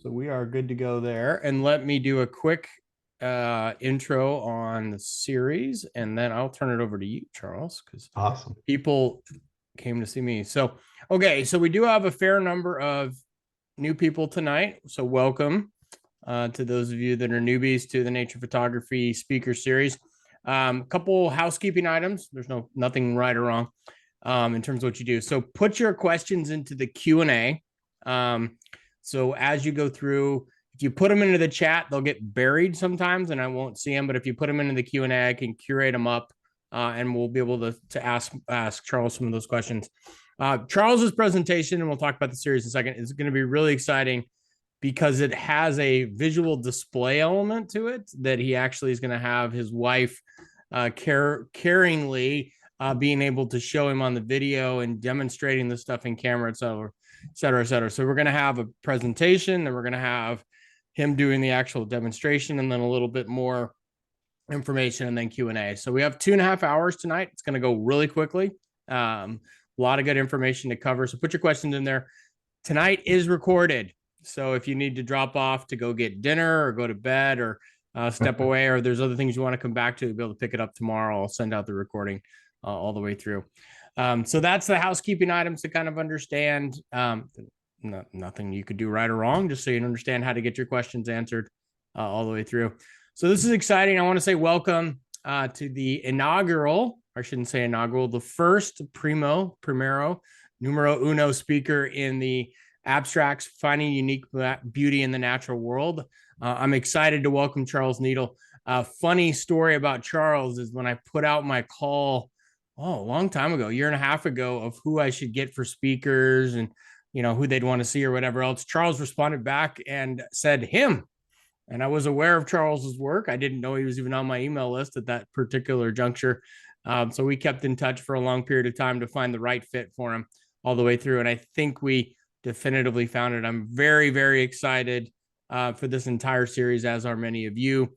So we are good to go there. And let me do a quick intro on the series, and then I'll turn it over to you, Charles, because Awesome. people came to see me. So, okay, so we do have a fair number of new people tonight. So welcome to those of you that are newbies to the Nature Photography Speaker Series. Couple housekeeping items. There's nothing right or wrong in terms of what you do. So put your questions into the Q&A. So as you go through, if you put them into the chat, they'll get buried sometimes and I won't see them. But if you put them into the Q&A, I can curate them up and we'll be able to ask Charles some of those questions. Charles's presentation, and we'll talk about the series in a second, is going to be really exciting because it has a visual display element to it that he actually is going to have his wife caringly being able to show him on the video and demonstrating the stuff in camera, et cetera, et cetera, et cetera. So we're going to have a presentation, and we're going to have him doing the actual demonstration, and then a little bit more information, and then Q&A. So we have 2.5 hours tonight. It's going to go really quickly. A lot of good information to cover. So put your questions in there. Tonight is recorded. So if you need to drop off to go get dinner or go to bed or step away, or there's other things you want to come back to, you'll be able to pick it up tomorrow. I'll send out the recording all the way through. So that's the housekeeping items to kind of understand. Nothing you could do right or wrong, just so you understand how to get your questions answered all the way through. So this is exciting. I want to say welcome to the inaugural, I shouldn't say inaugural, the first primero, numero uno speaker in the abstracts, finding unique beauty in the natural world. I'm excited to welcome Charles Needle. Funny story about Charles is when I put out my call, a long time ago, 1.5 years ago, of who I should get for speakers and who they'd want to see or whatever else, Charles responded back and said him. And I was aware of Charles's work. I didn't know he was even on my email list at that particular juncture. So we kept in touch for a long period of time to find the right fit for him all the way through. And I think we definitively found it. I'm very, very excited for this entire series, as are many of you,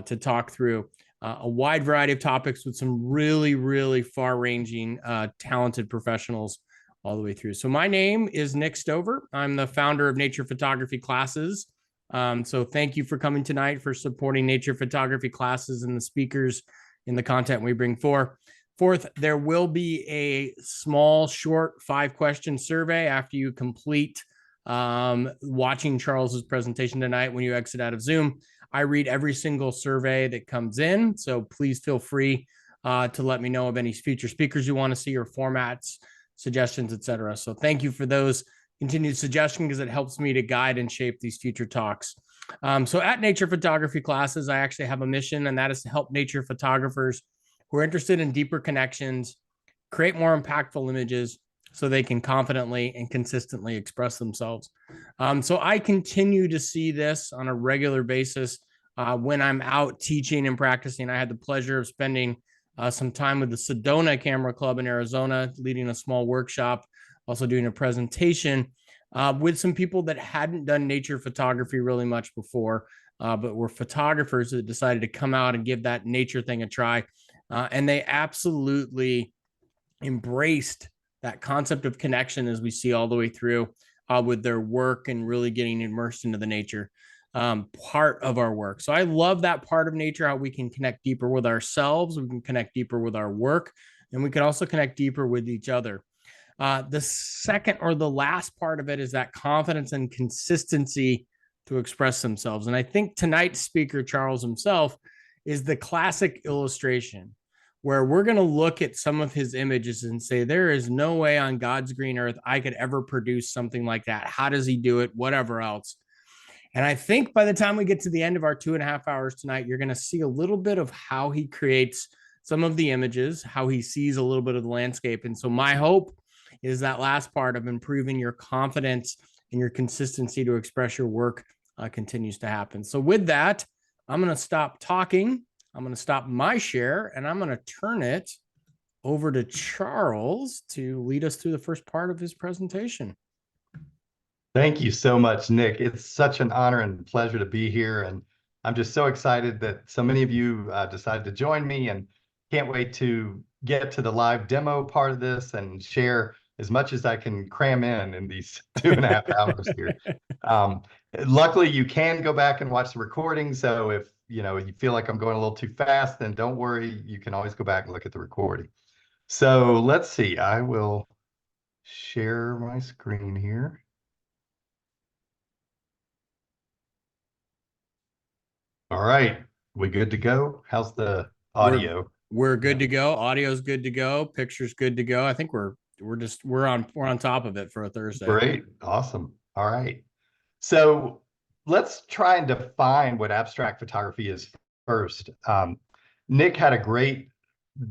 to talk through a wide variety of topics with some really, really far-ranging, talented professionals all the way through. So my name is Nick Stover. I'm the founder of Nature Photography Classes. So thank you for coming tonight, for supporting Nature Photography Classes and the speakers in the content we bring forth. There will be a small, short 5-question survey after you complete watching Charles's presentation tonight. When you exit out of Zoom, I read every single survey that comes in. So please feel free to let me know of any future speakers you want to see, or formats, suggestions, etc. So thank you for those continued suggestions, because it helps me to guide and shape these future talks. So at Nature Photography Classes, I actually have a mission, and that is to help nature photographers who are interested in deeper connections create more impactful images so they can confidently and consistently express themselves. So I continue to see this on a regular basis when I'm out teaching and practicing. I had the pleasure of spending some time with the Sedona Camera Club in Arizona, leading a small workshop, also doing a presentation with some people that hadn't done nature photography really much before, but were photographers that decided to come out and give that nature thing a try. And they absolutely embraced that concept of connection, as we see all the way through with their work, and really getting immersed into the nature part of our work. So I love that part of nature, how we can connect deeper with ourselves, we can connect deeper with our work, and we can also connect deeper with each other. The second, or the last part of it, is that confidence and consistency to express themselves. And I think tonight's speaker, Charles himself, is the classic illustration, where we're going to look at some of his images and say, there is no way on God's green earth I could ever produce something like that. How does he do it? Whatever else. And I think by the time we get to the end of our 2.5 hours tonight, you're going to see a little bit of how he creates some of the images, how he sees a little bit of the landscape. And so my hope is that last part of improving your confidence and your consistency to express your work continues to happen. So with that, I'm going to stop talking. I'm going to stop my share, and I'm going to turn it over to Charles to lead us through the first part of his presentation. Thank you so much, Nick. It's such an honor and pleasure to be here. And I'm just so excited that so many of you decided to join me, and can't wait to get to the live demo part of this and share as much as I can cram in these 2.5 hours here. Luckily, you can go back and watch the recording. So if you feel like I'm going a little too fast, then don't worry. You can always go back and look at the recording. So let's see. I will share my screen here. All right. We good to go? How's the We're audio? we're good Yeah. to go. Audio's good to go. Picture's good to go. I think we're on top of it for a Thursday. Great. Awesome. All right. So let's try and define what abstract photography is first. Nick had a great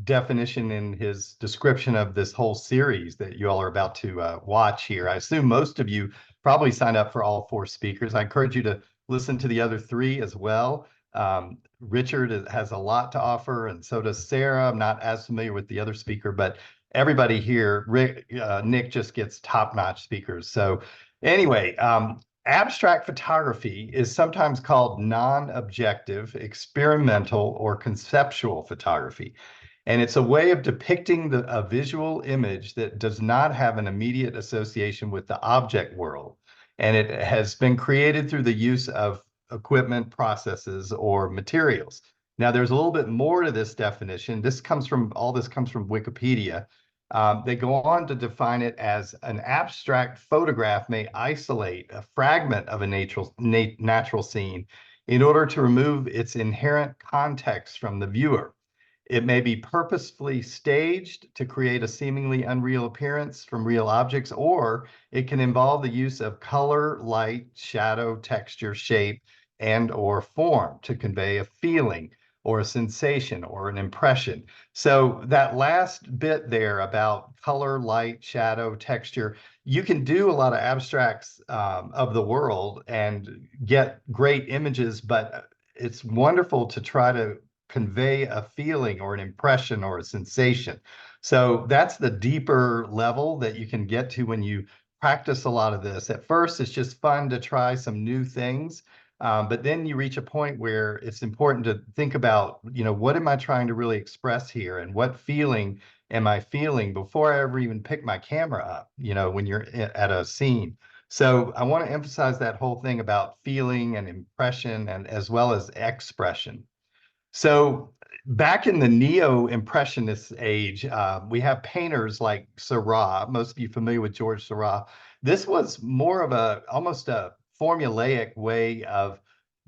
definition in his description of this whole series that you all are about to watch here. I assume most of you probably signed up for all four speakers. I encourage you to listen to the other three as well. Richard has a lot to offer, and so does Sarah. I'm not as familiar with the other speaker, but everybody here, Nick just gets top-notch speakers. So anyway, abstract photography is sometimes called non-objective, experimental, or conceptual photography. And it's a way of depicting a visual image that does not have an immediate association with the object world. And it has been created through the use of equipment, processes, or materials. Now, there's a little bit more to this definition. All this comes from Wikipedia. They go on to define it as an abstract photograph may isolate a fragment of a natural scene in order to remove its inherent context from the viewer. It may be purposefully staged to create a seemingly unreal appearance from real objects, or it can involve the use of color, light, shadow, texture, shape, and or form to convey a feeling or a sensation or an impression. So that last bit there about color, light, shadow, texture, you can do a lot of abstracts of the world and get great images, but it's wonderful to try to convey a feeling or an impression or a sensation. So that's the deeper level that you can get to when you practice a lot of this. At first, it's just fun to try some new things. But then you reach a point where it's important to think about, what am I trying to really express here? And what feeling am I feeling before I ever even pick my camera up, when you're at a scene. So I want to emphasize that whole thing about feeling and impression and as well as expression. So back in the neo-impressionist age, we have painters like Seurat. Most of you familiar with George Seurat. This was more of almost a formulaic way of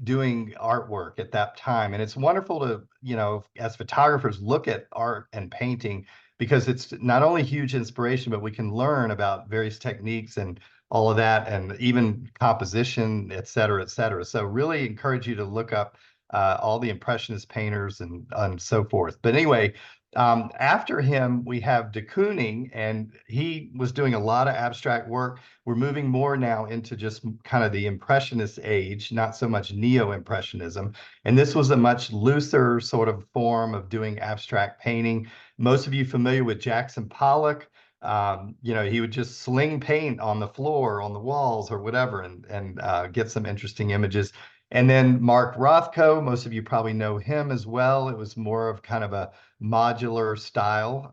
doing artwork at that time. And it's wonderful to, as photographers, look at art and painting because it's not only huge inspiration, but we can learn about various techniques and all of that, and even composition, et cetera, et cetera. So really encourage you to look up all the impressionist painters and so forth. But anyway, after him, we have de Kooning, and he was doing a lot of abstract work. We're moving more now into just kind of the impressionist age, not so much neo-impressionism. And this was a much looser sort of form of doing abstract painting. Most of you familiar with Jackson Pollock. He would just sling paint on the floor, on the walls, or whatever, and get some interesting images. And then Mark Rothko, most of you probably know him as well. It was more of kind of a modular style.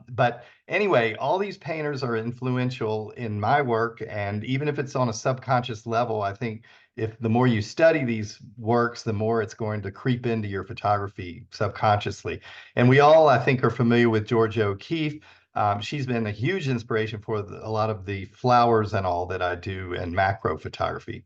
But anyway, all these painters are influential in my work. And even if it's on a subconscious level, I think if the more you study these works, the more it's going to creep into your photography subconsciously. And we all, I think, are familiar with Georgia O'Keeffe. She's been a huge inspiration for a lot of the flowers and all that I do in macro photography.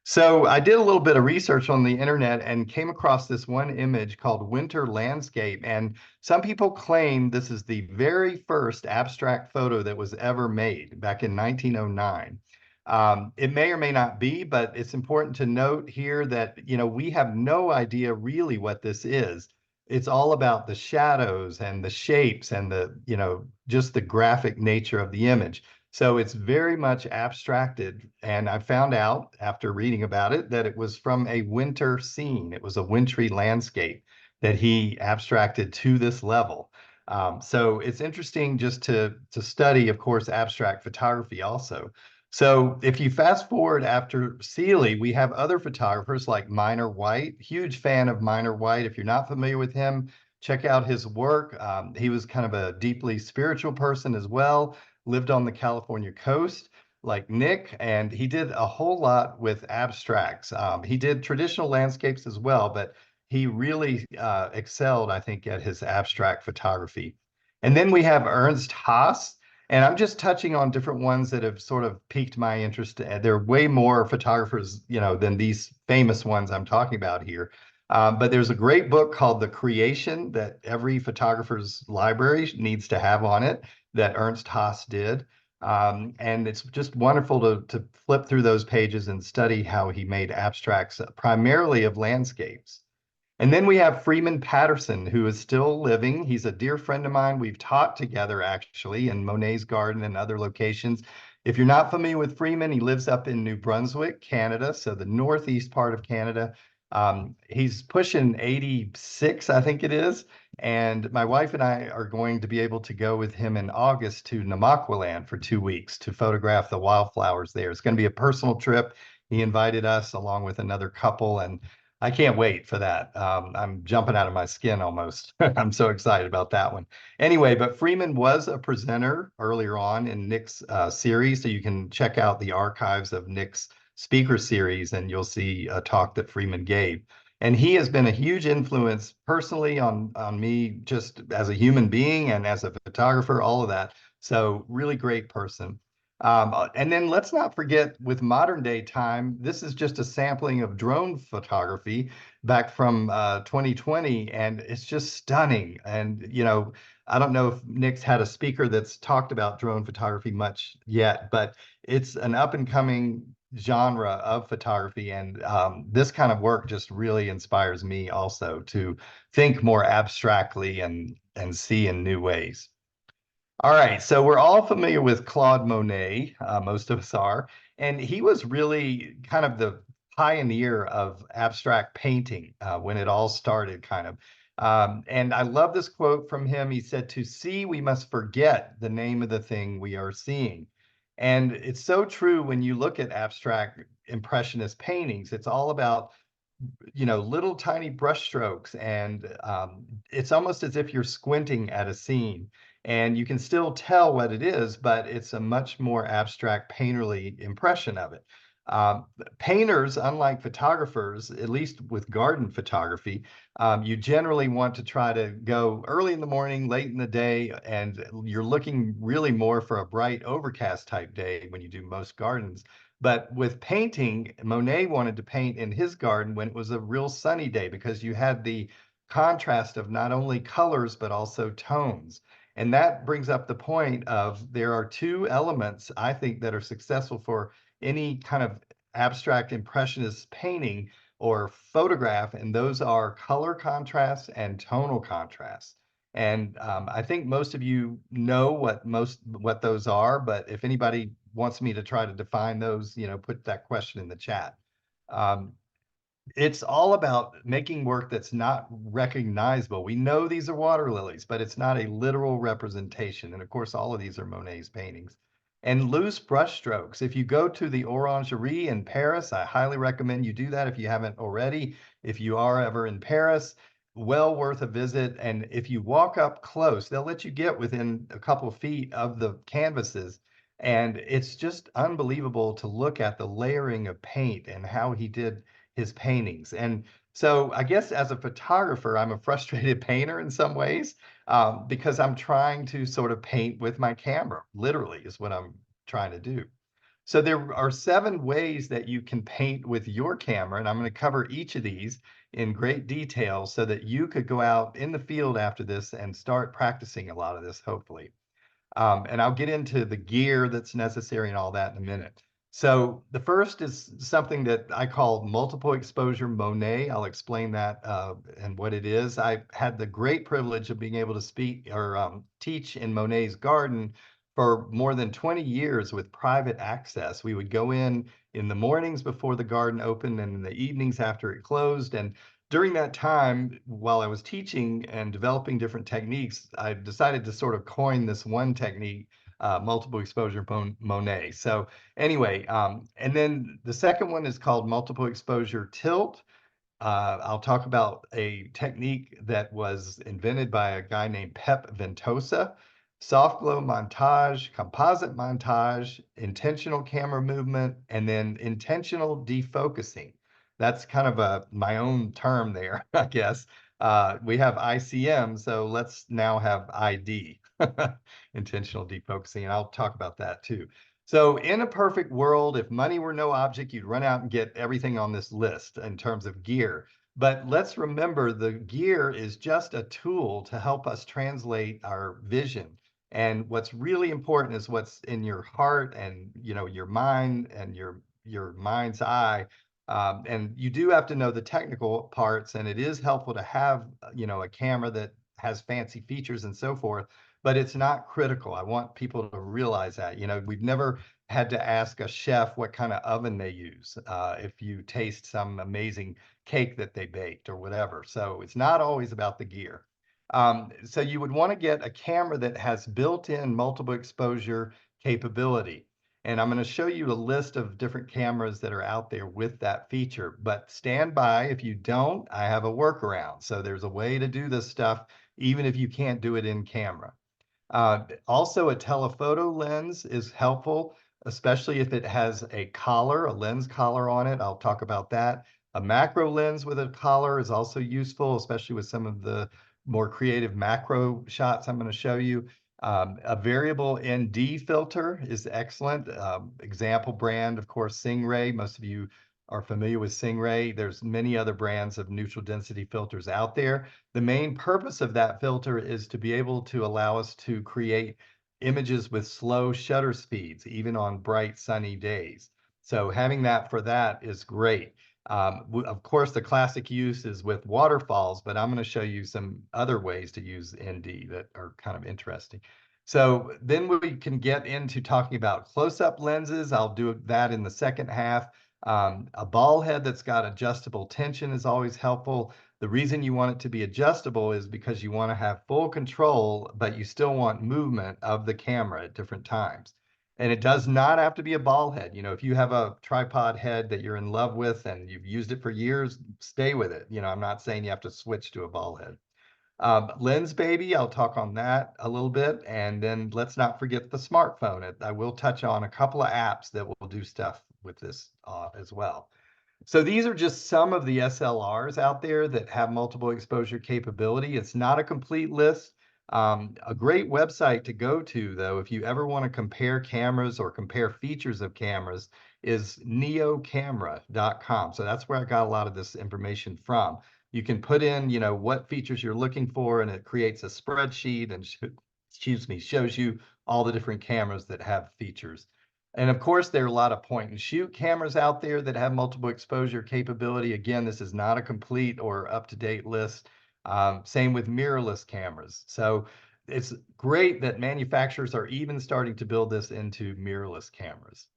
So I did a little bit of research on the internet and came across this one image called Winter Landscape. And some people claim this is the very first abstract photo that was ever made back in 1909. It may or may not be, but it's important to note here that, we have no idea really what this is. It's all about the shadows and the shapes and just the graphic nature of the image. So it's very much abstracted. And I found out after reading about it that it was from a winter scene. It was a wintry landscape that he abstracted to this level. So it's interesting just to study, of course, abstract photography also. So if you fast forward after Seeley, we have other photographers like Minor White. Huge fan of Minor White. If you're not familiar with him, check out his work. He was kind of a deeply spiritual person as well, lived on the California coast. like Nick, and he did a whole lot with abstracts. He did traditional landscapes as well, but he really excelled, I think, at his abstract photography. And then we have Ernst Haas, and I'm just touching on different ones that have sort of piqued my interest. There are way more photographers, than these famous ones I'm talking about here. But there's a great book called The Creation that every photographer's library needs to have on it that Ernst Haas did. And it's just wonderful to flip through those pages and study how he made abstracts primarily of landscapes. And then we have Freeman Patterson, who is still living. He's a dear friend of mine. We've taught together actually in Monet's Garden and other locations. If you're not familiar with Freeman, he lives up in New Brunswick, Canada, so the northeast part of Canada. He's pushing 86, I think it is. And my wife and I are going to be able to go with him in August to Namaqualand for 2 weeks to photograph the wildflowers there. It's going to be a personal trip. He invited us along with another couple, and I can't wait for that. I'm jumping out of my skin almost. I'm so excited about that one. Anyway, but Freeman was a presenter earlier on in Nick's series, so you can check out the archives of Nick's speaker series and you'll see a talk that Freeman gave. And he has been a huge influence personally on me just as a human being and as a photographer, all of that. So really great person. And then let's not forget with modern day time, this is just a sampling of drone photography back from 2020, and it's just stunning. And, I don't know if Nick's had a speaker that's talked about drone photography much yet, but it's an up and coming genre of photography. And this kind of work just really inspires me also to think more abstractly and see in new ways. All right, so we're all familiar with Claude Monet, most of us are, and he was really kind of the pioneer of abstract painting when it all started, kind of. And I love this quote from him. He said, "To see, we must forget the name of the thing we are seeing." And it's so true when you look at abstract impressionist paintings. It's all about little tiny brush strokes, and it's almost as if you're squinting at a scene and you can still tell what it is, but it's a much more abstract painterly impression of it. Painters, unlike photographers, at least with garden photography, you generally want to try to go early in the morning, late in the day, and you're looking really more for a bright overcast type day when you do most gardens. But with painting, Monet wanted to paint in his garden when it was a real sunny day because you had the contrast of not only colors, but also tones. And that brings up the point of there are two elements, I think, that are successful for any kind of abstract impressionist painting or photograph, and those are color contrast and tonal contrast. And I think most of you know what those are, but if anybody wants me to try to define those, put that question in the chat. Um, it's all about making work that's not recognizable. We know these are water lilies, but it's not a literal representation. And of course, all of these are Monet's paintings. And loose brush strokes. If you go to the Orangerie in Paris, I highly recommend you do that if you haven't already. If you are ever in Paris, well worth a visit. And if you walk up close, they'll let you get within a couple of feet of the canvases. And it's just unbelievable to look at the layering of paint and how he did his paintings. And so I guess as a photographer, I'm a frustrated painter in some ways because I'm trying to sort of paint with my camera, literally is what I'm trying to do. So there are 7 ways that you can paint with your camera, and I'm going to cover each of these in great detail so that you could go out in the field after this and start practicing a lot of this, hopefully. And I'll get into the gear that's necessary and all that in a minute. So the first is something that I call multiple exposure Monet. I'll explain that and what it is. I had the great privilege of being able to speak or teach in Monet's garden for more than 20 years with private access. We would go in the mornings before the garden opened and in the evenings after it closed. And during that time, while I was teaching and developing different techniques, I decided to sort of coin this one technique, multiple exposure Monet. So anyway, and then the second one is called multiple exposure tilt. I'll talk about a technique that was invented by a guy named Pep Ventosa. soft glow montage, composite montage, intentional camera movement, and then intentional defocusing. That's kind of my own term there, I guess. We have ICM, so let's now have ID, intentional defocusing, and I'll talk about that too. So in a perfect world, if money were no object, you'd run out and get everything on this list in terms of gear. But let's remember the gear is just a tool to help us translate our vision. And what's really important is what's in your heart and your mind and your mind's eye. And you do have to know the technical parts, and it is helpful to have a camera that has fancy features and so forth. But it's not critical. I want people to realize that. We've never had to ask a chef what kind of oven they use if you taste some amazing cake that they baked or whatever. So it's not always about the gear. So you would want to get a camera that has built-in multiple exposure capability. And I'm going to show you a list of different cameras that are out there with that feature. But stand by. If you don't, I have a workaround. So there's a way to do this stuff, even if you can't do it in camera. Also, a telephoto lens is helpful, especially if it has a collar, a lens collar on it. I'll talk about that. A macro lens with a collar is also useful, especially with some of the more creative macro shots I'm going to show you. A variable ND filter is excellent. Example brand, of course, Stingray. Most of you are familiar with Stingray. There's many other brands of neutral density filters out there. The main purpose of that filter is to be able to allow us to create images with slow shutter speeds, even on bright sunny days. So having that for that is great. Of course, the classic use is with waterfalls, but I'm going to show you some other ways to use ND that are kind of interesting. So then we can get into talking about close-up lenses. I'll do that in the second half. A ball head that's got adjustable tension is always helpful. The reason you want it to be adjustable is because you want to have full control, but you still want movement of the camera at different times. And it does not have to be a ball head. If you have a tripod head that you're in love with and you've used it for years, stay with it. I'm not saying you have to switch to a ball head. Lens Baby, I'll talk on that a little bit. And then let's not forget the smartphone. I will touch on a couple of apps that will do stuff with this as well. So these are just some of the SLRs out there that have multiple exposure capability. It's not a complete list. A great website to go to, though, if you ever want to compare cameras or compare features of cameras, is neocamera.com. So that's where I got a lot of this information from. You can put in, what features you're looking for, and it creates a spreadsheet and shows you all the different cameras that have features. And of course, there are a lot of point and shoot cameras out there that have multiple exposure capability. Again, this is not a complete or up-to-date list. Same with mirrorless cameras. So it's great that manufacturers are even starting to build this into mirrorless cameras.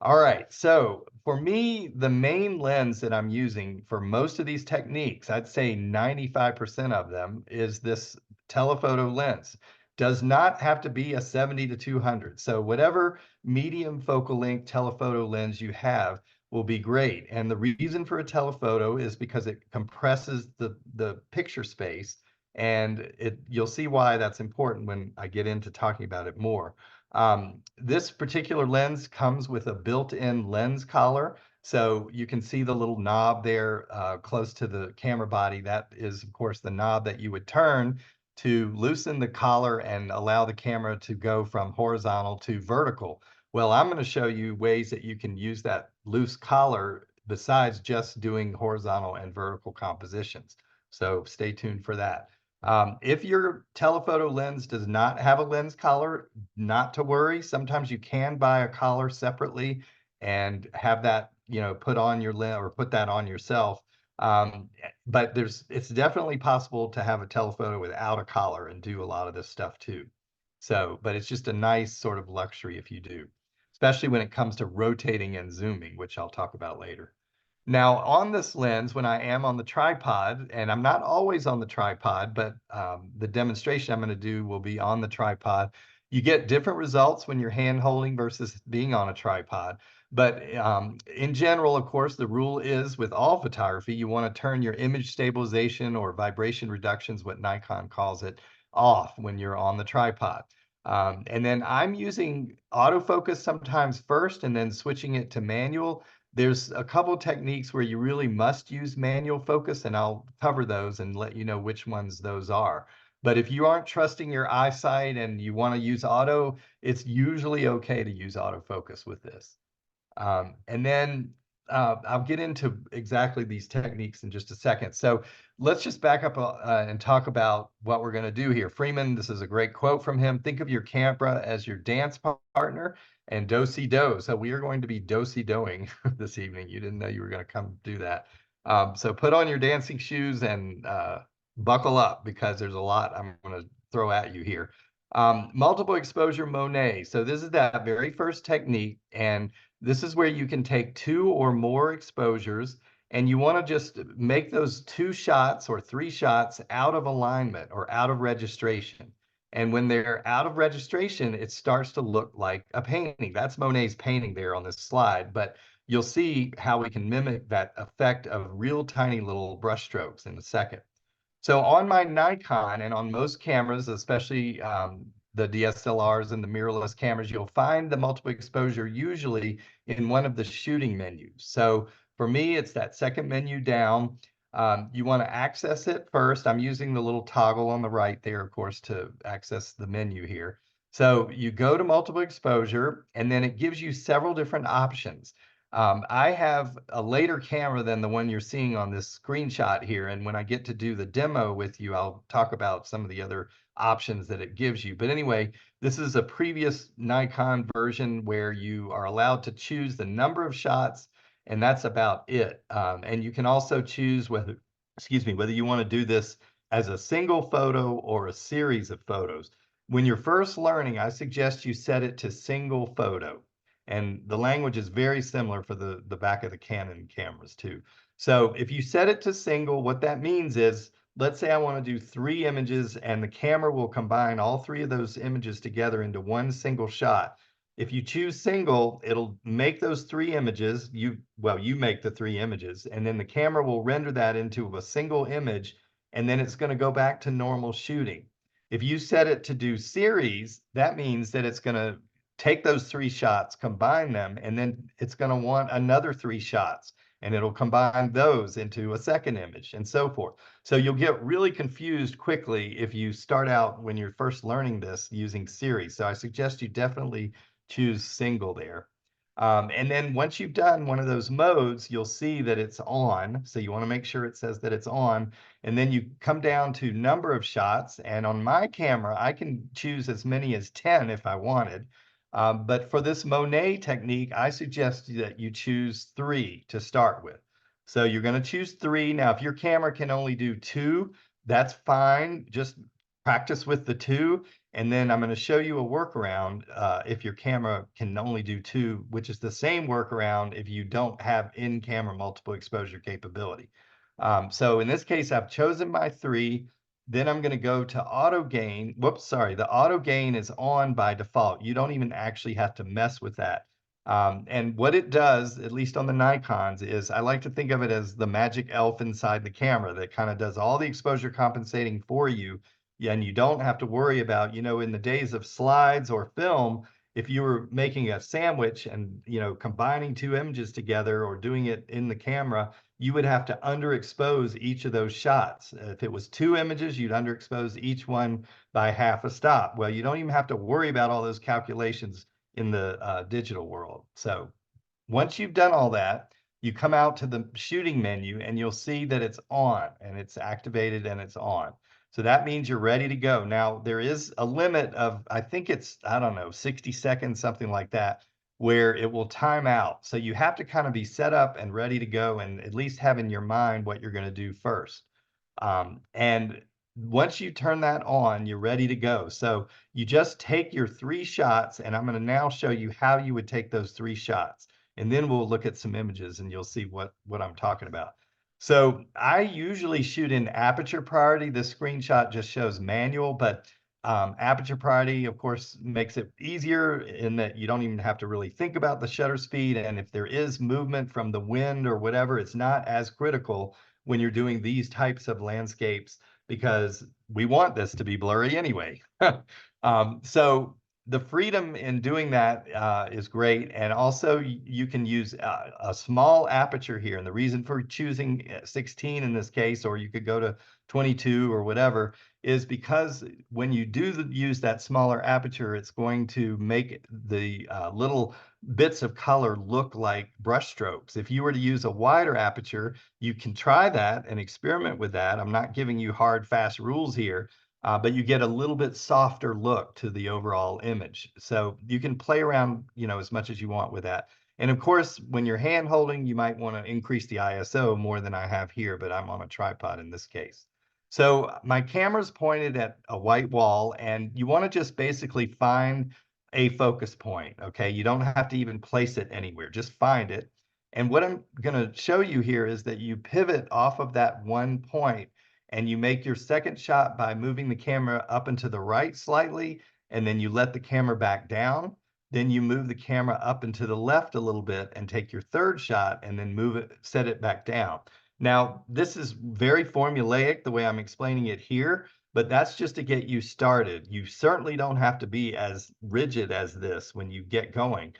All right, so for me, the main lens that I'm using for most of these techniques, I'd say 95% of them, is this telephoto lens. Does not have to be a 70 to 200. So whatever medium focal length telephoto lens you have will be great. And the reason for a telephoto is because it compresses the picture space, and you'll see why that's important when I get into talking about it more. This particular lens comes with a built-in lens collar. So you can see the little knob there close to the camera body. That is, of course, the knob that you would turn to loosen the collar and allow the camera to go from horizontal to vertical. Well, I'm going to show you ways that you can use that loose collar besides just doing horizontal and vertical compositions. So stay tuned for that. If your telephoto lens does not have a lens collar, not to worry. Sometimes you can buy a collar separately and have that, put on your lens or put that on yourself. But it's definitely possible to have a telephoto without a collar and do a lot of this stuff too. So, but it's just a nice sort of luxury if you do, especially when it comes to rotating and zooming, which I'll talk about later. Now, on this lens, when I am on the tripod, and I'm not always on the tripod, but the demonstration I'm going to do will be on the tripod. You get different results when you're hand holding versus being on a tripod. But in general, of course, the rule is with all photography, you want to turn your image stabilization or vibration reductions, what Nikon calls it, off when you're on the tripod. And then I'm using autofocus sometimes first and then switching it to manual. There's a couple techniques where you really must use manual focus, and I'll cover those and let you know which ones those are. But if you aren't trusting your eyesight and you want to use auto, it's usually okay to use autofocus with this. And then I'll get into exactly these techniques in just a second. So let's just back up and talk about what we're going to do here. Freeman, this is a great quote from him. Think of your camera as your dance partner and do-si-do. So we are going to be do-si-doing this evening. You didn't know you were going to come do that. So put on your dancing shoes and buckle up, because there's a lot I'm going to throw at you here. Multiple exposure Monet. So this is that very first technique, and this is where you can take 2 or more exposures, and you want to just make those 2 shots or 3 shots out of alignment or out of registration. And when they're out of registration, it starts to look like a painting. That's Monet's painting there on this slide, but you'll see how we can mimic that effect of real tiny little brush strokes in a second. So on my Nikon and on most cameras, especially the DSLRs and the mirrorless cameras, you'll find the multiple exposure usually in one of the shooting menus. So for me, it's that second menu down. You want to access it first. I'm using the little toggle on the right there, of course, to access the menu here. So you go to multiple exposure, and then it gives you several different options. I have a later camera than the one you're seeing on this screenshot here. And when I get to do the demo with you, I'll talk about some of the other options that it gives you. But anyway, this is a previous Nikon version where you are allowed to choose the number of shots, and that's about it. And you can also choose whether, excuse me, whether you want to do this as a single photo or a series of photos. When you're first learning, I suggest you set it to single photo. And the language is very similar for the back of the Canon cameras too. So if you set it to single, what that means is, let's say I want to do 3 images, and the camera will combine all 3 of those images together into one single shot. If you choose single, it'll make those 3 images. You make the 3 images, and then the camera will render that into a single image, and then it's going to go back to normal shooting. If you set it to do series, that means that it's going to take those 3 shots, combine them, and then it's going to want another 3 shots, and it'll combine those into a second image, and so forth. So you'll get really confused quickly if you start out when you're first learning this using series. So I suggest you definitely choose single there. And then once you've done one of those modes, you'll see that it's on. So you want to make sure it says that it's on. And then you come down to number of shots. And on my camera, I can choose as many as 10 if I wanted. But for this Monet technique, I suggest that you choose 3 to start with. So you're going to choose 3. Now, if your camera can only do 2, that's fine. Just practice with the 2. And then I'm going to show you a workaround if your camera can only do 2, which is the same workaround if you don't have in-camera multiple exposure capability. So in this case, I've chosen my 3. Then I'm going to go to auto gain. Whoops, sorry. The auto gain is on by default. You don't even actually have to mess with that. And what it does, at least on the Nikons, is I like to think of it as the magic elf inside the camera that kind of does all the exposure compensating for you. Yeah, and you don't have to worry about, in the days of slides or film, if you were making a sandwich and, combining 2 images together or doing it in the camera, you would have to underexpose each of those shots. If it was 2 images, you'd underexpose each one by half a stop. Well, you don't even have to worry about all those calculations in the digital world. So once you've done all that, you come out to the shooting menu and you'll see that it's on and it's activated and it's on. So that means you're ready to go. Now, there is a limit of, I think it's, I don't know, 60 seconds, something like that, where it will time out. So you have to kind of be set up and ready to go and at least have in your mind what you're going to do first. And once you turn that on, you're ready to go. So you just take your 3 shots, and I'm going to now show you how you would take those 3 shots. And then we'll look at some images and you'll see what I'm talking about. So I usually shoot in aperture priority. This screenshot just shows manual, but aperture priority, of course, makes it easier in that you don't even have to really think about the shutter speed. And if there is movement from the wind or whatever, it's not as critical when you're doing these types of landscapes, because we want this to be blurry anyway. So the freedom in doing that is great. And also you can use a small aperture here. And the reason for choosing 16 in this case, or you could go to 22 or whatever, is because when you do use that smaller aperture, it's going to make the little bits of color look like brush strokes. If you were to use a wider aperture, you can try that and experiment with that. I'm not giving you hard, fast rules here, but you get a little bit softer look to the overall image. So you can play around, as much as you want with that. And of course, when you're hand holding, you might want to increase the ISO more than I have here, but I'm on a tripod in this case. So my camera's pointed at a white wall, and you want to just basically find a focus point, okay? You don't have to even place it anywhere, just find it. And what I'm going to show you here is that you pivot off of that one point and you make your second shot by moving the camera up and to the right slightly, and then you let the camera back down. Then you move the camera up and to the left a little bit and take your third shot and then move it, set it back down. Now, this is very formulaic the way I'm explaining it here, but that's just to get you started. You certainly don't have to be as rigid as this when you get going.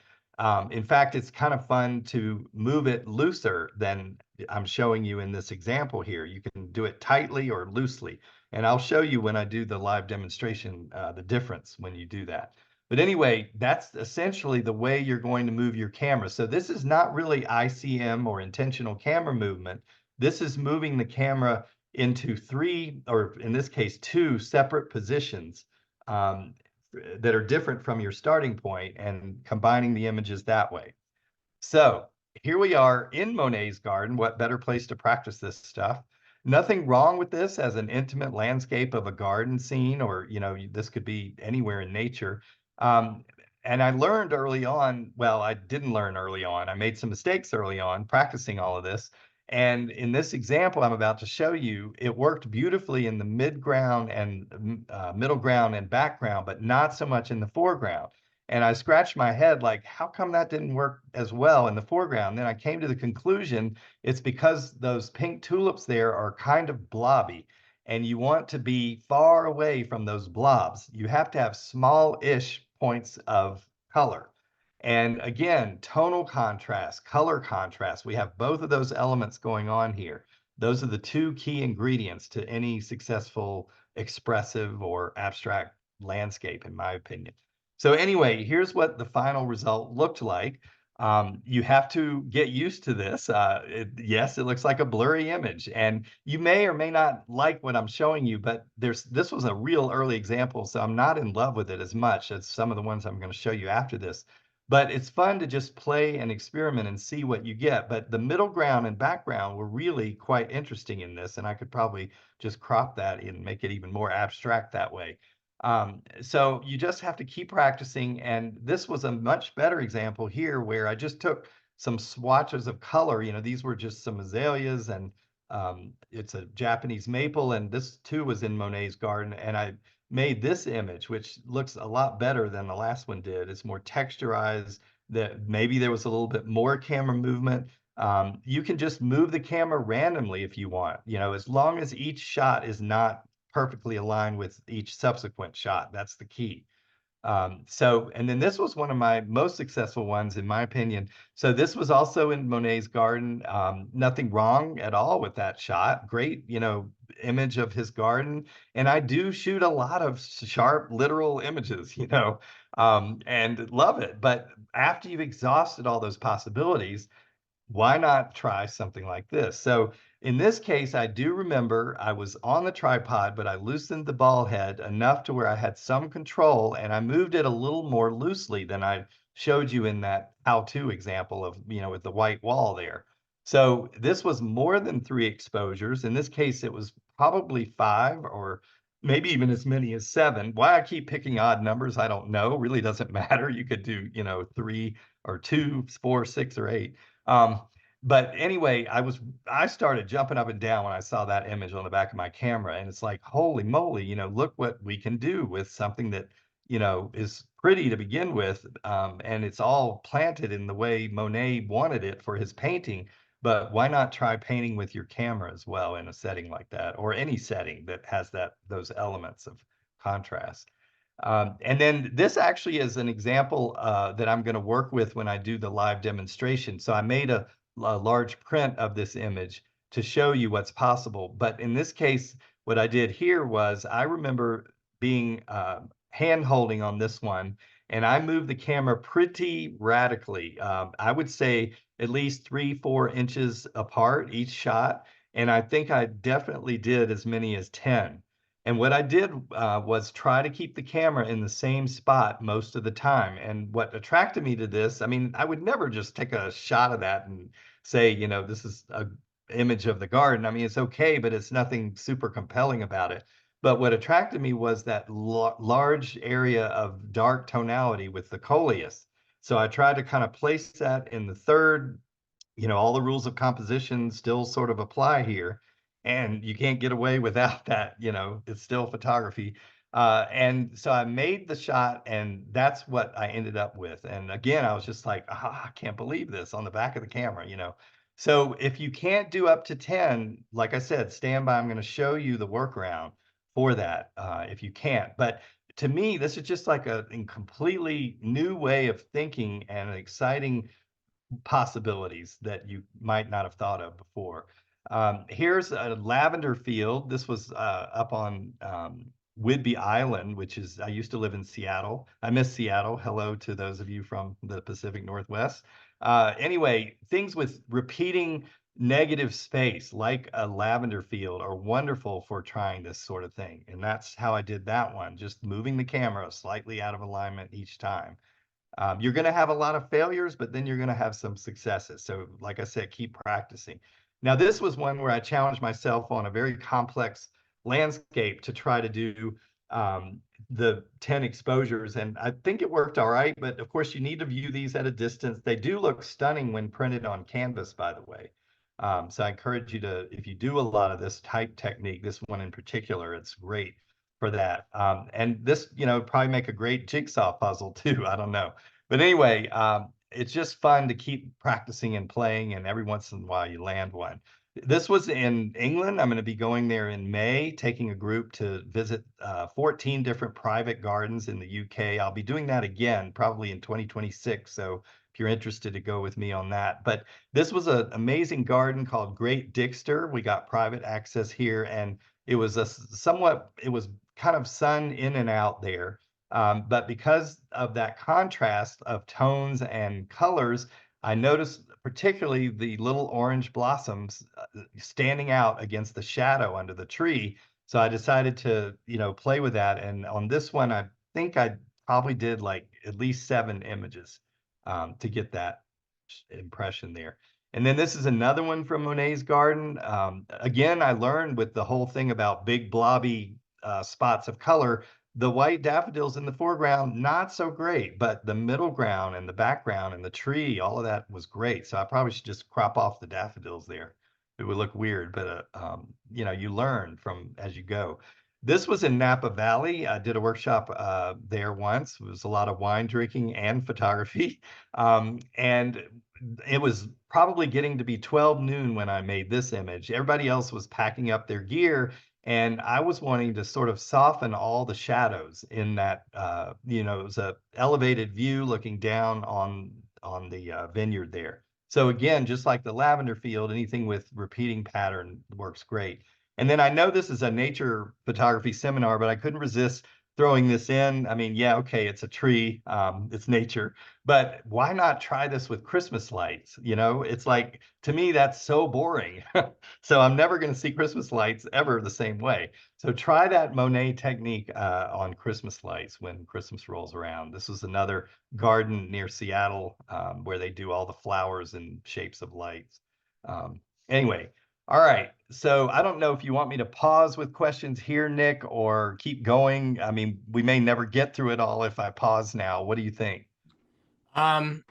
In fact, it's kind of fun to move it looser than I'm showing you in this example here. You can do it tightly or loosely. And I'll show you when I do the live demonstration, the difference when you do that. But anyway, that's essentially the way you're going to move your camera. So this is not really ICM or intentional camera movement. This is moving the camera into three, or in this case, two separate positions that are different from your starting point and combining the images that way. So here we are in Monet's garden. What better place to practice this stuff? Nothing wrong with this as an intimate landscape of a garden scene, or, this could be anywhere in nature. And I learned early on, well, I didn't learn early on. I made some mistakes early on practicing all of this. And in this example I'm about to show you, it worked beautifully in the midground and middle ground and background, but not so much in the foreground. And I scratched my head like, how come that didn't work as well in the foreground? Then I came to the conclusion it's because those pink tulips there are kind of blobby, and you want to be far away from those blobs. You have to have small-ish points of color. And again, tonal contrast, color contrast, we have both of those elements going on here. Those are the two key ingredients to any successful expressive or abstract landscape, in my opinion. So anyway, here's what the final result looked like. You have to get used to this. Yes, it looks like a blurry image, and you may or may not like what I'm showing you, but this was a real early example, so I'm not in love with it as much as some of the ones I'm going to show you after this. But it's fun to just play and experiment and see what you get. But the middle ground and background were really quite interesting in this, and I could probably just crop that and make it even more abstract that way. So you just have to keep practicing. And this was a much better example here where I just took some swatches of color. These were just some azaleas, and it's a Japanese maple. And this too was in Monet's garden. And I made this image, which looks a lot better than the last one did. It's more texturized, that maybe there was a little bit more camera movement. You can just move the camera randomly if you want, as long as each shot is not perfectly aligned with each subsequent shot. That's the key. And then this was one of my most successful ones, in my opinion. So this was also in Monet's garden. Nothing wrong at all with that shot. Great, image of his garden. And I do shoot a lot of sharp, literal images, and love it. But after you've exhausted all those possibilities, why not try something like this? So in this case, I do remember I was on the tripod, but I loosened the ball head enough to where I had some control, and I moved it a little more loosely than I showed you in that how-to example of, with the white wall there. So this was more than 3 exposures. In this case, it was probably 5 or maybe even as many as 7. Why I keep picking odd numbers, I don't know. Really doesn't matter. You could do, 3 or 2, 4, 6, or 8. But anyway, I started jumping up and down when I saw that image on the back of my camera, and it's like, holy moly, look what we can do with something that, is pretty to begin with, and it's all planted in the way Monet wanted it for his painting. But why not try painting with your camera as well in a setting like that, or any setting that has those elements of contrast? And then this actually is an example that I'm going to work with when I do the live demonstration. So I made a large print of this image to show you what's possible. But in this case, what I did here was I remember being hand holding on this one, and I moved the camera pretty radically. I would say at least 3-4 inches apart each shot. And I think I definitely did as many as 10. And what I did was try to keep the camera in the same spot most of the time. And what attracted me to this, I mean, I would never just take a shot of that and say, you know, this is a image of the garden. I mean, it's okay, but it's nothing super compelling about it. But what attracted me was that large area of dark tonality with the coleus. So I tried to kind of place that in the third. You know, all the rules of composition still sort of apply here, and you can't get away without that. You know, it's still photography. And so I made the shot, and that's what I ended up with. And again, I was just like, I can't believe this on the back of the camera, you know. So if you can't do up to 10, like I said, stand by. I'm going to show you the workaround for that if you can't. But to me, this is just like a completely new way of thinking and an exciting possibilities that you might not have thought of before. Here's a lavender field. This was up on Whidbey Island, which is, I used to live in Seattle. I miss Seattle. Hello to those of you from the Pacific Northwest. Anyway, things with repeating negative space, like a lavender field, are wonderful for trying this sort of thing. And that's how I did that one, just moving the camera slightly out of alignment each time. You're going to have a lot of failures, but then you're going to have some successes. So, like I said, keep practicing. Now, this was one where I challenged myself on a very complex landscape to try to do the 10 exposures. And I think it worked all right. But of course, you need to view these at a distance. They do look stunning when printed on canvas, by the way. So I encourage you to, if you do a lot of this type technique, this one in particular, it's great for that. And this, you know, probably make a great jigsaw puzzle too. I don't know. But anyway, it's just fun to keep practicing and playing, and every once in a while you land one. This was in England. I'm going to be going there in May, taking a group to visit 14 different private gardens in the UK. I'll be doing that again, probably in 2026. So if you're interested to go with me on that. But this was an amazing garden called Great Dixter. We got private access here, and it was it was kind of sun in and out there. But because of that contrast of tones and colors, I noticed particularly the little orange blossoms standing out against the shadow under the tree. So I decided to, you know, play with that. And on this one, I think I probably did like at least 7 images to get that impression there. And then this is another one from Monet's garden. Again, I learned with the whole thing about big blobby spots of color, the white daffodils in the foreground, not so great, but the middle ground and the background and the tree, all of that was great. So I probably should just crop off the daffodils there. It would look weird, but you know, you learn from as you go. This was in Napa Valley. I did a workshop there once. It was a lot of wine drinking and photography. And it was probably getting to be 12 noon when I made this image. Everybody else was packing up their gear, and I was wanting to sort of soften all the shadows in that, you know, it was a elevated view looking down on the vineyard there. So again, just like the lavender field, anything with repeating pattern works great. And then I know this is a nature photography seminar, but I couldn't resist throwing this in. I mean, yeah, okay, it's a tree, it's nature, but why not try this with Christmas lights? You know, it's like, to me, that's so boring. So I'm never going to see Christmas lights ever the same way. So try that Monet technique on Christmas lights when Christmas rolls around. This is another garden near Seattle where they do all the flowers and shapes of lights. Anyway, all right. So I don't know if you want me to pause with questions here, Nick, or keep going. I mean, we may never get through it all if I pause now. What do you think? Um,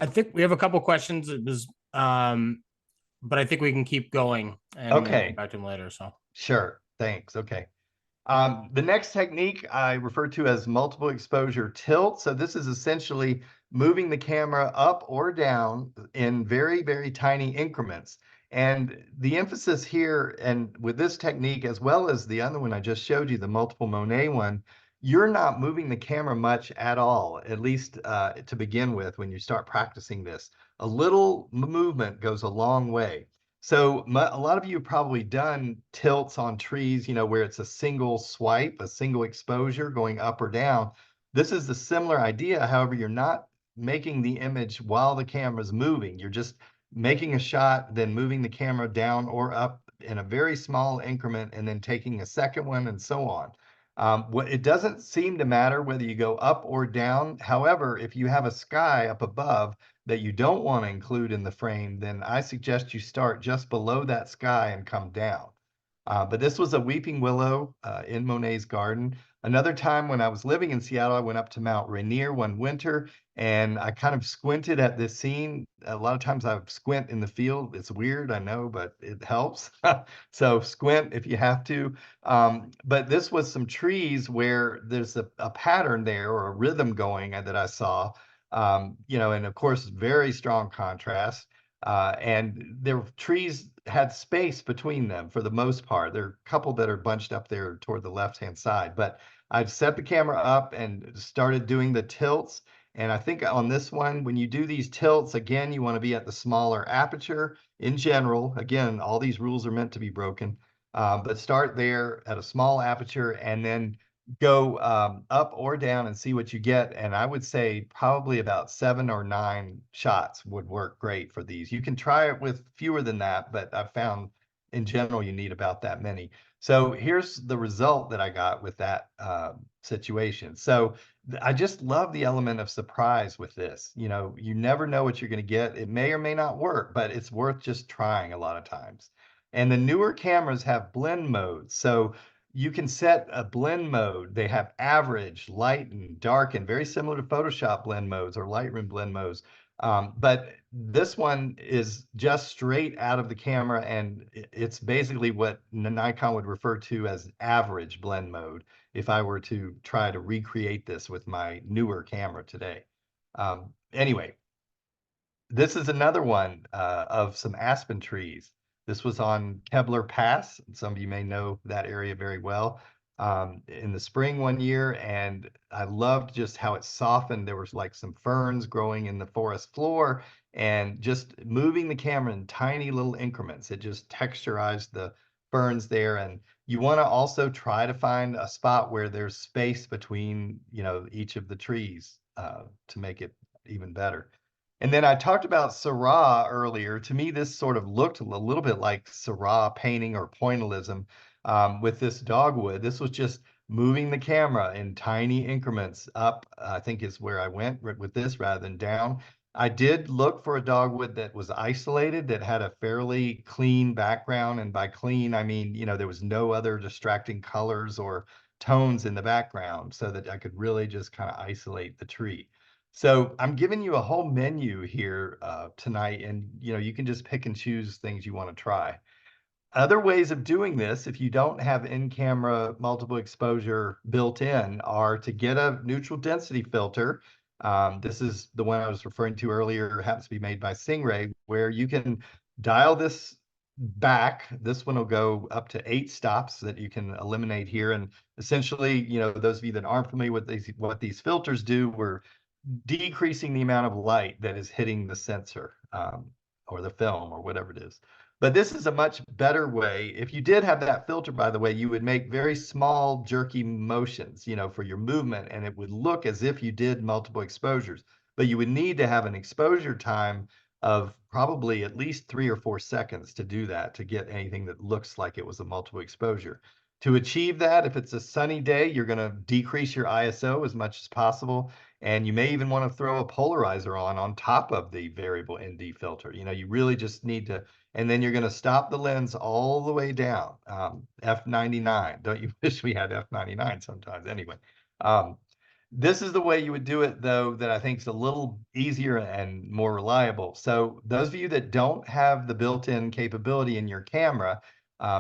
I think we have a couple questions. It was, but I think we can keep going and then come Okay, back to them later. So, sure. Thanks. Okay. The next technique I refer to as multiple exposure tilt. So this is essentially moving the camera up or down in very, very tiny increments. And the emphasis here, and with this technique, as well as the other one I just showed you, the multiple Monet one, you're not moving the camera much at all, at least to begin with when you start practicing this. A little movement goes a long way. So a lot of you have probably done tilts on trees, where it's a single swipe, a single exposure going up or down. This is a similar idea. However, you're not making the image while the camera's moving. You're just making a shot, then moving the camera down or up in a very small increment, and then taking a second one, and so on. It doesn't seem to matter whether you go up or down. However, if you have a sky up above that you don't want to include in the frame, then I suggest you start just below that sky and come down. But this was a weeping willow in Monet's garden. Another time when I was living in Seattle, I went up to Mount Rainier one winter, and I kind of squinted at this scene. A lot of times I squint in the field. It's weird, I know, but it helps. So squint if you have to. But this was some trees where there's a pattern there, or a rhythm going that I saw. And of course, very strong contrast. And their trees had space between them for the most part. There are a couple that are bunched up there toward the left-hand side, but I've set the camera up and started doing the tilts. And I think on this one, when you do these tilts, again, you want to be at the smaller aperture in general. Again, all these rules are meant to be broken, but start there at a small aperture and then go up or down and see what you get. And I would say probably about 7 or 9 shots would work great for these. You can try it with fewer than that, but I've found in general you need about that many. So here's the result that I got with that situation. So I just love the element of surprise with this. You never know what you're going to get. It may or may not work, but it's worth just trying a lot of times. And the newer cameras have blend modes. So you can set a blend mode. They have average, light, and dark, and very similar to Photoshop blend modes or Lightroom blend modes. But this one is just straight out of the camera, and it's basically what Nikon would refer to as average blend mode if I were to try to recreate this with my newer camera today. Anyway, this is another one of some aspen trees. This was on Kebler Pass. Some of you may know that area very well. In the spring one year, and I loved just how it softened. There was like some ferns growing in the forest floor, and just moving the camera in tiny little increments. It just texturized the ferns there. And you want to also try to find a spot where there's space between, each of the trees to make it even better. And then I talked about Syrah earlier. To me, this sort of looked a little bit like Syrah painting or pointillism with this dogwood. This was just moving the camera in tiny increments up, I think is where I went with this rather than down. I did look for a dogwood that was isolated, that had a fairly clean background. And by clean, I mean, there was no other distracting colors or tones in the background, so that I could really just kind of isolate the tree. So I'm giving you a whole menu here tonight, and you can just pick and choose things you want to try. Other ways of doing this, if you don't have in-camera multiple exposure built in, are to get a neutral density filter. This is the one I was referring to earlier, happens to be made by Stingray, where you can dial this back. This one will go up to 8 stops that you can eliminate here. And essentially, those of you that aren't familiar with what these filters do, we're decreasing the amount of light that is hitting the sensor or the film or whatever it is. But this is a much better way. If you did have that filter, by the way, you would make very small jerky motions, for your movement, and it would look as if you did multiple exposures. But you would need to have an exposure time of probably at least 3 or 4 seconds to do that, to get anything that looks like it was a multiple exposure. To achieve that, if it's a sunny day, you're going to decrease your ISO as much as possible. And you may even want to throw a polarizer on top of the variable ND filter. You really just need to, and then you're going to stop the lens all the way down. F99. Don't you wish we had F99 sometimes? Anyway, this is the way you would do it, though, that I think is a little easier and more reliable. So those of you that don't have the built-in capability in your camera,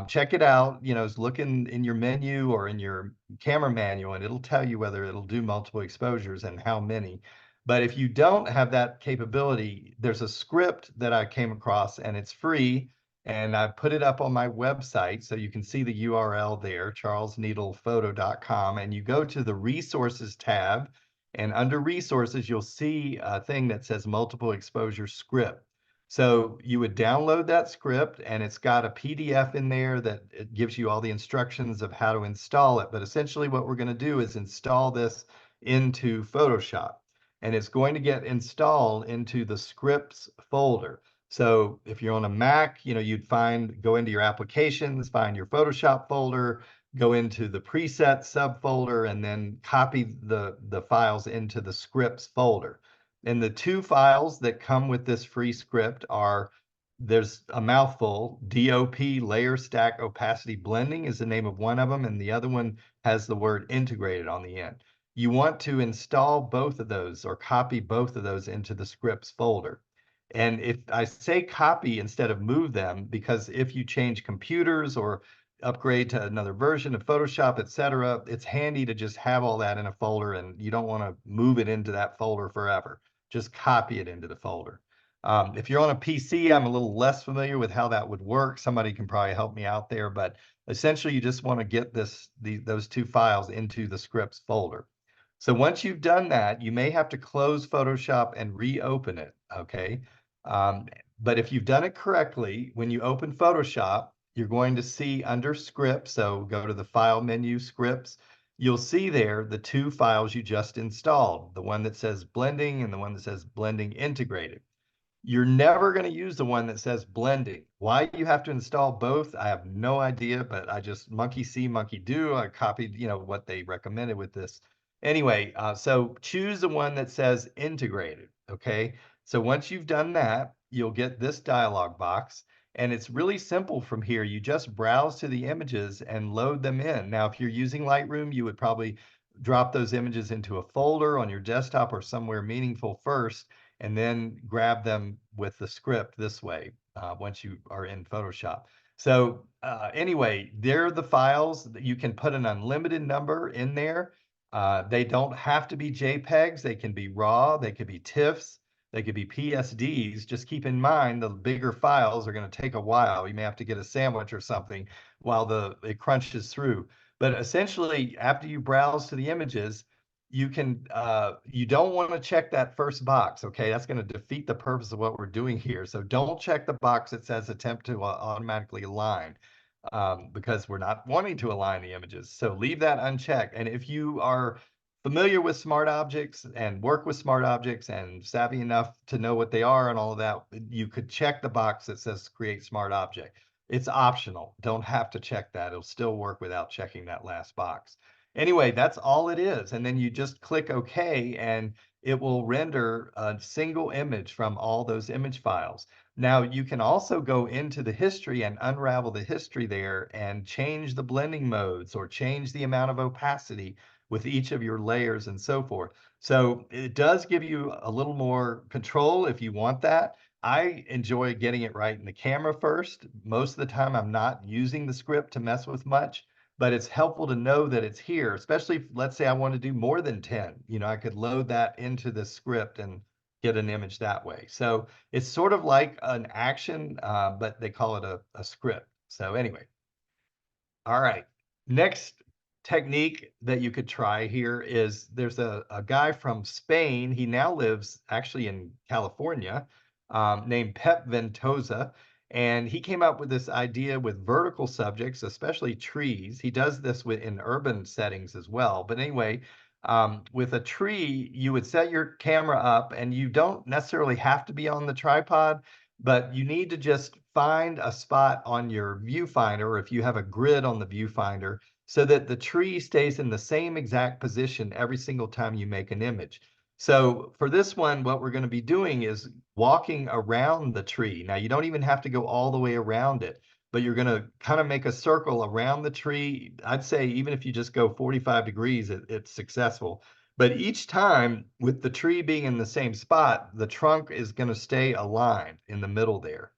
check it out. Look in your menu or in your camera manual, and it'll tell you whether it'll do multiple exposures and how many. But if you don't have that capability, there's a script that I came across, and it's free. And I put it up on my website, so you can see the URL there, charlesneedlephoto.com, and you go to the resources tab, and under resources, you'll see a thing that says multiple exposure script. So you would download that script, and it's got a PDF in there that it gives you all the instructions of how to install it. But essentially what we're going to do is install this into Photoshop, and it's going to get installed into the scripts folder. So if you're on a Mac, you'd go into your applications, find your Photoshop folder, go into the presets subfolder, and then copy the files into the scripts folder. And the two files that come with this free script there's a mouthful. DOP, layer stack opacity blending, is the name of one of them, and the other one has the word integrated on the end. You want to install both of those or copy both of those into the scripts folder. And if I say copy instead of move them, because if you change computers or upgrade to another version of Photoshop, etc., it's handy to just have all that in a folder, and you don't want to move it into that folder forever. Just copy it into the folder. If you're on a PC, I'm a little less familiar with how that would work. Somebody can probably help me out there, but essentially you just want to get those two files into the scripts folder. So once you've done that, you may have to close Photoshop and reopen it, okay? Um, but if you've done it correctly, when you open Photoshop, you're going to see under scripts, so go to the file menu, scripts, you'll see there the two files you just installed, the one that says blending and the one that says blending integrated. You're never going to use the one that says blending. Why you have to install both, I have no idea, but I just monkey see, monkey do. I copied, what they recommended with this. Anyway, so choose the one that says integrated, okay? So once you've done that, you'll get this dialog box, and it's really simple from here. You just browse to the images and load them in. Now, if you're using Lightroom, you would probably drop those images into a folder on your desktop or somewhere meaningful first, and then grab them with the script this way once you are in Photoshop. So anyway, they're the files that you can put an unlimited number in there. They don't have to be JPEGs. They can be RAW. They could be TIFFs. They could be PSDs. Just keep in mind the bigger files are going to take a while. You may have to get a sandwich or something while it crunches through. But essentially, after you browse to the images, you don't want to check that first box, okay? That's going to defeat the purpose of what we're doing here. So don't check the box that says attempt to automatically align, because we're not wanting to align the images. So leave that unchecked. And if you are familiar with smart objects and work with smart objects and savvy enough to know what they are and all of that, you could check the box that says create smart object. It's optional. Don't have to check that. It'll still work without checking that last box. Anyway, that's all it is. And then you just click OK, and it will render a single image from all those image files. Now, you can also go into the history and unravel the history there and change the blending modes or change the amount of opacity with each of your layers and so forth. So it does give you a little more control if you want that. I enjoy getting it right in the camera first. Most of the time, I'm not using the script to mess with much, but it's helpful to know that it's here, especially if, let's say I want to do more than 10. I could load that into the script and get an image that way. So it's sort of like an action, but they call it a script. So anyway, all right. Next technique that you could try here is there's a guy from Spain. He now lives actually in California, named Pep Ventosa. And he came up with this idea with vertical subjects, especially trees. He does this in urban settings as well. But anyway, with a tree, you would set your camera up, and you don't necessarily have to be on the tripod, but you need to just find a spot on your viewfinder, or if you have a grid on the viewfinder, so that the tree stays in the same exact position every single time you make an image. So for this one, what we're going to be doing is walking around the tree. Now, you don't even have to go all the way around it, but you're going to kind of make a circle around the tree. I'd say even if you just go 45 degrees, it's successful. But each time, with the tree being in the same spot, the trunk is going to stay aligned in the middle there.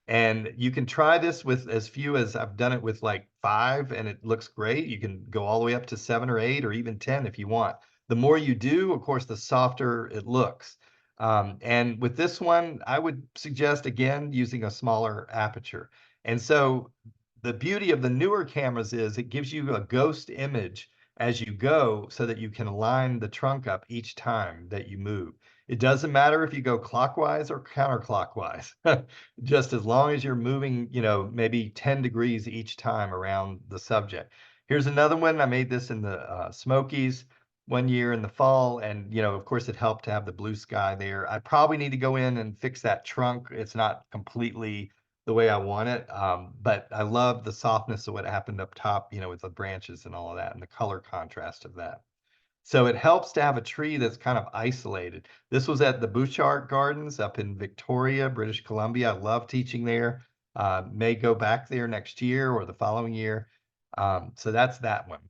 And you can try this with as few as I've done it with like 5, and it looks great. You can go all the way up to 7 or 8 or even 10 if you want. The more you do, of course, the softer it looks. And with this one, I would suggest again using a smaller aperture. And so the beauty of the newer cameras is it gives you a ghost image as you go so that you can line the trunk up each time that you move. It doesn't matter if you go clockwise or counterclockwise, just as long as you're moving, maybe 10 degrees each time around the subject. Here's another one. I made this in the Smokies one year in the fall, and of course it helped to have the blue sky there. I probably need to go in and fix that trunk. It's not completely the way I want it, but I love the softness of what happened up top, with the branches and all of that, and the color contrast of that. So it helps to have a tree that's kind of isolated. This was at the Bouchard Gardens up in Victoria, British Columbia. I love teaching there. May go back there next year or the following year. So that's that one.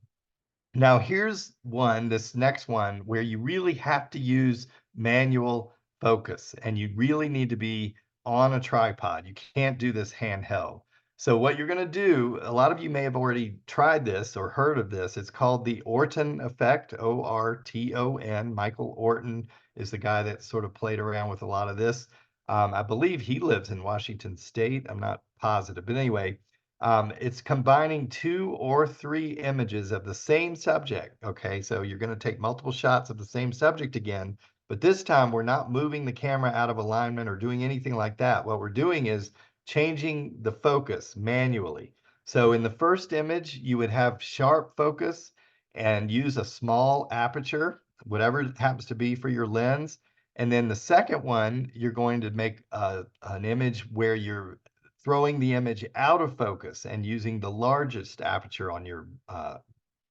Now here's one, this next one, where you really have to use manual focus and you really need to be on a tripod. You can't do this handheld. So what you're going to do, a lot of you may have already tried this or heard of this. It's called the Orton effect, Orton. Michael Orton is the guy that sort of played around with a lot of this. I believe he lives in Washington State. I'm not positive, but anyway, it's combining 2 or 3 images of the same subject. Okay, so you're going to take multiple shots of the same subject again, but this time we're not moving the camera out of alignment or doing anything like that. What we're doing is changing the focus manually. So in the first image, you would have sharp focus and use a small aperture, whatever it happens to be for your lens. And then the second one, you're going to make an image where you're throwing the image out of focus and using the largest aperture on your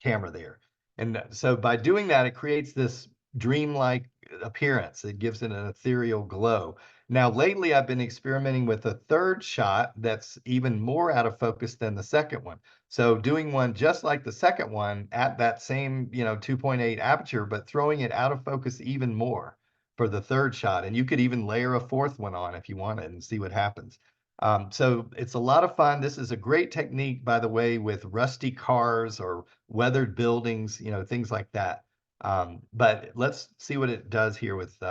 camera there. And so by doing that, it creates this dreamlike appearance. It gives it an ethereal glow. Now, lately, I've been experimenting with a third shot that's even more out of focus than the second one. So doing one just like the second one at that same, 2.8 aperture, but throwing it out of focus even more for the third shot. And you could even layer a fourth one on if you wanted and see what happens. So it's a lot of fun. This is a great technique, by the way, with rusty cars or weathered buildings, things like that. But let's see what it does here with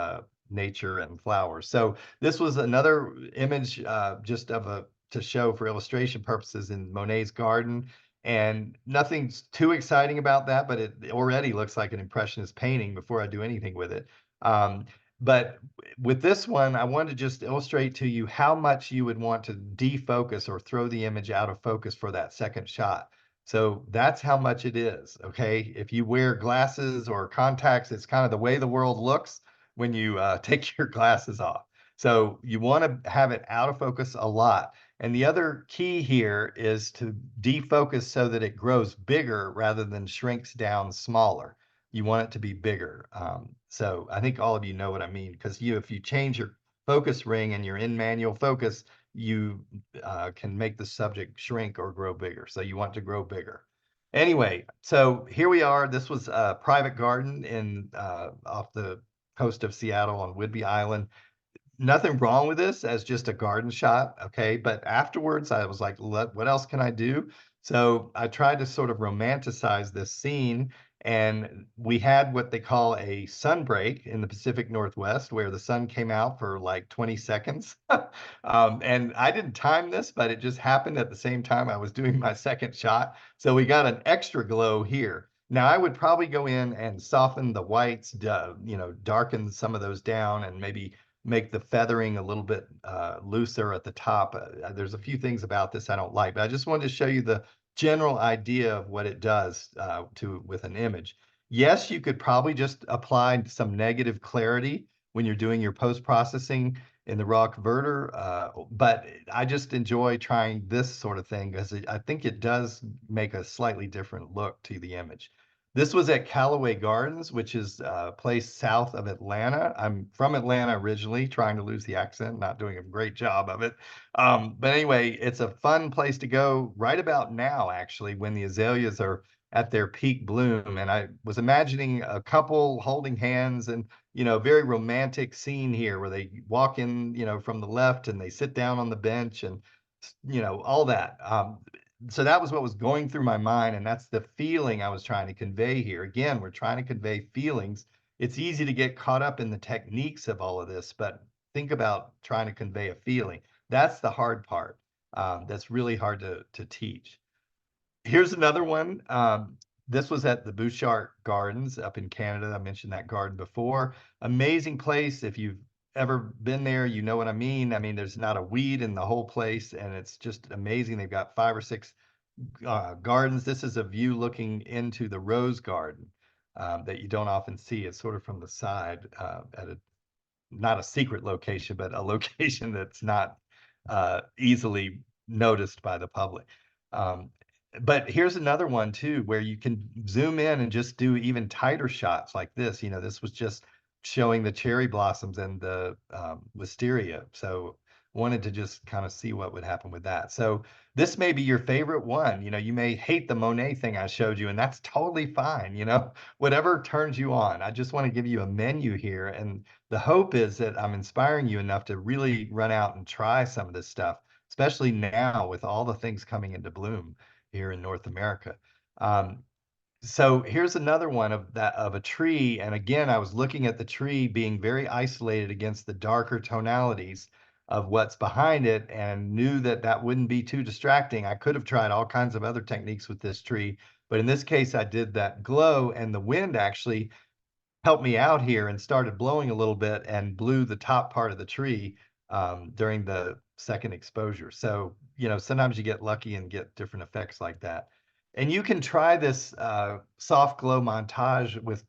nature and flowers. So this was another image just to show for illustration purposes in Monet's garden. And nothing's too exciting about that, but it already looks like an impressionist painting before I do anything with it. But with this one, I wanted to just illustrate to you how much you would want to defocus or throw the image out of focus for that second shot. So that's how much it is, okay? If you wear glasses or contacts, it's kind of the way the world looks when you take your glasses off. So you want to have it out of focus a lot. And the other key here is to defocus so that it grows bigger rather than shrinks down smaller. You want it to be bigger. So I think all of you know what I mean, because if you change your focus ring and you're in manual focus, you can make the subject shrink or grow bigger. So you want to grow bigger. Anyway, so here we are. This was a private garden in off the coast of Seattle on Whidbey Island. Nothing wrong with this as just a garden shot, okay? But afterwards, I was like, what else can I do? So I tried to sort of romanticize this scene, and we had what they call a sunbreak in the Pacific Northwest, where the sun came out for like 20 seconds. And I didn't time this, but it just happened at the same time I was doing my second shot. So we got an extra glow here. Now I would probably go in and soften the whites, darken some of those down and maybe make the feathering a little bit looser at the top. There's a few things about this I don't like, but I just wanted to show you the general idea of what it does with an image. Yes, you could probably just apply some negative clarity when you're doing your post-processing in the raw converter, but I just enjoy trying this sort of thing because I think it does make a slightly different look to the image. This was at Callaway Gardens, which is a place south of Atlanta. I'm from Atlanta originally, trying to lose the accent, not doing a great job of it. But anyway, it's a fun place to go right about now, actually, when the azaleas are at their peak bloom. And I was imagining a couple holding hands and, very romantic scene here where they walk in, from the left and they sit down on the bench and, all that. So that was what was going through my mind, and that's the feeling I was trying to convey here. Again, we're trying to convey feelings it's easy to get caught up in the techniques of all of this, but think about trying to convey a feeling. That's the hard part. That's really hard to teach. Here's another one. This was at the Bouchard Gardens up in Canada. I mentioned that garden before. Amazing place. If you've ever been there, you know what I mean. I mean, there's not a weed in the whole place, and it's just amazing. They've got 5 or 6 gardens. This is a view looking into the rose garden that you don't often see. It's sort of from the side at a not a secret location, but a location that's not easily noticed by the public. Um, but here's another one too, where you can zoom in and just do even tighter shots like this. You know, this was just showing the cherry blossoms and the wisteria. So wanted to just kind of see what would happen with that. So this may be your favorite one. You know, you may hate the Monet thing I showed you, and that's totally fine. You know, whatever turns you on. I just want to give you a menu here, and the hope is that I'm inspiring you enough to really run out and try some of this stuff, especially now with all the things coming into bloom here in North America. Um, so here's another one of a tree, and again, I was looking at the tree being very isolated against the darker tonalities of what's behind it, and knew that that wouldn't be too distracting. I could have tried all kinds of other techniques with this tree, but in this case, I did that glow, and the wind actually helped me out here and started blowing a little bit and blew the top part of the tree during the second exposure. So, you know, sometimes you get lucky and get different effects like that. And you can try this soft glow montage with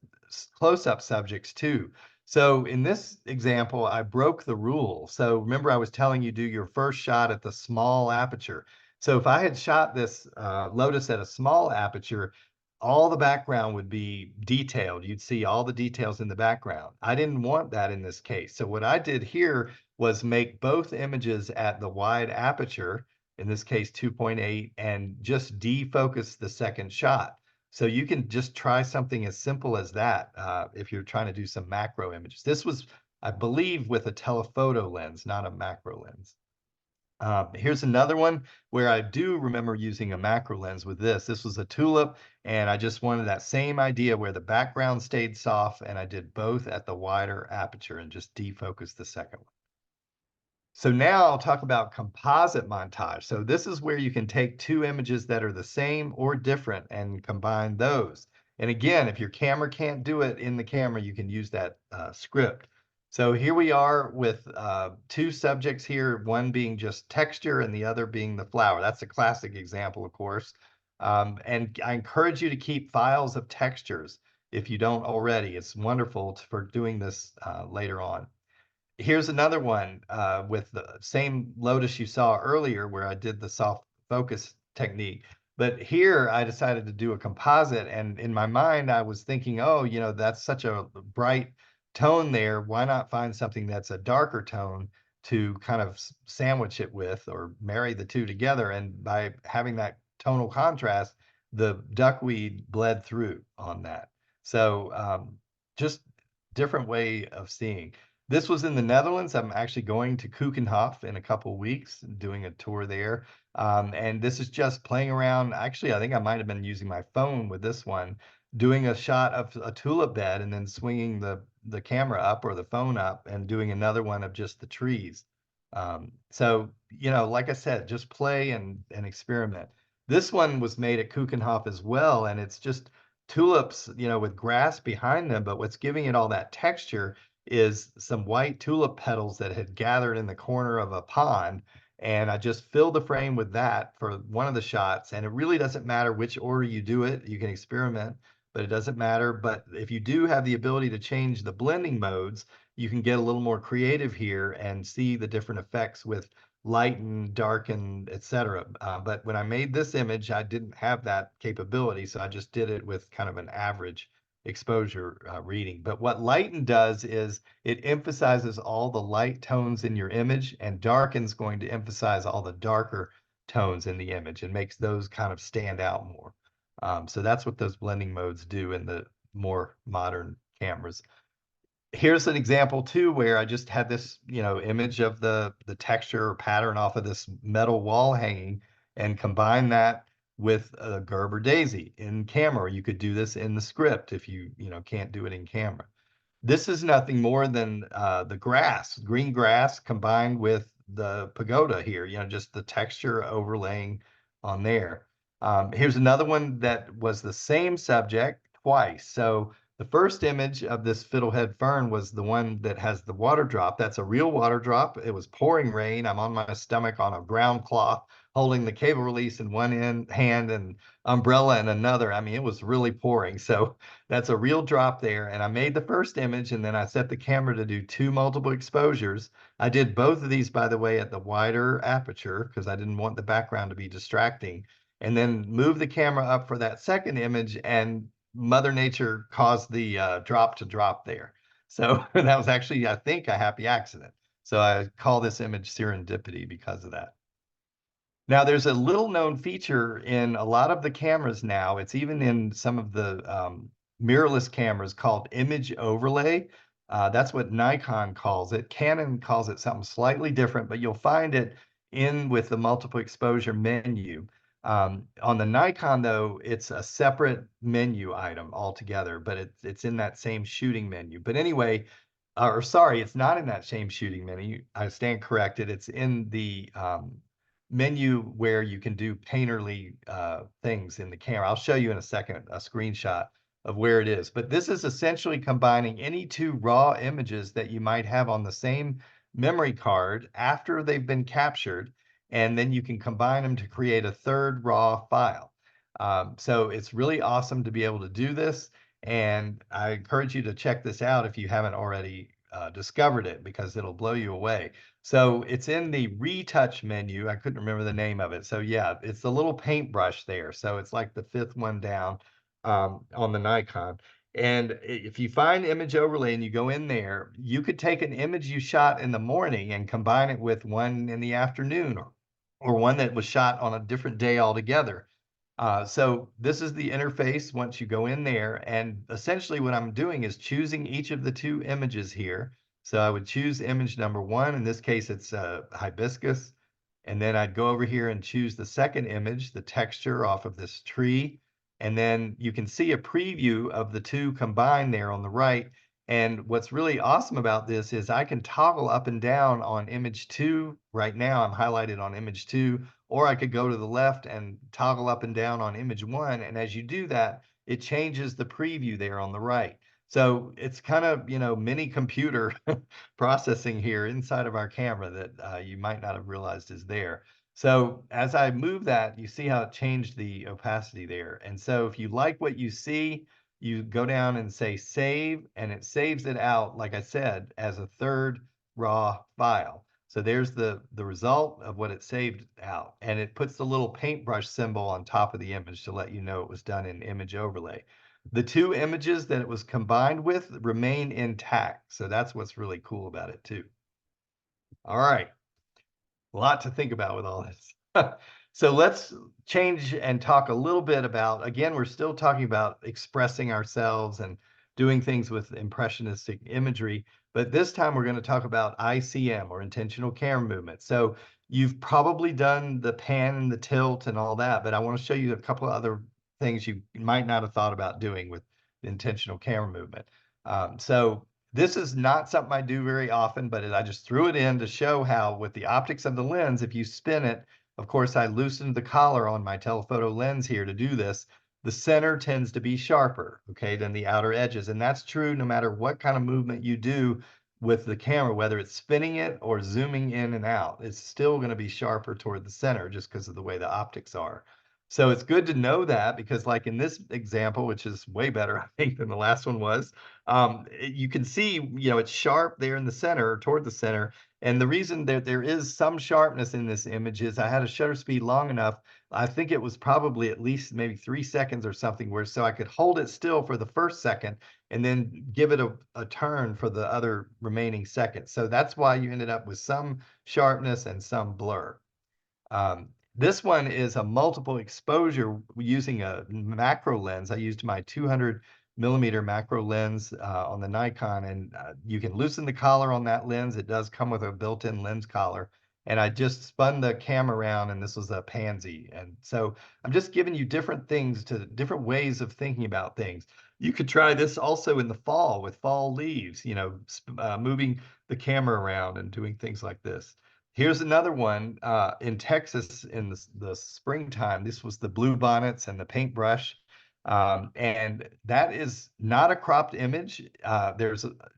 close-up subjects too. So in this example, I broke the rule. So remember I was telling you do your first shot at the small aperture. So if I had shot this lotus at a small aperture, all the background would be detailed. You'd see all the details in the background. I didn't want that in this case. So what I did here was make both images at the wide aperture, in this case 2.8, and just defocus the second shot. So you can just try something as simple as that if you're trying to do some macro images. This was, I believe, with a telephoto lens, not a macro lens. Here's another one where I do remember using a macro lens with this. This was a tulip, and I just wanted that same idea where the background stayed soft, and I did both at the wider aperture and just defocused the second one. So now I'll talk about composite montage. So this is where you can take two images that are the same or different and combine those. And again, if your camera can't do it in the camera, you can use that script. So here we are with two subjects here, one being just texture and the other being the flower. That's a classic example, of course. And I encourage you to keep files of textures if you don't already. It's wonderful for doing this later on. Here's another one with the same lotus you saw earlier where I did the soft focus technique. But here I decided to do a composite, and in my mind I was thinking, oh, you know, that's such a bright tone there. Why not find something that's a darker tone to kind of sandwich it with or marry the two together? And by having that tonal contrast, the duckweed bled through on that. So just different way of seeing. This was in the Netherlands. I'm actually going to Keukenhof in a couple weeks, doing a tour there. And this is just playing around. Actually, I think I might have been using my phone with this one, doing a shot of a tulip bed and then swinging the camera up or the phone up and doing another one of just the trees. So, you know, like I said, just play and experiment. This one was made at Keukenhof as well, and it's just tulips, you know, with grass behind them. But what's giving it all that texture is some white tulip petals that had gathered in the corner of a pond. And I just filled the frame with that for one of the shots. And it really doesn't matter which order you do it. You can experiment, but it doesn't matter. But if you do have the ability to change the blending modes, you can get a little more creative here and see the different effects with lighten, darken, etc. But when I made this image, I didn't have that capability. So I just did it with kind of an average exposure reading. But what lighten does is it emphasizes all the light tones in your image, and darken's going to emphasize all the darker tones in the image and makes those kind of stand out more. So that's what those blending modes do in the more modern cameras. Here's an example too where I just had this, you know, image of the texture or pattern off of this metal wall hanging and combine that with a Gerber daisy in camera. You could do this in the script if you know, can't do it in camera. This is nothing more than the grass, green grass combined with the pagoda here, just the texture overlaying on there. Here's another one that was the same subject twice. So the first image of this fiddlehead fern was the one that has the water drop. That's a real water drop. It was pouring rain. I'm on my stomach on a brown cloth, holding the cable release in one hand and umbrella in another. I mean, it was really pouring. So that's a real drop there. And I made the first image, and then I set the camera to do 2 multiple exposures. I did both of these, by the way, at the wider aperture because I didn't want the background to be distracting. And then move the camera up for that second image, and Mother Nature caused the drop to drop there. So that was actually, I think, a happy accident. So I call this image serendipity because of that. Now, there's a little known feature in a lot of the cameras now. It's even in some of the mirrorless cameras called image overlay. That's what Nikon calls it. Canon calls it something slightly different, but you'll find it in with the multiple exposure menu. On the Nikon, though, it's a separate menu item altogether, but it's in that same shooting menu. But anyway, or sorry, it's not in that same shooting menu. I stand corrected. It's in the menu where you can do painterly things in the camera. I'll show you in a second a screenshot of where it is. But this is essentially combining any 2 raw images that you might have on the same memory card after they've been captured, and then you can combine them to create a third raw file. So it's really awesome to be able to do this, and I encourage you to check this out if you haven't already discovered it, because it'll blow you away. So it's in the retouch menu. I couldn't remember the name of it. So yeah, it's the little paintbrush there. So it's like the 5th one down on the Nikon. And if you find image overlay and you go in there, you could take an image you shot in the morning and combine it with one in the afternoon, or one that was shot on a different day altogether. So this is the interface once you go in there. And essentially what I'm doing is choosing each of the 2 images here. So I would choose image number 1. In this case, it's hibiscus. And then I'd go over here and choose the second image, the texture off of this tree. And then you can see a preview of the 2 combined there on the right. And what's really awesome about this is I can toggle up and down on image 2. Right now, I'm highlighted on image 2, or I could go to the left and toggle up and down on image 1. And as you do that, it changes the preview there on the right. So it's kind of, mini computer processing here inside of our camera that you might not have realized is there. So as I move that, you see how it changed the opacity there. And so if you like what you see, you go down and say save, and it saves it out, like I said, as a third raw file. So there's the result of what it saved out. And it puts the little paintbrush symbol on top of the image to let you know it was done in image overlay. The 2 images that it was combined with remain intact. So that's what's really cool about it too. All right. A lot to think about with all this. So let's change and talk a little bit about, again, we're still talking about expressing ourselves and doing things with impressionistic imagery, but this time we're going to talk about ICM, or intentional camera movement. So you've probably done the pan and the tilt and all that, but I want to show you a couple of other things you might not have thought about doing with intentional camera movement. So this is not something I do very often, but I just threw it in to show how, with the optics of the lens, if you spin it, of course, I loosened the collar on my telephoto lens here to do this. The center tends to be sharper, okay, than the outer edges. And that's true no matter what kind of movement you do with the camera, whether it's spinning it or zooming in and out. It's still going to be sharper toward the center just because of the way the optics are. So it's good to know that, because like in this example, which is way better, I think, than the last one was, you can see, it's sharp there in the center, toward the center. And the reason that there is some sharpness in this image is I had a shutter speed long enough. I think it was probably at least maybe 3 seconds or something, where so I could hold it still for the first second and then give it a turn for the other remaining seconds. So that's why you ended up with some sharpness and some blur. This one is a multiple exposure using a macro lens. I used my 200mm macro lens on the Nikon, and you can loosen the collar on that lens. It does come with a built-in lens collar. and I just spun the camera around, and this was a pansy. And so I'm just giving you different things, to different ways of thinking about things. You could try this also in the fall with fall leaves, moving the camera around and doing things like this. Here's another one in Texas in the springtime. This was the blue bonnets and the paintbrush. And that is not a cropped image.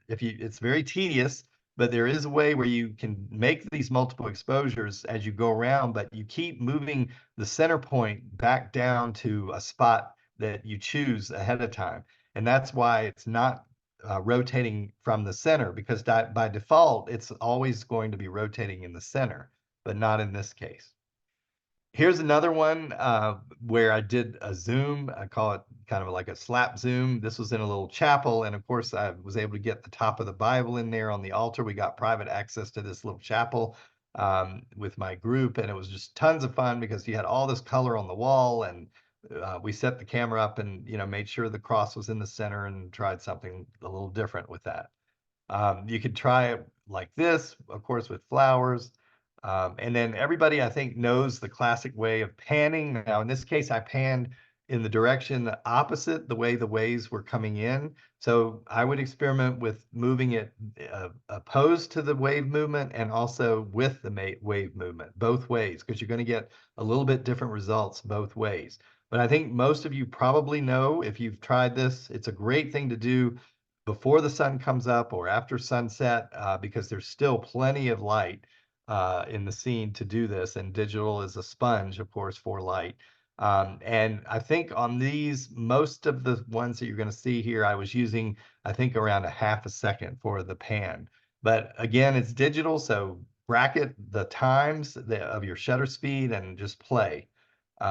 It's very tedious, but there is a way where you can make these multiple exposures as you go around, but you keep moving the center point back down to a spot that you choose ahead of time. And that's why it's not rotating from the center, because by default, it's always going to be rotating in the center, but not in this case. Here's another one where I did a zoom. I call it kind of like a slap zoom. This was in a little chapel. And of course, I was able to get the top of the Bible in there on the altar. We got private access to this little chapel with my group. And it was just tons of fun because you had all this color on the wall. And we set the camera up and, made sure the cross was in the center and tried something a little different with that. You could try it like this, of course, with flowers. And then everybody, I think, knows the classic way of panning. Now, in this case, I panned in the direction opposite the way the waves were coming in. So I would experiment with moving it opposed to the wave movement and also with the wave movement, both ways, because you're going to get a little bit different results both ways. But I think most of you probably know, if you've tried this, it's a great thing to do before the sun comes up or after sunset, because there's still plenty of light in the scene to do this. And digital is a sponge, of course, for light. And I think on these, most of the ones that you're going to see here, I was using, I think, around a half a second for the pan. But again, it's digital, so bracket the times of your shutter speed and just play.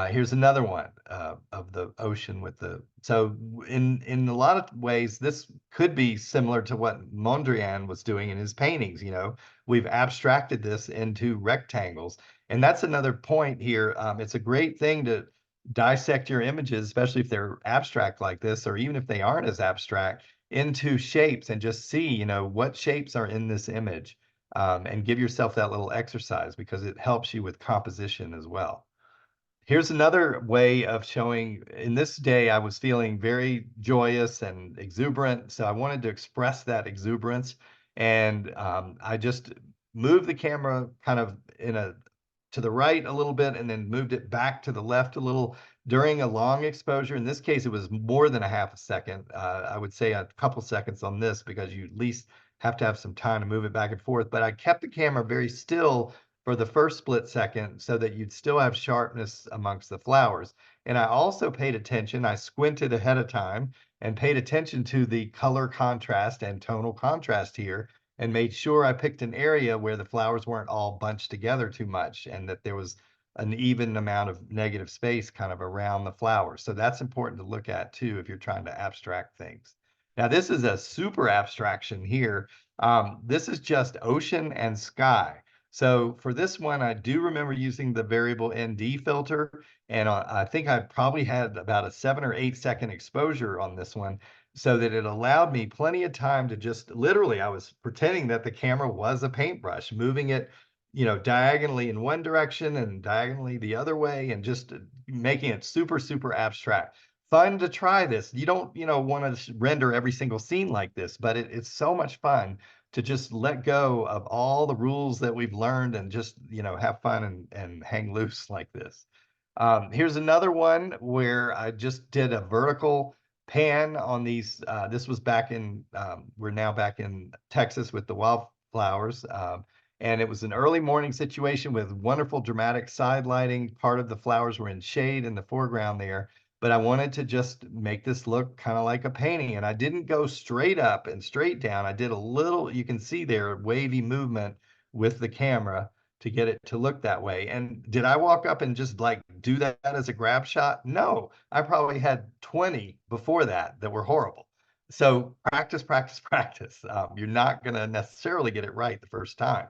Here's another one of the ocean with the, so in a lot of ways, this could be similar to what Mondrian was doing in his paintings. We've abstracted this into rectangles. And that's another point here. It's a great thing to dissect your images, especially if they're abstract like this, or even if they aren't as abstract, into shapes and just see, what shapes are in this image, and give yourself that little exercise because it helps you with composition as well. Here's another way of showing. In this day, I was feeling very joyous and exuberant, so I wanted to express that exuberance. And I just moved the camera kind of to the right a little bit, and then moved it back to the left a little during a long exposure. In this case, it was more than a half a second. I would say a couple seconds on this, because you at least have to have some time to move it back and forth. But I kept the camera very still for the first split second so that you'd still have sharpness amongst the flowers. And I also paid attention, I squinted ahead of time and paid attention to the color contrast and tonal contrast here, and made sure I picked an area where the flowers weren't all bunched together too much, and that there was an even amount of negative space kind of around the flowers. So that's important to look at too if you're trying to abstract things. Now, this is a super abstraction here. This is just ocean and sky. So for this one, I do remember using the variable ND filter, and I think I probably had about a 7 or 8 second exposure on this one, so that it allowed me plenty of time to just literally, I was pretending that the camera was a paintbrush, moving it, diagonally in one direction and diagonally the other way, and just making it super, super abstract. Fun to try this. You don't, want to render every single scene like this, but it's so much fun to just let go of all the rules that we've learned and just, have fun and hang loose like this. Here's another one where I just did a vertical pan on these. This was back in, we're now back in Texas with the wildflowers. And it was an early morning situation with wonderful dramatic side lighting. Part of the flowers were in shade in the foreground there, but I wanted to just make this look kind of like a painting. And I didn't go straight up and straight down. I did a little, you can see there, wavy movement with the camera to get it to look that way. And did I walk up and just like do that as a grab shot? No, I probably had 20 before that were horrible. So practice, practice, practice. You're not going to necessarily get it right the first time.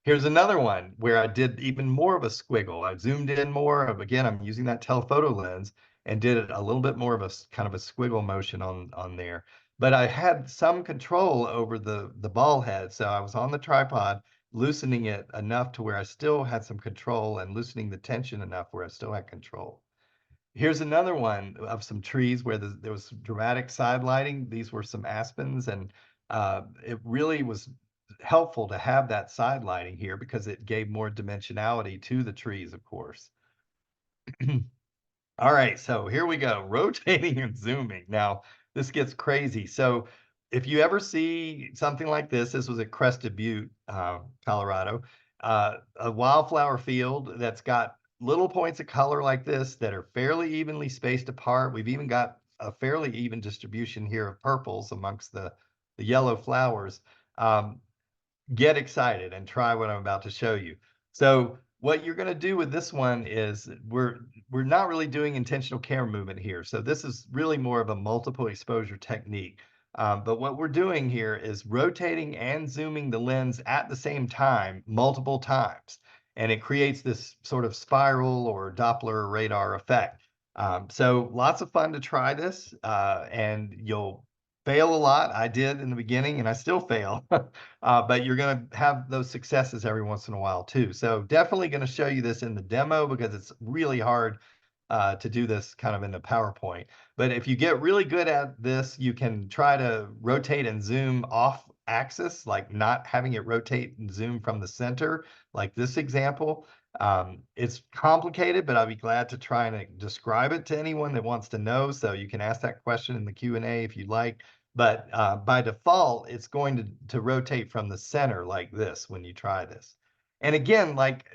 Here's another one where I did even more of a squiggle. I zoomed in more. Again, I'm using that telephoto lens and did a little bit more of a kind of a squiggle motion on there. But I had some control over the ball head. So I was on the tripod loosening it enough to where I still had some control and loosening the tension enough where I still had control. Here's another one of some trees where there was dramatic side lighting. These were some aspens, and it really was helpful to have that side lighting here because it gave more dimensionality to the trees, of course. All right, so here we go, rotating and zooming. Now, this gets crazy. So if you ever see something like this was at Crested Butte, Colorado, a wildflower field that's got little points of color like this that are fairly evenly spaced apart. We've even got a fairly even distribution here of purples amongst the yellow flowers. Um, get excited and try what I'm about to show you. So what you're going to do with this one is we're not really doing intentional camera movement here. So this is really more of a multiple exposure technique. But what we're doing here is rotating and zooming the lens at the same time multiple times. And it creates this sort of spiral or Doppler radar effect. So lots of fun to try this, and you'll fail a lot. I did in the beginning, and I still fail. But you're going to have those successes every once in a while too. So definitely going to show you this in the demo because it's really hard to do this kind of in the PowerPoint. But if you get really good at this, you can try to rotate and zoom off axis, like not having it rotate and zoom from the center, like this example. It's complicated, but I'll be glad to try and describe it to anyone that wants to know. So you can ask that question in the Q&A if you'd like. But by default, it's going to rotate from the center like this when you try this. And again, like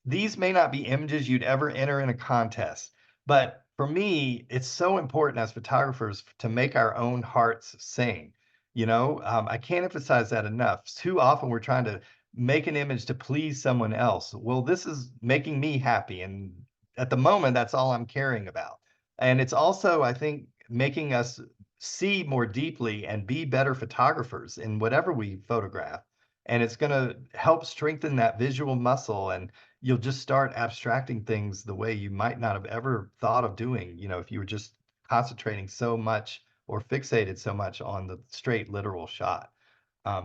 these may not be images you'd ever enter in a contest, but for me, it's so important as photographers to make our own hearts sing. I can't emphasize that enough. Too often we're trying to make an image to please someone else. Well, this is making me happy. And at the moment, that's all I'm caring about. And it's also, I think, making us see more deeply and be better photographers in whatever we photograph. And it's going to help strengthen that visual muscle, and you'll just start abstracting things the way you might not have ever thought of doing, if you were just concentrating so much or fixated so much on the straight literal shot.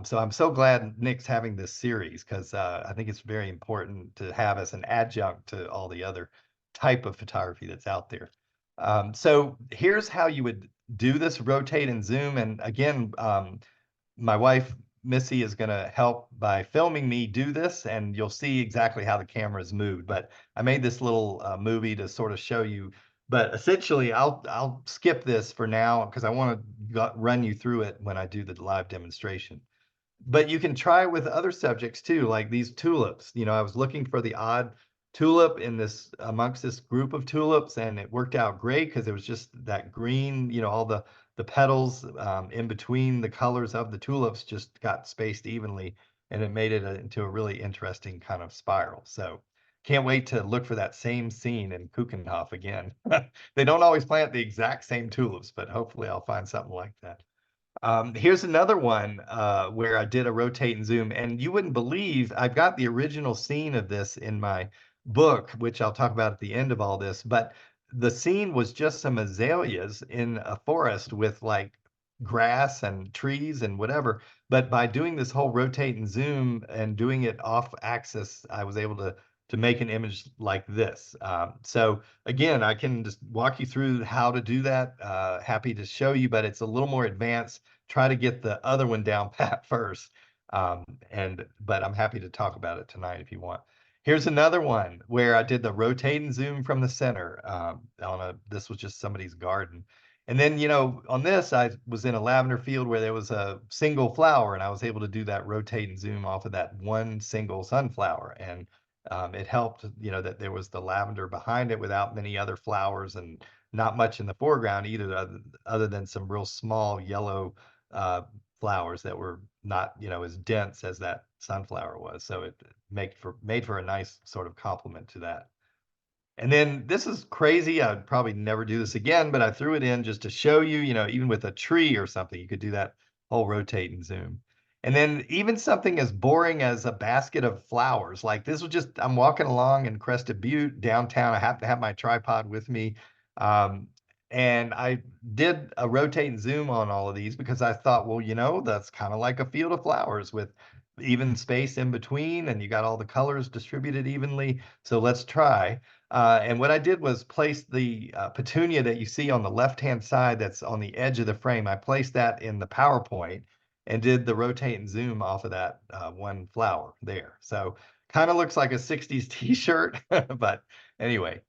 So I'm so glad Nick's having this series because I think it's very important to have as an adjunct to all the other type of photography that's out there. So here's how you would do this, rotate and zoom. And again, my wife, Missy, is going to help by filming me do this, and you'll see exactly how the camera is moved. But I made this little movie to sort of show you. But essentially, I'll skip this for now because I want to run you through it when I do the live demonstration. But you can try it with other subjects too, like these tulips. I was looking for the odd tulip in this amongst this group of tulips, and it worked out great because it was just that green, all the petals in between the colors of the tulips just got spaced evenly, and it made it into a really interesting kind of spiral. So can't wait to look for that same scene in Kuchenhof again. They don't always plant the exact same tulips, but hopefully I'll find something like that. Here's another one where I did a rotate and zoom, and you wouldn't believe I've got the original scene of this in my book, which I'll talk about at the end of all this. But the scene was just some azaleas in a forest with like grass and trees and whatever. But by doing this whole rotate and zoom and doing it off axis, I was able to make an image like this. So again, I can just walk you through how to do that. Happy to show you, but it's a little more advanced. Try to get the other one down pat first. But I'm happy to talk about it tonight if you want. Here's another one where I did the rotate and zoom from the center. This was just somebody's garden. And then, on this, I was in a lavender field where there was a single flower, and I was able to do that rotate and zoom off of that one single sunflower. And it helped, that there was the lavender behind it without many other flowers and not much in the foreground either, other than some real small yellow flowers that were not, as dense as that sunflower was. So it made for a nice sort of complement to that. And then this is crazy. I'd probably never do this again, but I threw it in just to show you, even with a tree or something, you could do that whole rotate and zoom. And then even something as boring as a basket of flowers, like this was just, I'm walking along in Crested Butte downtown. I have to have my tripod with me. And I did a rotate and zoom on all of these because I thought, well, that's kind of like a field of flowers with even space in between, and you got all the colors distributed evenly. So let's try. And what I did was place the petunia that you see on the left-hand side that's on the edge of the frame. I placed that in the PowerPoint and did the rotate and zoom off of that one flower there. So kind of looks like a 60s t-shirt, but anyway.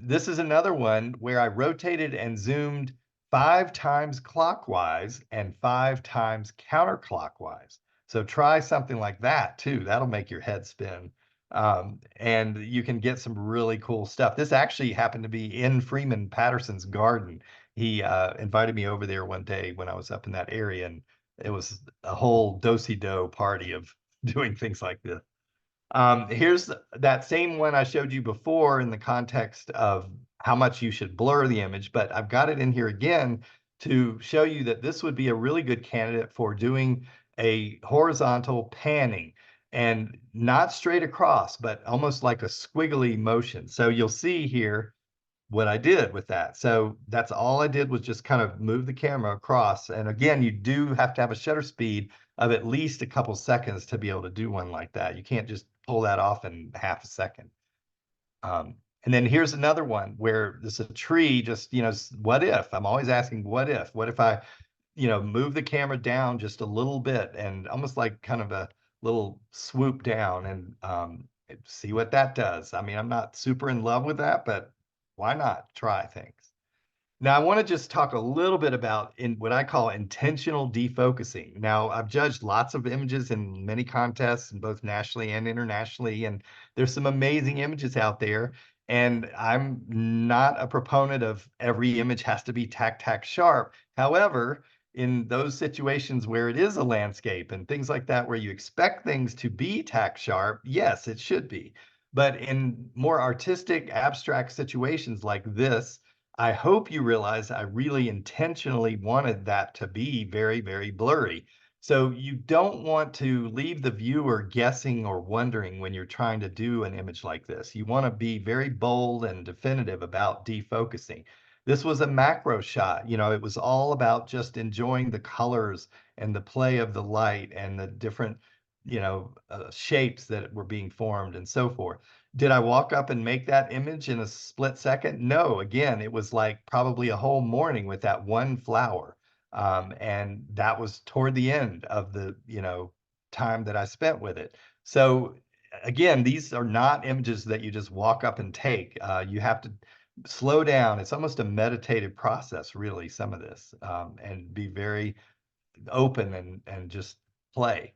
This is another one where I rotated and zoomed 5 times clockwise and 5 times counterclockwise. So try something like that too. That'll make your head spin. And you can get some really cool stuff. This actually happened to be in Freeman Patterson's garden. He invited me over there one day when I was up in that area, and it was a whole do-si-do party of doing things like this. Here's that same one I showed you before in the context of how much you should blur the image, but I've got it in here again to show you that this would be a really good candidate for doing a horizontal panning, and not straight across, but almost like a squiggly motion. So you'll see here what I did with that. So that's all I did, was just kind of move the camera across. And again, you do have to have a shutter speed of at least a couple seconds to be able to do one like that. You can't just pull that off in half a second. And then here's another one where this is a tree, just, what if? I'm always asking, what if? What if I, move the camera down just a little bit, and almost like kind of a little swoop down, and see what that does. I mean, I'm not super in love with that, but why not try things? Now, I want to just talk a little bit about in what I call intentional defocusing. Now, I've judged lots of images in many contests, both nationally and internationally, and there's some amazing images out there. And I'm not a proponent of every image has to be tack sharp. However, in those situations where it is a landscape and things like that, where you expect things to be tack sharp, yes, it should be. But in more artistic, abstract situations like this, I hope you realize I really intentionally wanted that to be very, very blurry. So you don't want to leave the viewer guessing or wondering when you're trying to do an image like this. You want to be very bold and definitive about defocusing. This was a macro shot. It was all about just enjoying the colors and the play of the light and the different, shapes that were being formed and so forth. Did I walk up and make that image in a split second? No. Again, it was like probably a whole morning with that one flower. And that was toward the end of the, time that I spent with it. So again, these are not images that you just walk up and take. You have to slow down. It's almost a meditative process, really, some of this, and be very open and just play.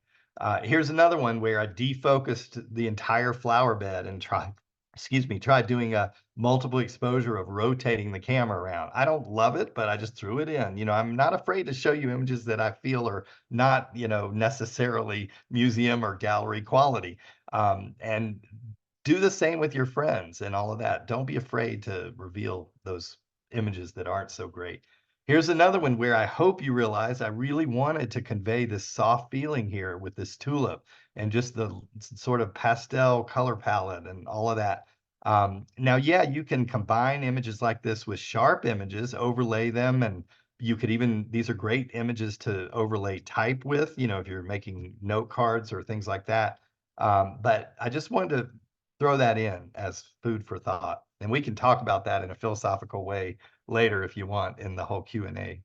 Here's another one where I defocused the entire flower bed and tried doing a multiple exposure of rotating the camera around. I don't love it, but I just threw it in. I'm not afraid to show you images that I feel are not, necessarily museum or gallery quality. And do the same with your friends and all of that. Don't be afraid to reveal those images that aren't so great. Here's another one where I hope you realize I really wanted to convey this soft feeling here with this tulip and just the sort of pastel color palette and all of that. Now, yeah, you can combine images like this with sharp images, overlay them, and you could even, these are great images to overlay type with, if you're making note cards or things like that. But I just wanted to throw that in as food for thought. And we can talk about that in a philosophical way later if you want in the whole Q&A.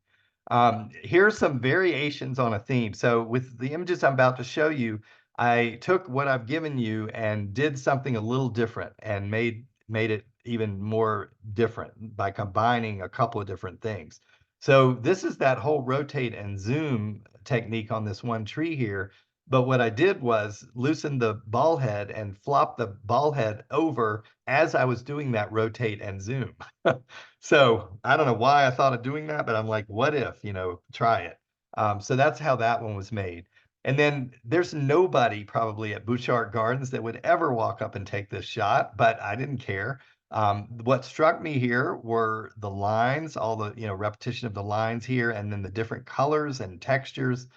Here's some variations on a theme. So with the images I'm about to show you, I took what I've given you and did something a little different and made it even more different by combining a couple of different things. So this is that whole rotate and zoom technique on this one tree here. But what I did was loosen the ball head and flop the ball head over as I was doing that rotate and zoom. So I don't know why I thought of doing that, but I'm like, what if, try it. So that's how that one was made. And then there's nobody probably at Bouchard Gardens that would ever walk up and take this shot, but I didn't care. What struck me here were the lines, all the, repetition of the lines here, and then the different colors and textures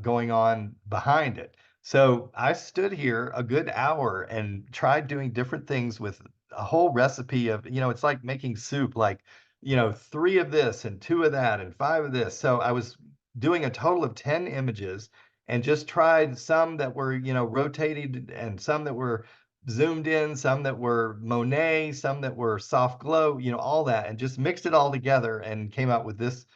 going on behind it. So I stood here a good hour and tried doing different things with a whole recipe of, it's like making soup, like, 3 of this and 2 of that and 5 of this. So I was doing a total of 10 images and just tried some that were, rotated, and some that were zoomed in, some that were Monet, some that were soft glow, all that, and just mixed it all together and came out with this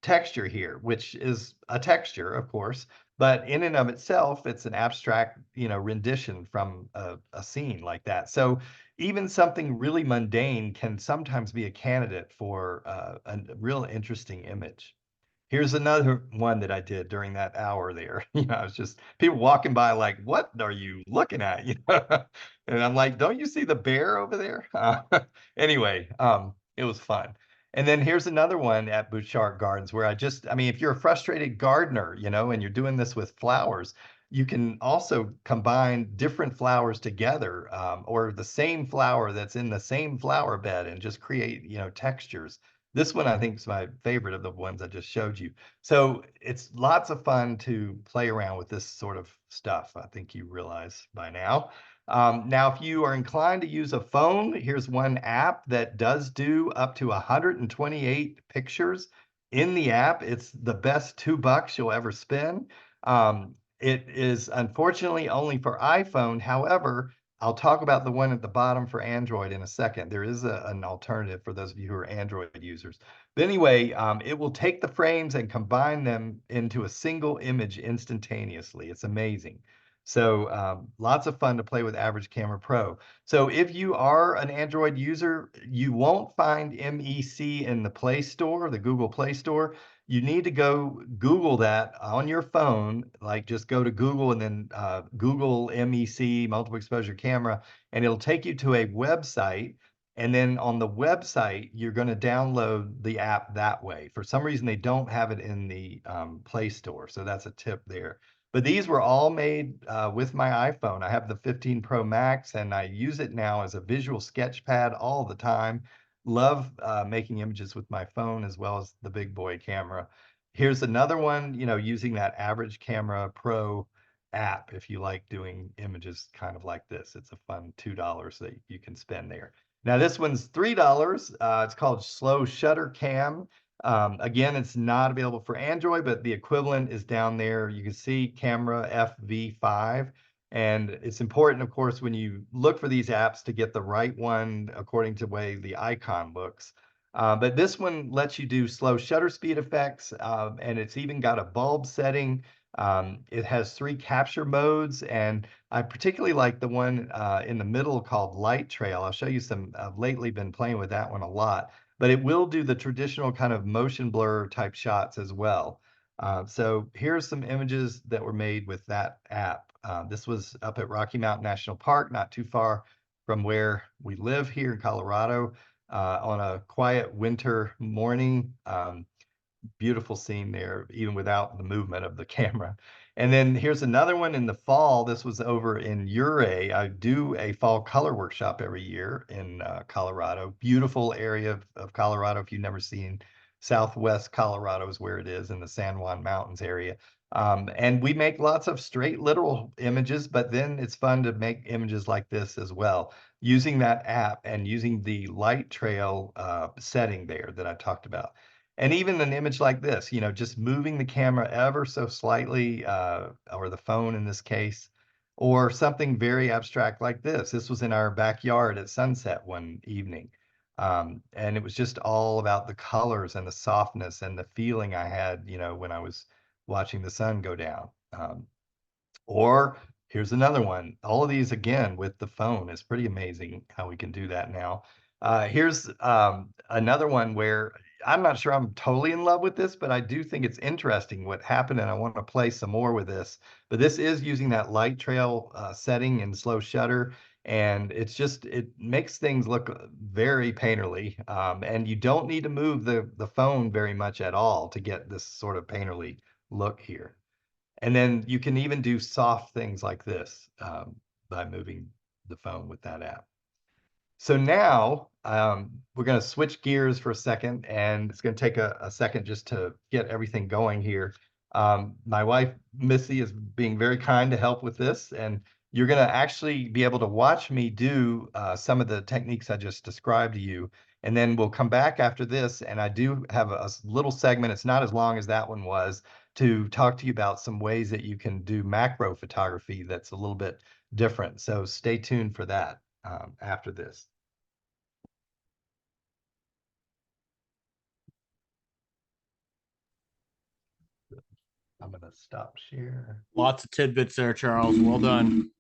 texture here, which is a texture, of course, but in and of itself, it's an abstract, rendition from a scene like that. So even something really mundane can sometimes be a candidate for a real interesting image. Here's another one that I did during that hour there. I was just people walking by like, "What are you looking at?" And I'm like, "Don't you see the bear over there?" Anyway, it was fun. And then here's another one at Bouchard Gardens where I mean, if you're a frustrated gardener, and you're doing this with flowers, you can also combine different flowers together, or the same flower that's in the same flower bed and just create, textures. This one I think is my favorite of the ones I just showed you. So it's lots of fun to play around with this sort of stuff. I think you realize by now. Now, if you are inclined to use a phone, here's one app that does do up to 128 pictures in the app. It's the best $2 you'll ever spend. It is unfortunately only for iPhone. However, I'll talk about the one at the bottom for Android in a second. There is an alternative for those of you who are Android users. But anyway, it will take the frames and combine them into a single image instantaneously. It's amazing. So lots of fun to play with Average Camera Pro. So if you are an Android user, you won't find MEC in the Play Store, the Google Play Store. You need to go Google that on your phone, like just go to Google and then Google MEC, multiple exposure camera, and it'll take you to a website. And then on the website, you're going to download the app that way. For some reason, they don't have it in the Play Store. So that's a tip there. But these were all made with my iPhone. I have the 15 Pro Max, and I use it now as a visual sketch pad all the time. Love making images with my phone as well as the big boy camera. Here's another one, using that Average Camera Pro app if you like doing images kind of like this. It's a fun $2 that you can spend there. Now this one's $3. It's called Slow Shutter Cam. Again, it's not available for Android, but the equivalent is down there. You can see camera FV5. And it's important, of course, when you look for these apps to get the right one according to the way the icon looks. But this one lets you do slow shutter speed effects, and it's even got a bulb setting. It has 3 capture modes, and I particularly like the one in the middle called Light Trail. I'll show you some. I've lately been playing with that one a lot, but it will do the traditional kind of motion blur type shots as well. So here's some images that were made with that app. This was up at Rocky Mountain National Park, not too far from where we live here in Colorado, on a quiet winter morning. Beautiful scene there, even without the movement of the camera. And then here's another one in the fall. This was over in Ouray. I do a fall color workshop every year in Colorado. Beautiful area of Colorado. If you've never seen Southwest Colorado is where it is in the San Juan Mountains area. And we make lots of straight literal images, but then it's fun to make images like this as well, using that app and using the light trail setting there that I talked about. And even an image like this, just moving the camera ever so slightly, or the phone in this case, or something very abstract like this. This was in our backyard at sunset one evening. And it was just all about the colors and the softness and the feeling I had, when I was watching the sun go down. Or here's another one. All of these again with the phone. It's pretty amazing how we can do that now. Here's another one where I'm not sure I'm totally in love with this, but I do think it's interesting what happened, and I want to play some more with this. But this is using that light trail setting in slow shutter, and it makes things look very painterly, and you don't need to move the phone very much at all to get this sort of painterly look here. And then you can even do soft things like this by moving the phone with that app. So now we're going to switch gears for a second, and it's going to take a second just to get everything going here. My wife, Missy, is being very kind to help with this, and you're going to actually be able to watch me do some of the techniques I just described to you. And then we'll come back after this, and I do have a little segment. It's not as long as that one was, to talk to you about some ways that you can do macro photography that's a little bit different. So stay tuned for that after this. I'm going to stop share. Lots of tidbits there, Charles. Well done.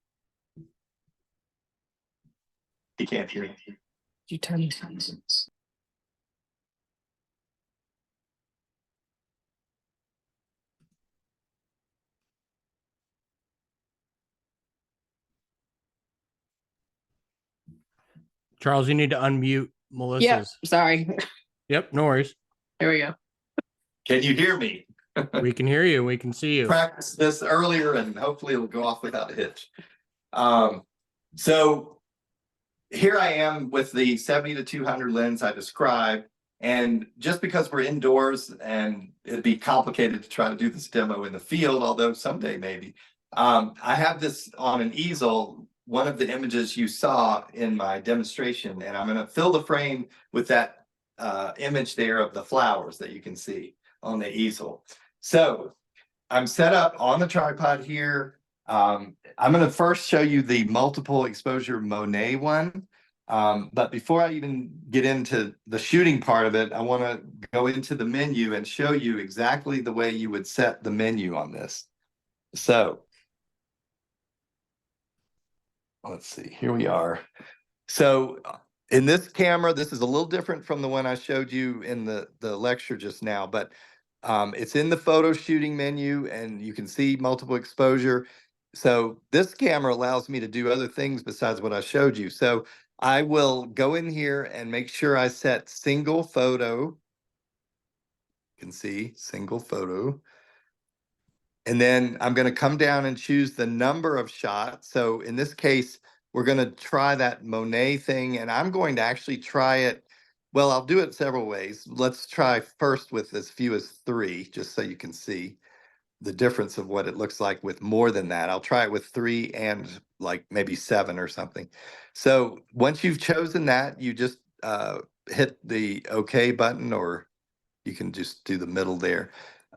He can't hear me. You turn it. Charles, you need to unmute Yeah, Melissa's. sorry. Yep, no worries. There we go. Can you hear me? We can hear you. We can see you. Practice this earlier and hopefully it'll go off without a hitch. So here I am with the 70 to 200 lens I described. And just because we're indoors and it'd be complicated to try to do this demo in the field, although someday maybe, I have this on an easel, one of the images you saw in my demonstration, and I'm going to fill the frame with that image there of the flowers that you can see on the easel. So I'm set up on the tripod here. I'm going to first show you the multiple exposure Monet one. But before I even get into the shooting part of it, I want to go into the menu and show you exactly the way you would set the menu on this. So let's see, here we are. So in this camera, this is a little different from the one I showed you in the lecture just now, but it's in the photo shooting menu and you can see multiple exposure. So this camera allows me to do other things besides what I showed you. So I will go in here and make sure I set single photo. You can see single photo. And then I'm going to come down and choose the number of shots. So in this case, we're going to try that Monet thing, and I'm going to actually try it. Well, I'll do it several ways. Let's try first with as few as 3, just so you can see the difference of what it looks like with more than that. I'll try it with 3 and like maybe 7 or something. So once you've chosen that, you just hit the OK button, or you can just do the middle there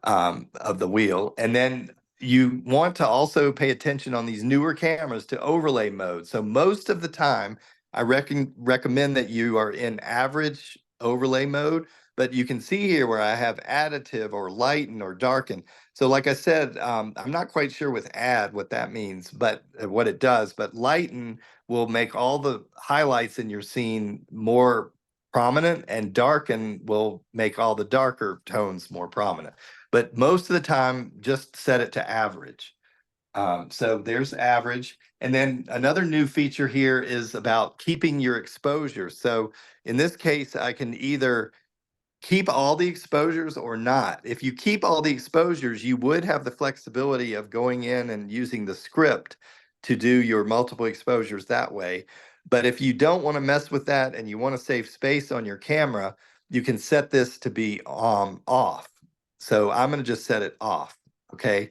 of the wheel. And then you want to also pay attention on these newer cameras to overlay mode. So most of the time, I recommend that you are in average overlay mode, but you can see here where I have additive or lighten or darken. So like I said, I'm not quite sure with add what that means, but what it does, but lighten will make all the highlights in your scene more prominent, and darken will make all the darker tones more prominent. But most of the time, just set it to average. So there's average. And then another new feature here is about keeping your exposure. So in this case, I can either keep all the exposures or not. If you keep all the exposures, you would have the flexibility of going in and using the script to do your multiple exposures that way. But if you don't want to mess with that and you want to save space on your camera, you can set this to be off. So I'm going to just set it off. Okay.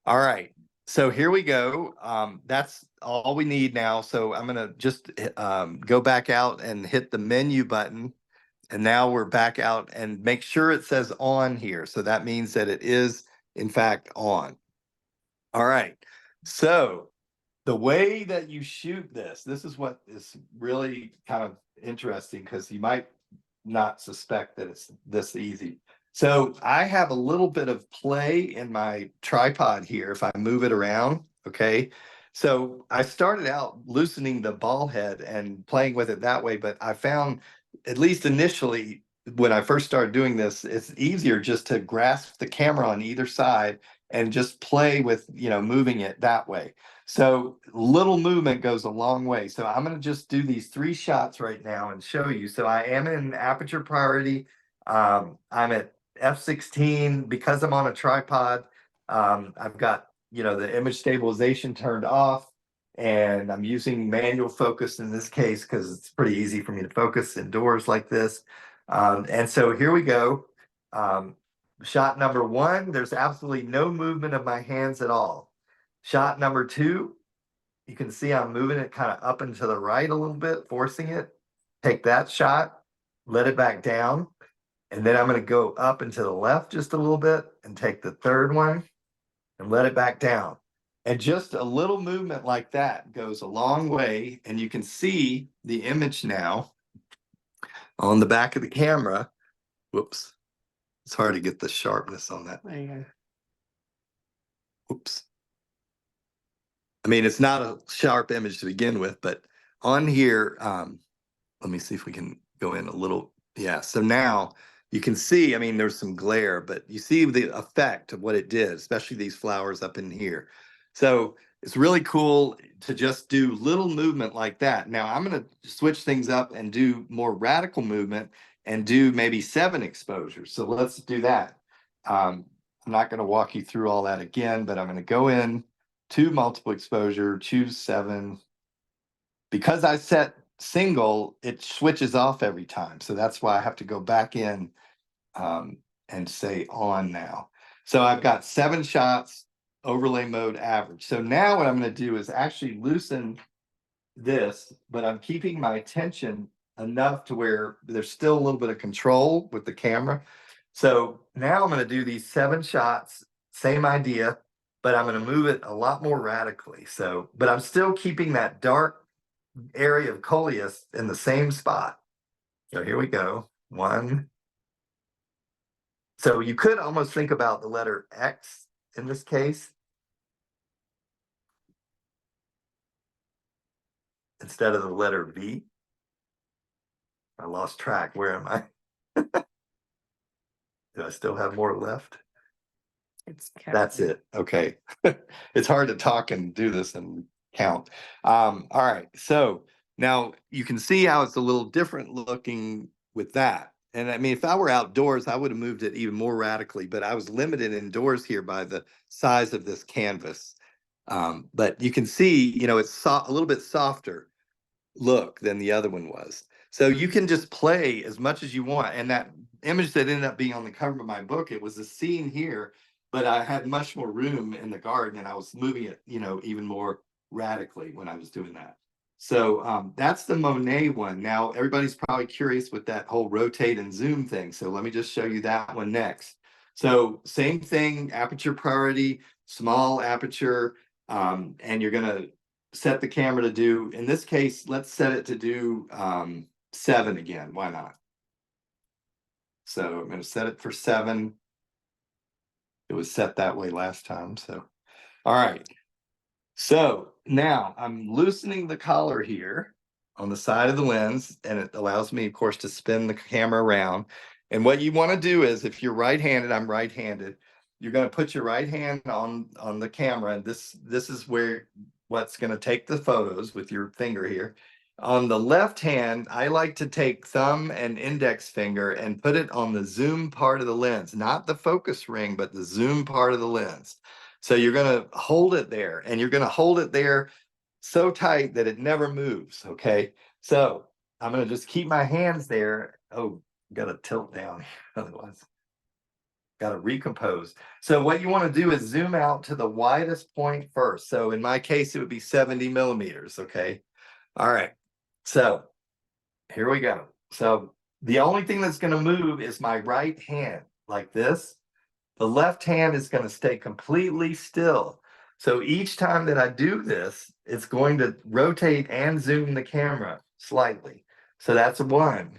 All right. So here we go. That's all we need now. So I'm going to just go back out and hit the menu button. And now we're back out, and make sure it says on here. So that means that it is in fact on. All right. So the way that you shoot this is what is really kind of interesting, because you might not suspect that it's this easy. So I have a little bit of play in my tripod here if I move it around. Okay. So I started out loosening the ball head and playing with it that way, but I found, at least initially, when I first started doing this, it's easier just to grasp the camera on either side and just play with, moving it that way. So little movement goes a long way. So I'm going to just do these 3 shots right now and show you. So I am in aperture priority. I'm at f16 because I'm on a tripod. I've got, the image stabilization turned off, and I'm using manual focus in this case because it's pretty easy for me to focus indoors like this. And so here we go. Shot number 1, there's absolutely no movement of my hands at all. Shot number 2, you can see I'm moving it kind of up and to the right a little bit, forcing it. Take that shot, let it back down. And then I'm going to go up and to the left just a little bit and take the third one and let it back down. And just a little movement like that goes a long way. And you can see the image now on the back of the camera. Whoops. It's hard to get the sharpness on that. There you go. Whoops. I mean, it's not a sharp image to begin with, but on here, let me see if we can go in a little. Yeah. So now you can see, I mean, there's some glare, but you see the effect of what it did, especially these flowers up in here. So it's really cool to just do little movement like that. Now I'm going to switch things up and do more radical movement and do maybe 7 exposures. So let's do that. I'm not going to walk you through all that again, but I'm going to go in to multiple exposure, choose 7. Because I set single, it switches off every time. So that's why I have to go back in and say on now. So I've got 7 shots, overlay mode average. So now what I'm going to do is actually loosen this, but I'm keeping my attention enough to where there's still a little bit of control with the camera. So now I'm going to do these 7 shots, same idea, but I'm going to move it a lot more radically. So, but I'm still keeping that dark area of coleus in the same spot. So here we go. 1. So you could almost think about the letter X in this case instead of the letter V. I lost track. Where am I? Do I still have more left? That's it. Okay. It's hard to talk and do this and count. All right. So now you can see how it's a little different looking with that. And I mean, if I were outdoors, I would have moved it even more radically, but I was limited indoors here by the size of this canvas. But you can see, you know, it's a little bit softer look than the other one was. So you can just play as much as you want. And that image that ended up being on the cover of my book, it was a scene here, but I had much more room in the garden and I was moving it, you know, even more radically when I was doing that. So that's the Monet one. Now everybody's probably curious with that whole rotate and zoom thing. So let me just show you that one next. So same thing, aperture priority, small aperture, and you're going to set the camera to do, in this case, let's set it to do 7 again. Why not? So I'm going to set it for 7. It was set that way last time. So, all right. So now I'm loosening the collar here on the side of the lens, and it allows me, of course, to spin the camera around. And what you want to do is, if you're right-handed, I'm right-handed, you're going to put your right hand on the camera, and this is where what's going to take the photos with your finger here. On the left hand, I like to take thumb and index finger and put it on the zoom part of the lens, not the focus ring, but the zoom part of the lens. So you're going to hold it there, and you're going to hold it there so tight that it never moves. Okay. So I'm going to just keep my hands there. Oh, got to tilt down. Otherwise, got to recompose. So what you want to do is zoom out to the widest point first. So in my case, it would be 70 millimeters. Okay. All right. So here we go. So the only thing that's going to move is my right hand like this. The left hand is going to stay completely still. So each time that I do this, it's going to rotate and zoom the camera slightly. So that's 1,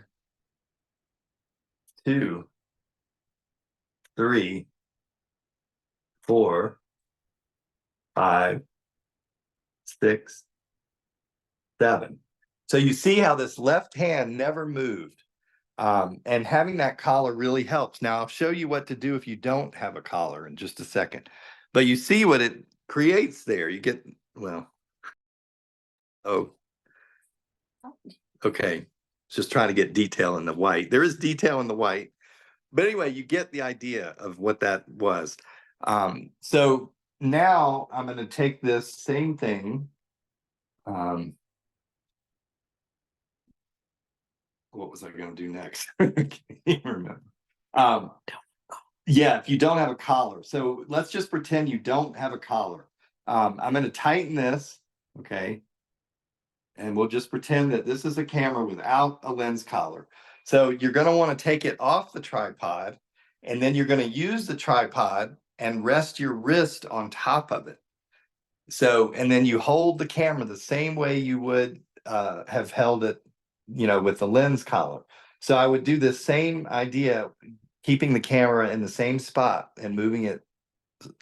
2, 3, 4, 5, 6, 7. So you see how this left hand never moved. And having that collar really helps. Now I'll show you what to do if you don't have a collar in just a second. But you see what it creates there. You get, well, oh, okay. Just trying to get detail in the white. There is detail in the white. But anyway, you get the idea of what that was. So now I'm going to take this same thing. What was I going to do next? I can't even remember. Yeah, if you don't have a collar. So let's just pretend you don't have a collar. I'm going to tighten this. Okay. And we'll just pretend that this is a camera without a lens collar. So you're going to want to take it off the tripod, and then you're going to use the tripod and rest your wrist on top of it. So, and then you hold the camera the same way you would have held it, with the lens collar. So I would do the same idea, keeping the camera in the same spot and moving it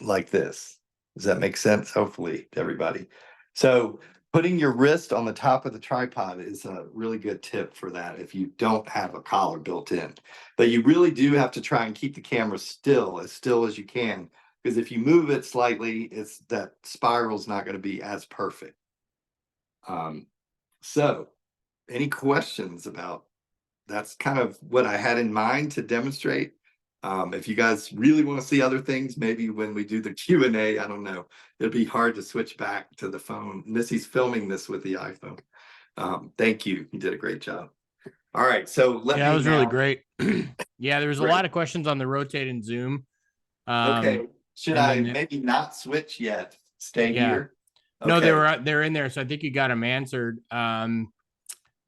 like this. Does that make sense? Hopefully, everybody. So putting your wrist on the top of the tripod is a really good tip for that if you don't have a collar built in. But you really do have to try and keep the camera still as you can, because if you move it slightly, that spiral's not going to be as perfect. So any questions about that's kind of what I had in mind to demonstrate. If you guys really want to see other things, maybe when we do the Q&A, I don't know, it'll be hard to switch back to the phone. Missy's filming this with the iPhone. Thank you. You did a great job. All right. So that was really great. Yeah, there was a Great. lot of questions on the rotate and zoom. Okay. Should and I then maybe not switch yet? Stay Yeah. here? No, Okay. they're in there. So I think you got them answered.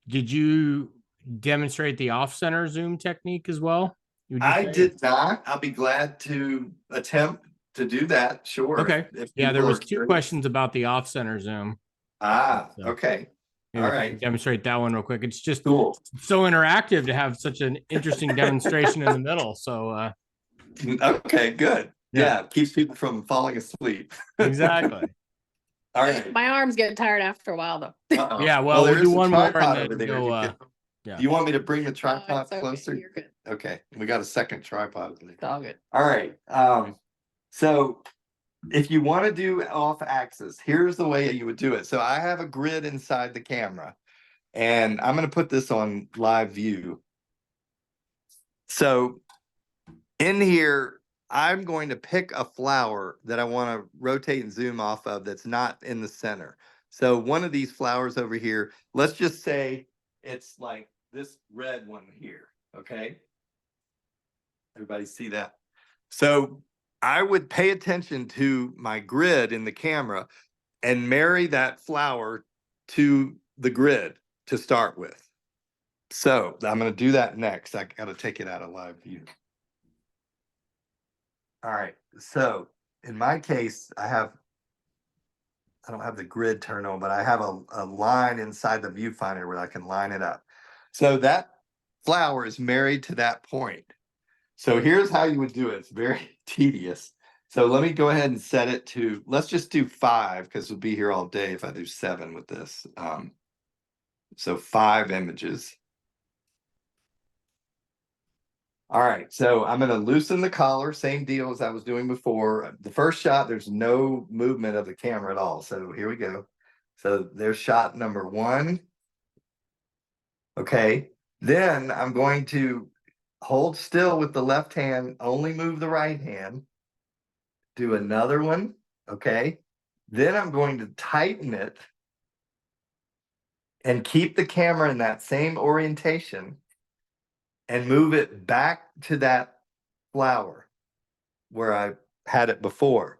Did you demonstrate the off-center zoom technique as well? I did not. I'll be glad to attempt to do that. Sure. Okay. If Yeah, there people was are two curious. questions about the off-center zoom. So Okay. maybe All we can right. demonstrate that one real quick. It's just Cool. so interactive to have such an interesting demonstration in the middle. So Okay, good. Yeah. Yeah, keeps people from falling asleep. exactly. All right. My arms get tired after a while though. Uh-oh. Yeah, well, there we'll is do a one more and tripod then over there. go, Do you want me to bring the Oh, tripod it's okay. closer? You're good. Okay, we got a second tripod over there. It's all good. All right. So if you want to do off axis, here's the way you would do it. So I have a grid inside the camera, and I'm going to put this on live view. So in here, I'm going to pick a flower that I want to rotate and zoom off of that's not in the center. So one of these flowers over here, let's just say it's like this red one here. Okay. Everybody see that? So I would pay attention to my grid in the camera and marry that flower to the grid to start with. So I'm going to do that next. I got to take it out of live view. All right. So in my case, I don't have the grid turned on, but I have a line inside the viewfinder where I can line it up. So that flower is married to that point. So here's how you would do it. It's very tedious. So let me go ahead and set it to, let's just do 5 because we'll be here all day if I do 7 with this. So 5 images. All right, so I'm going to loosen the collar, same deal as I was doing before. The first shot, there's no movement of the camera at all. So here we go. So there's shot number 1. Okay, then I'm going to hold still with the left hand, only move the right hand. Do another one, okay? Then I'm going to tighten it and keep the camera in that same orientation and move it back to that flower where I had it before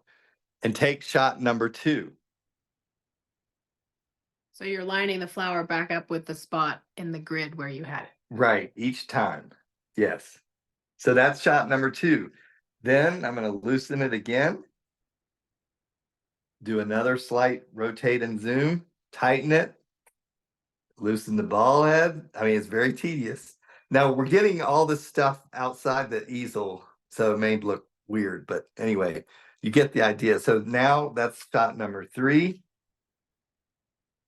and take shot number 2. So you're lining the flower back up with the spot in the grid where you had it. Right, each time. Yes. So that's shot number 2. Then I'm going to loosen it again. Do another slight rotate and zoom, tighten it, loosen the ball head. I mean, it's very tedious. Now we're getting all this stuff outside the easel, so it may look weird, but anyway, you get the idea. So now that's shot number 3.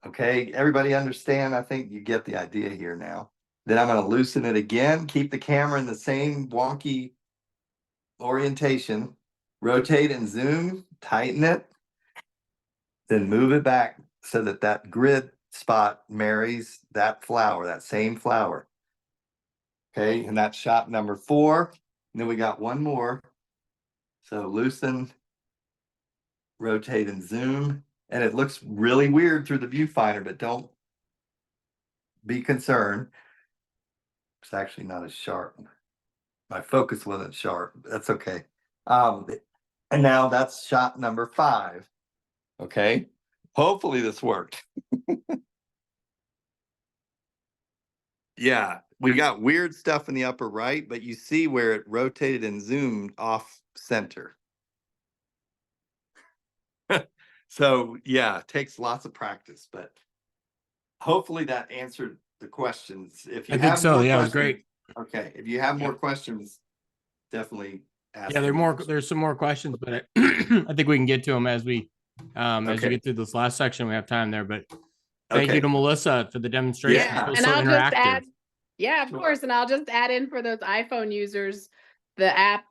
Okay, everybody understand? I think you get the idea here now. Then I'm going to loosen it again, keep the camera in the same wonky orientation, rotate and zoom, tighten it, then move it back so that that grid spot marries that flower, that same flower. Okay, and that's shot number 4. And then we got one more. So loosen, rotate and zoom. And it looks really weird through the viewfinder, but don't be concerned. It's actually not as sharp. My focus wasn't sharp. That's okay. And now that's shot number 5. Okay. Hopefully this worked. Yeah. we got weird stuff in the upper right, but you see where it rotated and zoomed off center. So yeah, it takes lots of practice, but hopefully that answered the questions. If you I think have so. more Yeah, it was questions, great. okay. If you have more questions, definitely ask. Yeah, them. there's some more questions, but I think we can get to them as we as you Okay. get through this last section. We have time there, but thank you Okay. to Melissa for the demonstration. Yeah. It was And so I'll just interactive. add, yeah, of Sure. course. And I'll just add in for those iPhone users, the app,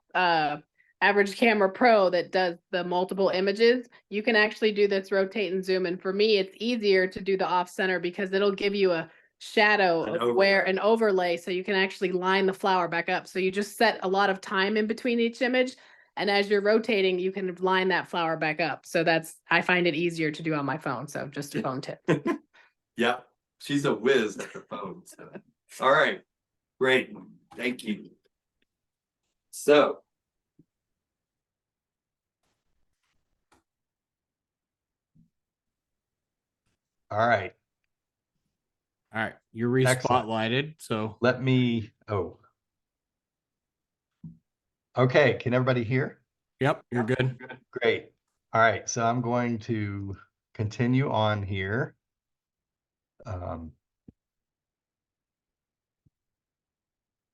Average Camera Pro that does the multiple images. You can actually do this rotate and zoom. And for me, it's easier to do the off center because it'll give you a shadow of where an overlay. So you can actually line the flower back up. So you just set a lot of time in between each image. And as you're rotating, you can line that flower back up. So I find it easier to do on my phone. So just a phone tip. Yeah, she's a whiz at the phone. So. All right, great. Thank you. So. All right. All right, you're re-spotlighted. So let me. Oh. Okay, can everybody hear? Yep, you're good. Great. All right, so I'm going to continue on here.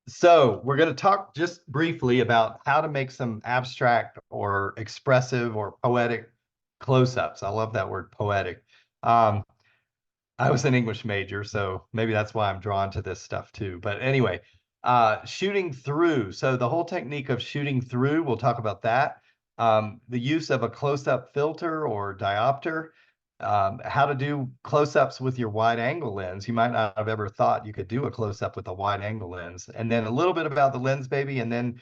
So we're going to talk just briefly about how to make some abstract or expressive or poetic close-ups. I love that word, poetic. I was an English major, so maybe that's why I'm drawn to this stuff too. But anyway, shooting through. So the whole technique of shooting through, we'll talk about that. The use of a close-up filter or diopter. How to do close-ups with your wide angle lens. You might not have ever thought you could do a close-up with a wide angle lens. And then a little bit about the lens baby, and then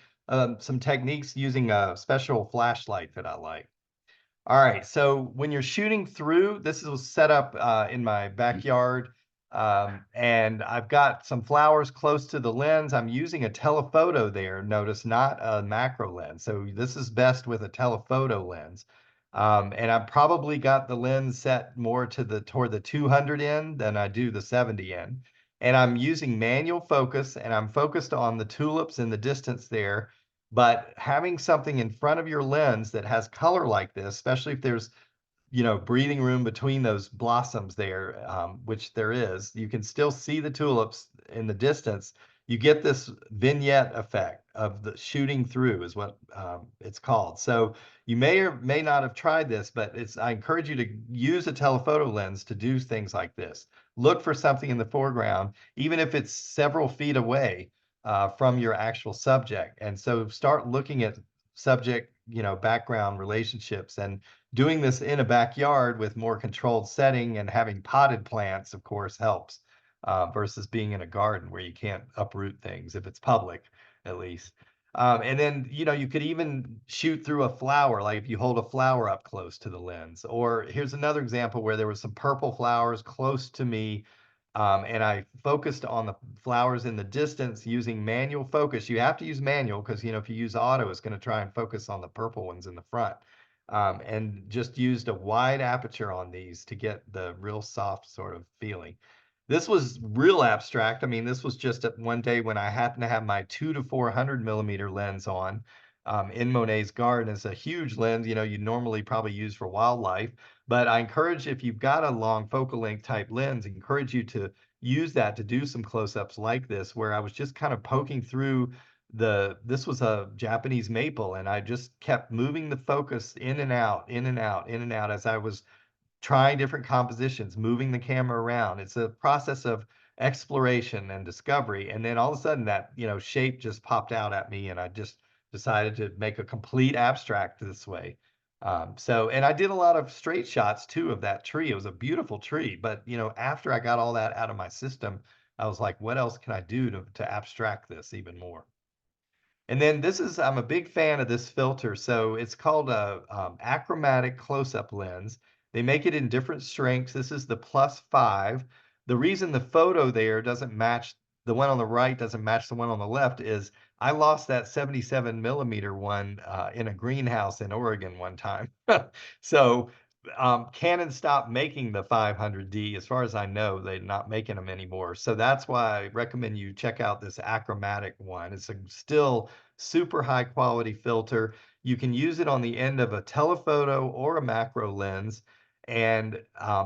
some techniques using a special flashlight that I like. All right, so when you're shooting through, this was set up in my backyard, and I've got some flowers close to the lens. I'm using a telephoto there, notice, not a macro lens. So this is best with a telephoto lens. And I've probably got the lens set more to toward the 200 end than I do the 70 end. And I'm using manual focus, and I'm focused on the tulips in the distance there. But having something in front of your lens that has color like this, especially if there's, breathing room between those blossoms there, which there is, you can still see the tulips in the distance. You get this vignette effect of the shooting through is what it's called. So you may or may not have tried this, but I encourage you to use a telephoto lens to do things like this. Look for something in the foreground, even if it's several feet away from your actual subject. And so start looking at subject, background relationships, and doing this in a backyard with more controlled setting and having potted plants, of course, helps versus being in a garden where you can't uproot things if it's public, at least. And then, you could even shoot through a flower, like if you hold a flower up close to the lens. Or here's another example where there was some purple flowers close to me, and I focused on the flowers in the distance using manual focus. You have to use manual because, if you use auto, it's going to try and focus on the purple ones in the front. And just used a wide aperture on these to get the real soft sort of feeling. This was real abstract. I mean, this was just one day when I happened to have my 2 to 400 millimeter lens on in Monet's garden. It's a huge lens, you normally probably use for wildlife. But I encourage, if you've got a long focal length type lens, I encourage you to use that to do some close-ups like this, where I was just kind of poking through this was a Japanese maple, and I just kept moving the focus in and out, in and out, in and out as I was trying different compositions, moving the camera around. It's a process of exploration and discovery. And then all of a sudden that, shape just popped out at me, and I just decided to make a complete abstract this way. And I did a lot of straight shots too of that tree. It was a beautiful tree, but after I got all that out of my system, I was like, what else can I do to abstract this even more? And then I'm a big fan of this filter. So it's called a achromatic close-up lens. They make it in different strengths. This is the +5. The reason the photo there doesn't match, the one on the right doesn't match the one on the left, is I lost that 77 millimeter one in a greenhouse in Oregon one time. So Canon stopped making the 500D. As far as I know, they're not making them anymore. So that's why I recommend you check out this achromatic one. It's a still super high quality filter. You can use it on the end of a telephoto or a macro lens. And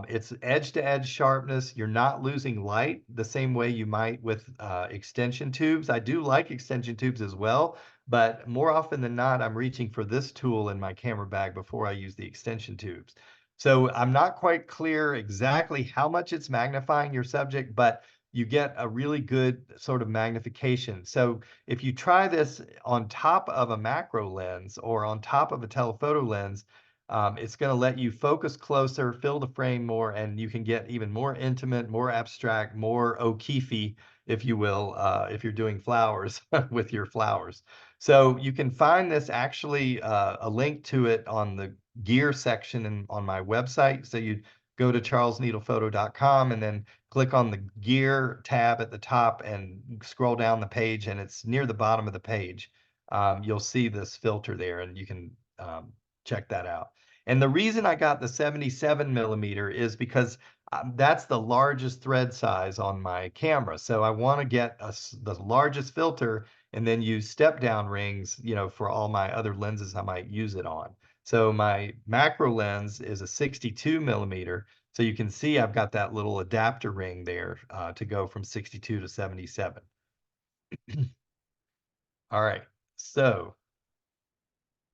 it's edge to edge sharpness. You're not losing light the same way you might with extension tubes. I do like extension tubes as well, but more often than not, I'm reaching for this tool in my camera bag before I use the extension tubes. So I'm not quite clear exactly how much it's magnifying your subject, but you get a really good sort of magnification. So if you try this on top of a macro lens or on top of a telephoto lens, it's going to let you focus closer, fill the frame more, and you can get even more intimate, more abstract, more O'Keefe, if you will, if you're doing flowers with your flowers. So you can find this actually a link to it on the gear section on my website. So you go to charlesneedlephoto.com and then click on the gear tab at the top and scroll down the page, and it's near the bottom of the page. You'll see this filter there, and you can check that out. And the reason I got the 77 millimeter is because that's the largest thread size on my camera. So I want to get the largest filter and then use step down rings, for all my other lenses I might use it on. So my macro lens is a 62 millimeter. So you can see I've got that little adapter ring there to go from 62 to 77. All right, so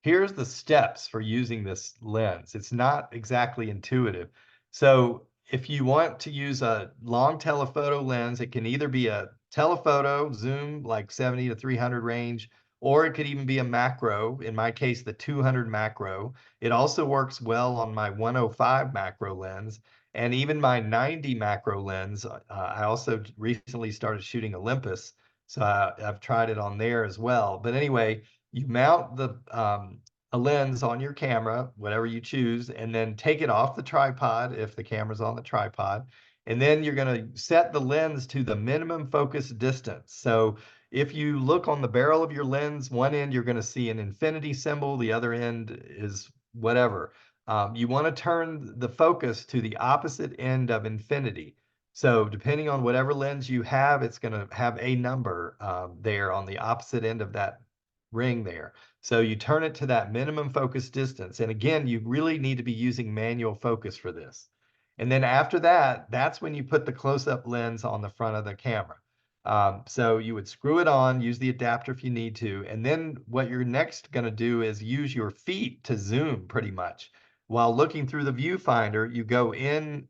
here's the steps for using this lens. It's not exactly intuitive. So if you want to use a long telephoto lens, it can either be a telephoto zoom like 70 to 300 range, or it could even be a macro, in my case, the 200 macro. It also works well on my 105 macro lens and even my 90 macro lens. I also recently started shooting Olympus, so I've tried it on there as well. But anyway, you mount a lens on your camera, whatever you choose, and then take it off the tripod if the camera's on the tripod. And then you're going to set the lens to the minimum focus distance. So if you look on the barrel of your lens, one end you're going to see an infinity symbol, the other end is whatever. You want to turn the focus to the opposite end of infinity. So depending on whatever lens you have, it's going to have a number there on the opposite end of that ring there. So you turn it to that minimum focus distance. And again, you really need to be using manual focus for this. And then after that, that's when you put the close-up lens on the front of the camera. So you would screw it on, use the adapter if you need to. And then what you're next going to do is use your feet to zoom pretty much. While looking through the viewfinder, you go in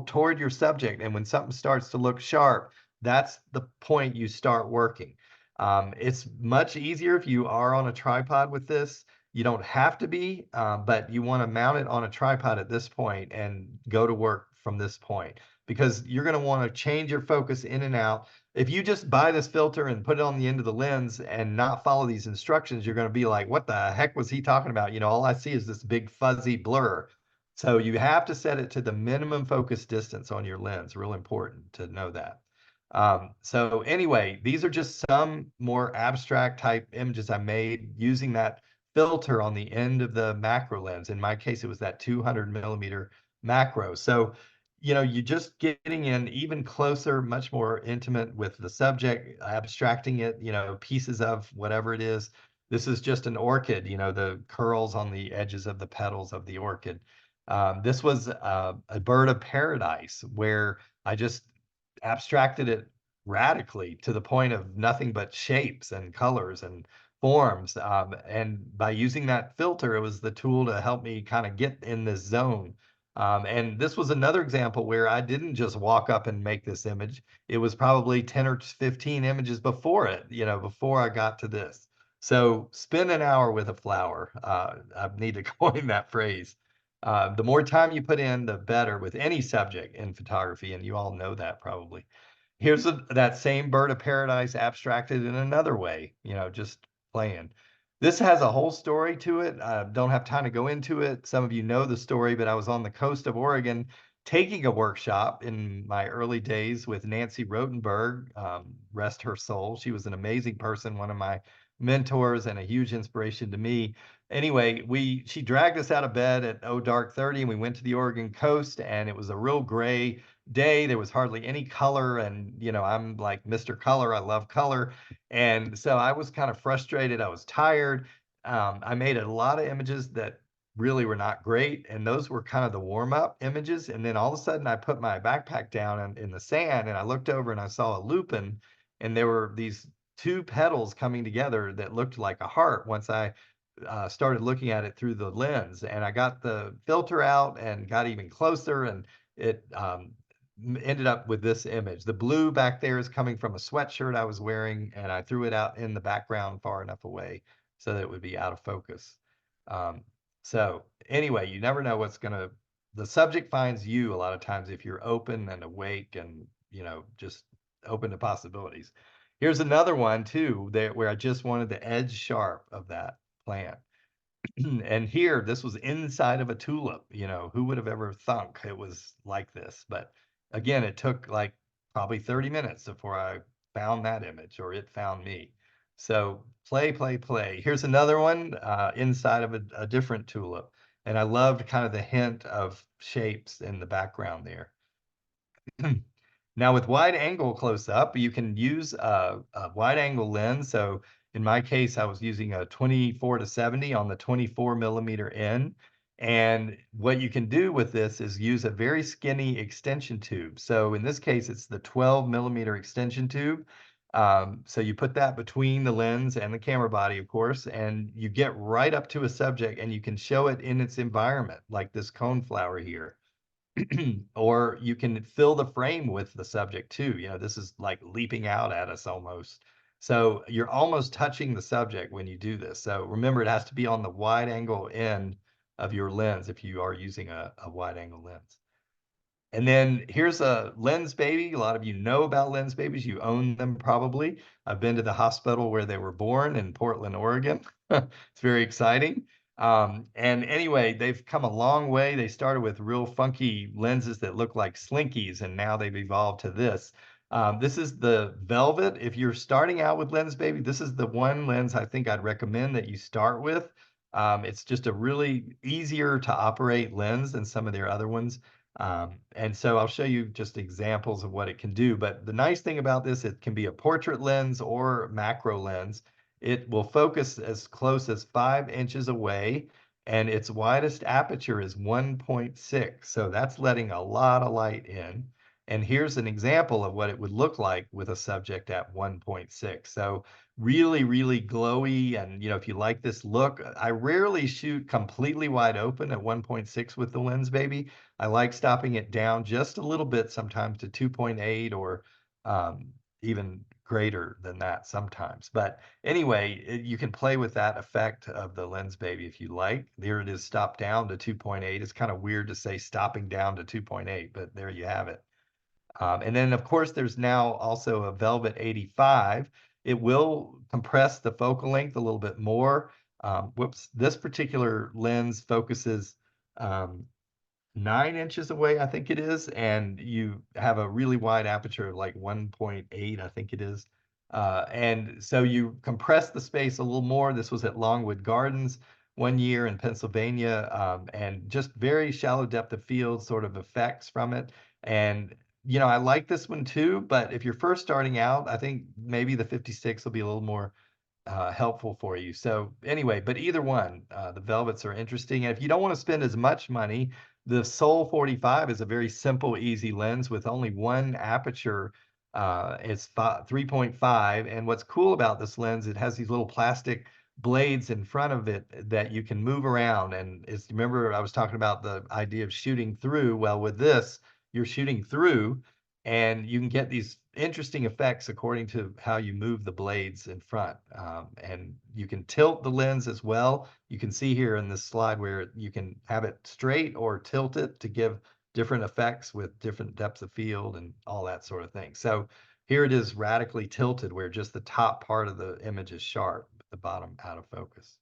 toward your subject. And when something starts to look sharp, that's the point you start working. It's much easier if you are on a tripod with this. You don't have to be, but you want to mount it on a tripod at this point and go to work from this point, because you're going to want to change your focus in and out. If you just buy this filter and put it on the end of the lens and not follow these instructions, you're going to be like, what the heck was he talking about? All I see is this big fuzzy blur. So you have to set it to the minimum focus distance on your lens. Real important to know that. So anyway, these are just some more abstract type images I made using that filter on the end of the macro lens. In my case, it was that 200 millimeter macro. So, you just getting in even closer, much more intimate with the subject, abstracting it, pieces of whatever it is. This is just an orchid, the curls on the edges of the petals of the orchid. This was a bird of paradise where I just abstracted it radically to the point of nothing but shapes and colors and forms. And by using that filter, it was the tool to help me kind of get in this zone. And this was another example where I didn't just walk up and make this image. It was probably 10 or 15 images before it, before I got to this. So spend an hour with a flower. I need to coin that phrase. The more time you put in, the better with any subject in photography, and you all know that probably. Here's that same bird of paradise abstracted in another way, just playing. This has a whole story to it. I don't have time to go into it. Some of you know the story, but I was on the coast of Oregon taking a workshop in my early days with Nancy Rotenberg, rest her soul. She was an amazing person, one of my mentors and a huge inspiration to me. Anyway, she dragged us out of bed at dark 30, and we went to the Oregon coast, and it was a real gray day. There was hardly any color, and I'm like Mr. Color. I love color, and so I was kind of frustrated. I was tired. I made a lot of images that really were not great, and those were kind of the warm-up images. And then all of a sudden, I put my backpack down in the sand, and I looked over and I saw a lupin, and there were these two petals coming together that looked like a heart once I started looking at it through the lens. And I got the filter out and got even closer, and it ended up with this image. The blue back there is coming from a sweatshirt I was wearing, and I threw it out in the background far enough away so that it would be out of focus. So anyway, you never know the subject finds you a lot of times if you're open and awake and, just open to possibilities. Here's another one too, where I just wanted the edge sharp of that plant. And here, this was inside of a tulip. Who would have ever thunk it was like this? But again, it took like probably 30 minutes before I found that image, or it found me. So play, play, play. Here's another one inside of a different tulip. And I loved kind of the hint of shapes in the background there. Now with wide angle close up, you can use a wide angle lens. So in my case, I was using a 24-70 on the 24 millimeter N. And what you can do with this is use a very skinny extension tube. So in this case, it's the 12 millimeter extension tube. So you put that between the lens and the camera body, of course, and you get right up to a subject and you can show it in its environment, like this coneflower here. Or you can fill the frame with the subject too. This is like leaping out at us almost. So you're almost touching the subject when you do this. So remember, it has to be on the wide angle end of your lens if you are using a wide angle lens. And then here's a lens baby. A lot of you know about lens babies. You own them probably. I've been to the hospital where they were born in Portland, Oregon. It's very exciting. And anyway, they've come a long way. They started with real funky lenses that look like slinkies, and now they've evolved to this. This is the Velvet. If you're starting out with lens baby, this is the one lens I think I'd recommend that you start with. It's just a really easier to operate lens than some of their other ones. And so I'll show you just examples of what it can do. But the nice thing about this, it can be a portrait lens or macro lens. It will focus as close as 5 inches away, and its widest aperture is 1.6. So that's letting a lot of light in. And here's an example of what it would look like with a subject at 1.6. So really, really glowy. And, if you like this look, I rarely shoot completely wide open at 1.6 with the lens baby. I like stopping it down just a little bit, sometimes to 2.8 or even greater than that sometimes. But anyway, you can play with that effect of the lens baby if you like. There it is, stopped down to 2.8. It's kind of weird to say stopping down to 2.8, but there you have it. And then, of course, there's now also a Velvet 85. It will compress the focal length a little bit more. This particular lens focuses 9 inches away, I think it is, and you have a really wide aperture of like 1.8, I think it is. And so you compress the space a little more. This was at Longwood Gardens one year in Pennsylvania, and just very shallow depth of field sort of effects from it. And I like this one too, but if you're first starting out, I think maybe the 56 will be a little more helpful for you. So anyway, but either one, the Velvets are interesting. And if you don't want to spend as much money, the Sol 45 is a very simple, easy lens with only one aperture. It's 3.5. And what's cool about this lens, it has these little plastic blades in front of it that you can move around. And remember, I was talking about the idea of shooting through. Well, with this, you're shooting through, and you can get these interesting effects according to how you move the blades in front. And you can tilt the lens as well. You can see here in this slide where you can have it straight or tilt it to give different effects with different depths of field and all that sort of thing. So here it is radically tilted where just the top part of the image is sharp, the bottom out of focus.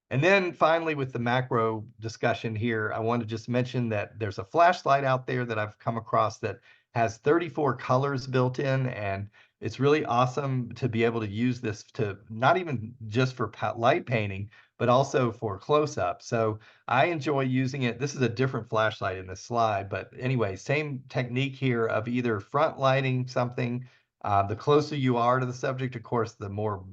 And then finally, with the macro discussion here, I want to just mention that there's a flashlight out there that I've come across that has 34 colors built in, and it's really awesome to be able to use this to not even just for light painting, but also for close-up. So I enjoy using it. This is a different flashlight in this slide, but anyway, same technique here of either front lighting something. The closer you are to the subject, of course, the more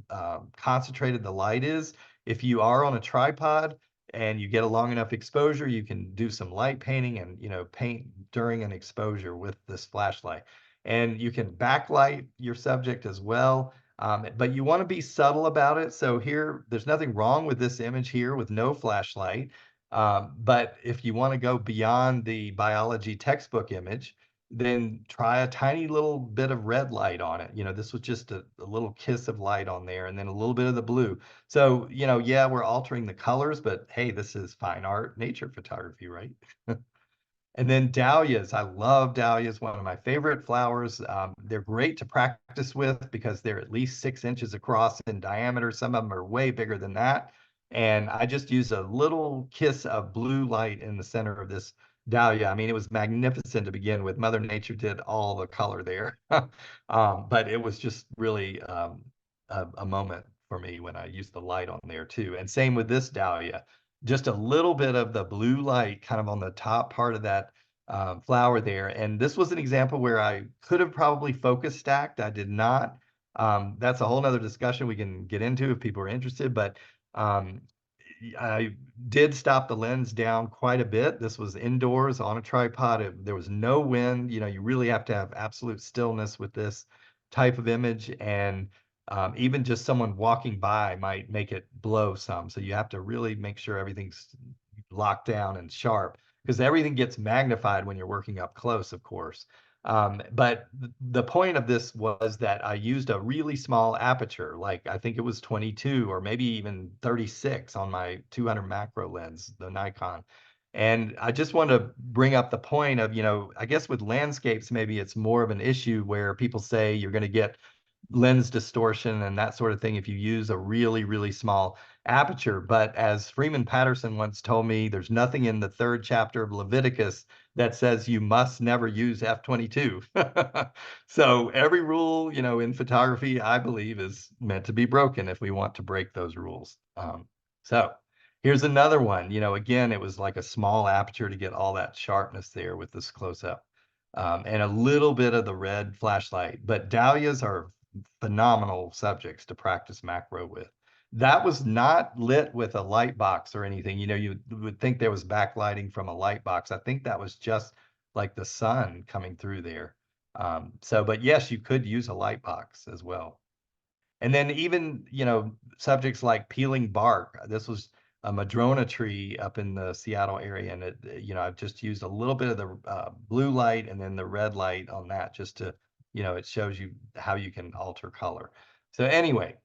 concentrated the light is. If you are on a tripod and you get a long enough exposure, you can do some light painting and, paint during an exposure with this flashlight. And you can backlight your subject as well. But you want to be subtle about it. So here, there's nothing wrong with this image here with no flashlight. But if you want to go beyond the biology textbook image, then try a tiny little bit of red light on it. This was just a little kiss of light on there, and then a little bit of the blue. So, yeah, we're altering the colors, but hey, this is fine art, nature photography, right? And then dahlias. I love dahlias, one of my favorite flowers. They're great to practice with because they're at least 6 inches across in diameter. Some of them are way bigger than that. And I just use a little kiss of blue light in the center of this dahlia. I mean, it was magnificent to begin with. Mother Nature did all the color there. But it was just really a moment for me when I used the light on there too. And same with this dahlia, just a little bit of the blue light kind of on the top part of that flower there. And this was an example where I could have probably focus stacked. I did not. That's a whole nother discussion we can get into if people are interested, but um, I did stop the lens down quite a bit. This was indoors on a tripod. There was no wind. You really have to have absolute stillness with this type of image. And even just someone walking by might make it blow some. So you have to really make sure everything's locked down and sharp because everything gets magnified when you're working up close, of course. But the point of this was that I used a really small aperture, like I think it was 22 or maybe even 36 on my 200 macro lens, the Nikon. And I just want to bring up the point of, I guess with landscapes, maybe it's more of an issue where people say you're going to get lens distortion and that sort of thing if you use a really, really small aperture. But as Freeman Patterson once told me, there's nothing in the 3rd chapter of Leviticus that says you must never use f/22. So every rule, in photography, I believe is meant to be broken if we want to break those rules. So here's another one. Again, it was like a small aperture to get all that sharpness there with this close up. And a little bit of the red flashlight. But dahlias are phenomenal subjects to practice macro with. That was not lit with a light box or anything. You would think there was backlighting from a light box. I think that was just like the sun coming through there. But yes, you could use a light box as well. And then even, subjects like peeling bark. This was a madrona tree up in the Seattle area. And I've just used a little bit of the blue light and then the red light on that just to, it shows you how you can alter color. So anyway,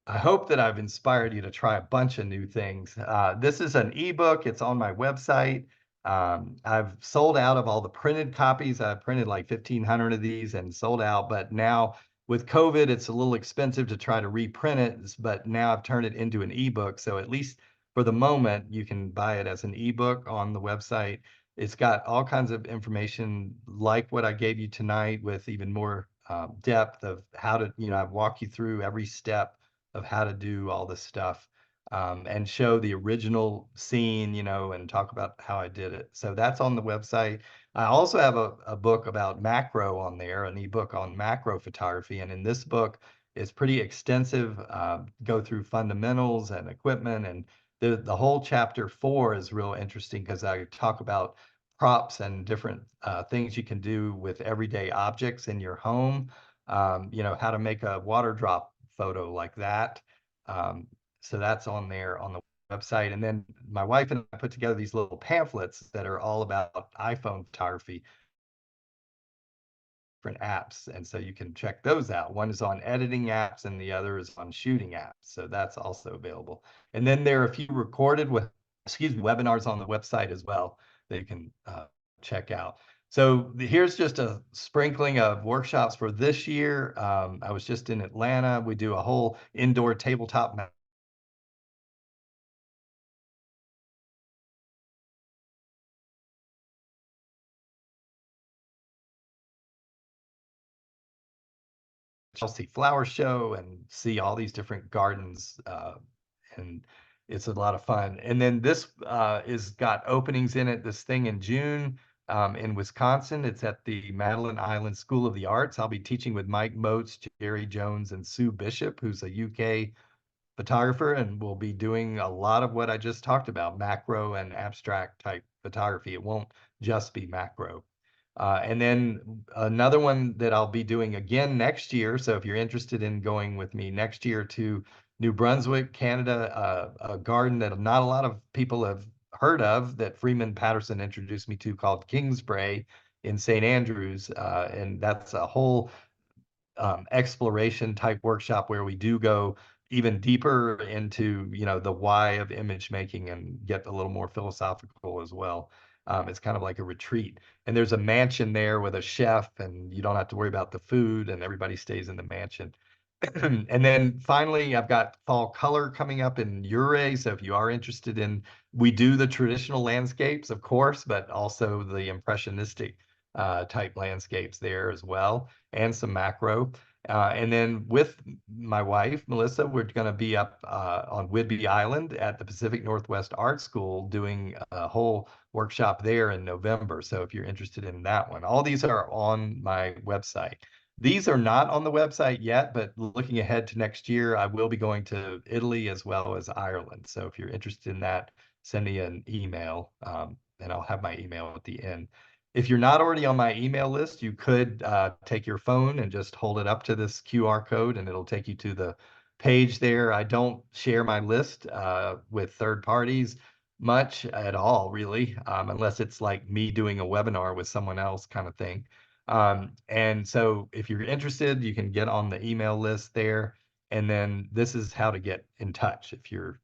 I hope that I've inspired you to try a bunch of new things. This is an ebook. It's on my website. I've sold out of all the printed copies. I printed like 1,500 of these and sold out. But now with COVID, it's a little expensive to try to reprint it. But now I've turned it into an ebook. So at least for the moment, you can buy it as an ebook on the website. It's got all kinds of information like what I gave you tonight with even more depth of how to, I've walked you through every step of how to do all this stuff and show the original scene, and talk about how I did it. So that's on the website. I also have a book about macro on there, an ebook on macro photography. And in this book, it's pretty extensive, go through fundamentals and equipment. And the whole chapter 4 is real interesting because I talk about props and different things you can do with everyday objects in your home. How to make a water drop photo like that. So that's on there on the website. And then my wife and I put together these little pamphlets that are all about iPhone photography, different apps. And so you can check those out. One is on editing apps and the other is on shooting apps. So that's also available. And then there are a few recorded webinars on the website as well that you can check out. So here's just a sprinkling of workshops for this year. I was just in Atlanta. We do a whole indoor tabletop Chelsea Flower Show and see all these different gardens. And it's a lot of fun. And then this is got openings in it, this thing in June in Wisconsin. It's at the Madeline Island School of the Arts. I'll be teaching with Mike Moats, Jerry Jones, and Sue Bishop, who's a UK photographer, and we'll be doing a lot of what I just talked about, macro and abstract type photography. It won't just be macro. And then another one that I'll be doing again next year. So if you're interested in going with me next year to New Brunswick, Canada, a garden that not a lot of people have heard of that Freeman Patterson introduced me to called Kingsbrae in St. Andrews. And that's a whole exploration type workshop where we do go even deeper into, you know, the why of image making and get a little more philosophical as well. It's kind of like a retreat, and there's a mansion there with a chef, and you don't have to worry about the food, and everybody stays in the mansion. And then finally, I've got fall color coming up in Ure. So if you are interested in, we do the traditional landscapes, of course, but also the impressionistic type landscapes there as well, and some macro. And then with my wife, Melissa, we're going to be up on Whidbey Island at the Pacific Northwest Art School doing a whole workshop there in November. So if you're interested in that one, all these are on my website. These are not on the website yet, but looking ahead to next year, I will be going to Italy as well as Ireland. So if you're interested in that, send me an email, and I'll have my email at the end. If you're not already on my email list, you could take your phone and just hold it up to this QR code, and it'll take you to the page there. I don't share my list with third parties much at all, really, unless it's like me doing a webinar with someone else kind of thing. And so if you're interested, you can get on the email list there. And then this is how to get in touch if you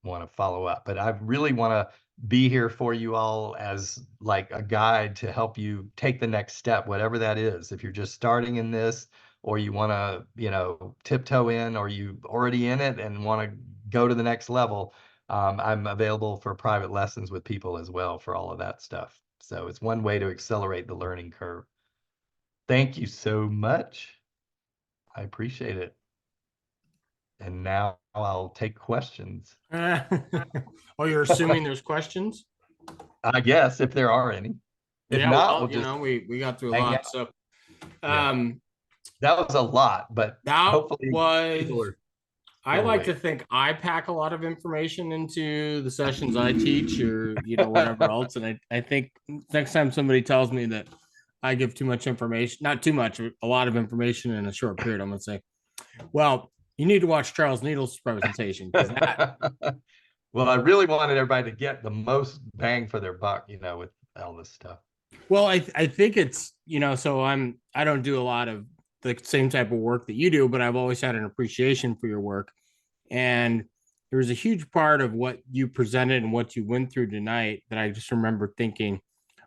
want to follow up. But I really want to be here for you all as like a guide to help you take the next step, whatever that is. If you're just starting in this, or you want to, you know, tiptoe in, or you already in it and want to go to the next level, I'm available for private lessons with people as well for all of that stuff. So it's one way to accelerate the learning curve. Thank you so much. I appreciate it. And now I'll take questions. Oh, you're assuming there's questions? I guess if there are any. If Yeah, not, well, we'll you just know, we got through a hang lot. out. So Yeah. That was a lot, but that hopefully people was, are I still like to awake. think I pack a lot of information into the sessions I teach, or, you know, whatever else. And I think next time somebody tells me that I give too much information, not too much, a lot of information in a short period, I'm going to say, well, you need to watch Charles Needle's presentation, because that, Well, I really wanted everybody to get the most bang for their buck, you know, with all this stuff. well, I think it's, you know, so I don't do a lot of the same type of work that you do, but I've always had an appreciation for your work. And there was a huge part of what you presented and what you went through tonight that I just remember thinking,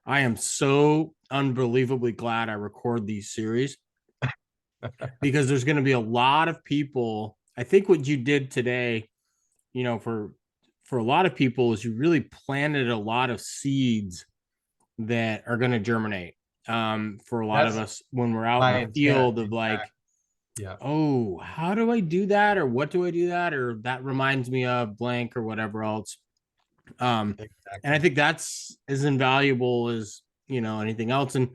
I am so unbelievably glad I record these series, because there's going to be a lot of people. I think what you did today, you know, for a lot of people, is you really planted a lot of seeds that are going to germinate. For a lot of us, when we're out in My the intent. field of like, Yeah. oh, how do I do that? Or what do I do that? Or that reminds me of blank or whatever else. And I think that's as invaluable as, you know, anything else. And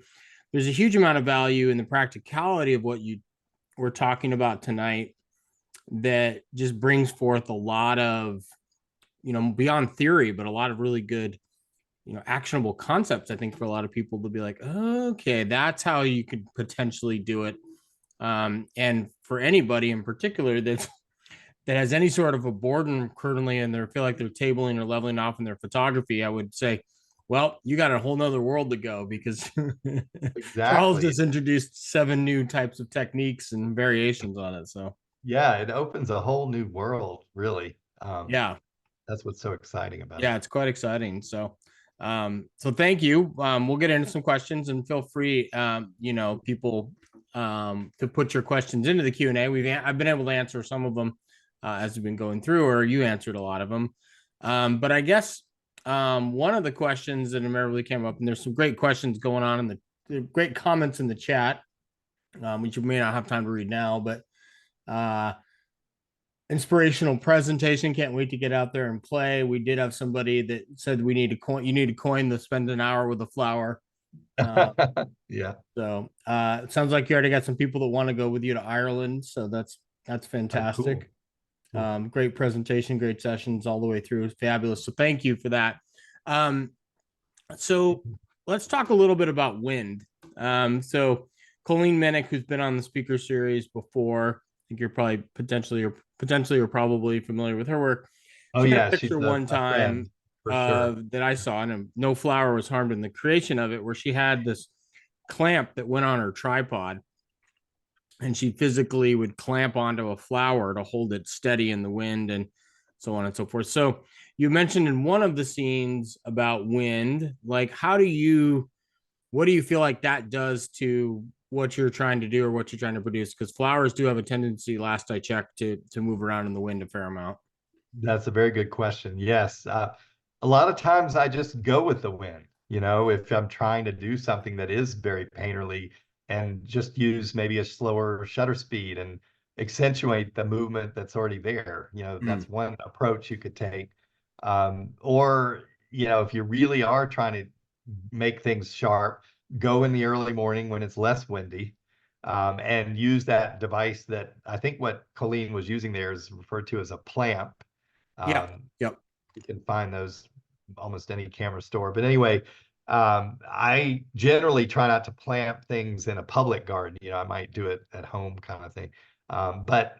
there's a huge amount of value in the practicality of what you were talking about tonight that just brings forth a lot of, you know, beyond theory, but a lot of really good, you know, actionable concepts, I think, for a lot of people to be like, okay, that's how you could potentially do it. And for anybody in particular that has any sort of a boredom currently, and they feel like they're tabling or leveling off in their photography, I would say, well, you got a whole nother world to go, because Charles just introduced 7 new types of techniques and variations on it. So yeah, it opens a whole new world, really. yeah, That's what's so exciting about yeah, it. it's quite exciting. So so thank you. We'll get into some questions, and feel free, you know, people, to put your questions into the Q&A. I've been able to answer some of them as we've been going through, or you answered a lot of them. But I guess one of the questions that immediately came up, and there's some great questions going on in the great comments in the chat. which you may not have time to read now, but inspirational presentation. Can't wait to get out there and play. We did have somebody that said we need to coin. You need to coin to spend an hour with a flower. Yeah. So it sounds like you already got some people that want to go with you to Ireland. So that's fantastic. Cool. Great presentation, great sessions all the way through. Fabulous. So thank you for that. So let's talk a little bit about wind. So Colleen Minnick, who's been on the speaker series before, I think you're probably potentially or probably familiar with her work. Oh She had yeah, a she's picture one a time friend for sure. that I saw, and no flower was harmed in the creation of it, where she had this clamp that went on her tripod, and she physically would clamp onto a flower to hold it steady in the wind and so on and so forth. So you mentioned in one of the scenes about wind, like what do you feel like that does to what you're trying to do or what you're trying to produce? Because flowers do have a tendency, last I checked, to move around in the wind a fair amount. That's a very good question. Yes. A lot of times I just go with the wind, if I'm trying to do something that is very painterly and just use maybe a slower shutter speed and accentuate the movement that's already there. That's one approach you could take. Or, if you really are trying to make things sharp, go in the early morning when it's less windy. And use that device that I think what Colleen was using there is referred to as a plamp. Yeah. Yep. You can find those almost any camera store. But anyway, I generally try not to plant things in a public garden. I might do it at home kind of thing. But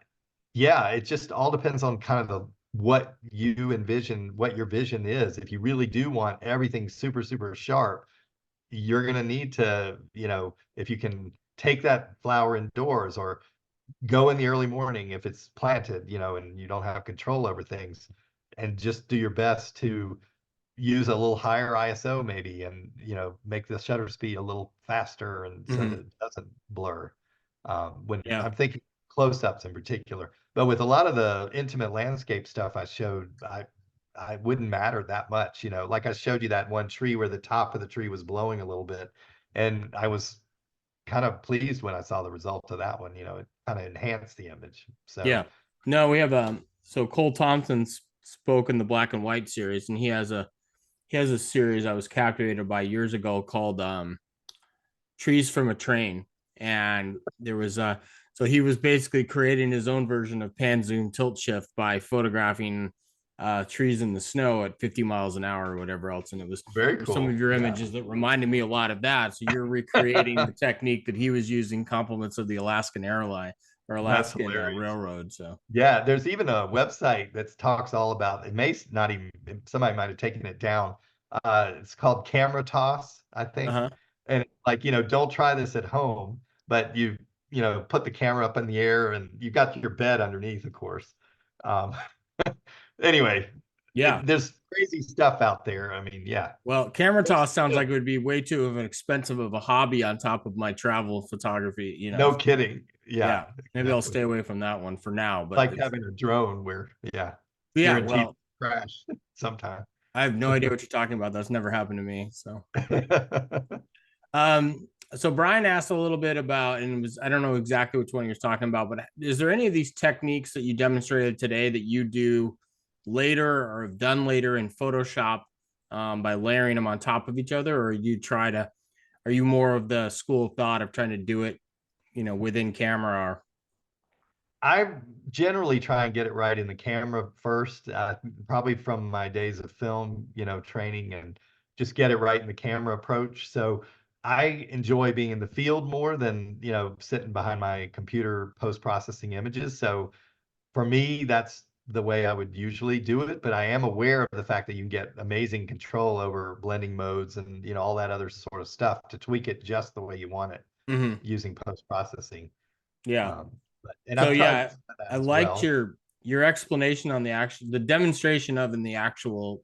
yeah, it just all depends on kind of what you envision, what your vision is. If you really do want everything super, super sharp, you're going to need to, if you can take that flower indoors or go in the early morning if it's planted, and you don't have control over things, and just do your best to use a little higher ISO maybe, and make the shutter speed a little faster, and so that it doesn't blur. When Yeah. I'm thinking close-ups in particular, but with a lot of the intimate landscape stuff I showed, I wouldn't matter that much, like I showed you that one tree where the top of the tree was blowing a little bit, and I was kind of pleased when I saw the result of that one. It kind of enhanced the image. So Yeah. No, we have so Cole Thompson spoke in the black and white series, and he has a series I was captivated by years ago called Trees from a Train. And there was so he was basically creating his own version of pan zoom tilt shift by photographing trees in the snow at 50 miles an hour or whatever else. And it was very some cool. of your Yeah. images that reminded me a lot of that. So you're recreating the technique that he was using, compliments of the Alaskan airline or That's Alaskan hilarious. railroad. So Yeah, there's even a website that talks all about it. May not even, somebody might have taken it down. It's called Camera Toss, I think. And like, don't try this at home, but put the camera up in the air and you got your bed underneath, of course. Um, anyway, yeah. there's crazy stuff out there. I mean, yeah. Well, camera toss sounds like it would be way too of an expensive of a hobby on top of my travel photography. No kidding. Yeah, Yeah, maybe I'll exactly. stay away from that one for now. But Like having a drone where, yeah, yeah, guaranteed well, crash sometime. I have no idea what you're talking about. That's never happened to me. So, so Brian asked a little bit about, and it was, I don't know exactly which one he was talking about, but is there any of these techniques that you demonstrated today that you do later or have done later in Photoshop by layering them on top of each other, or are you more of the school of thought of trying to do it, within camera? Or I generally try and get it right in the camera first, probably from my days of film, training, and just get it right in the camera approach. So I enjoy being in the field more than, sitting behind my computer post-processing images. So for me, that's the way I would usually do it. But I am aware of the fact that you can get amazing control over blending modes and, all that other sort of stuff to tweak it just the way you want it using post-processing. yeah. And So I've tried yeah, some of that I as liked well. your explanation on the demonstration of in the actual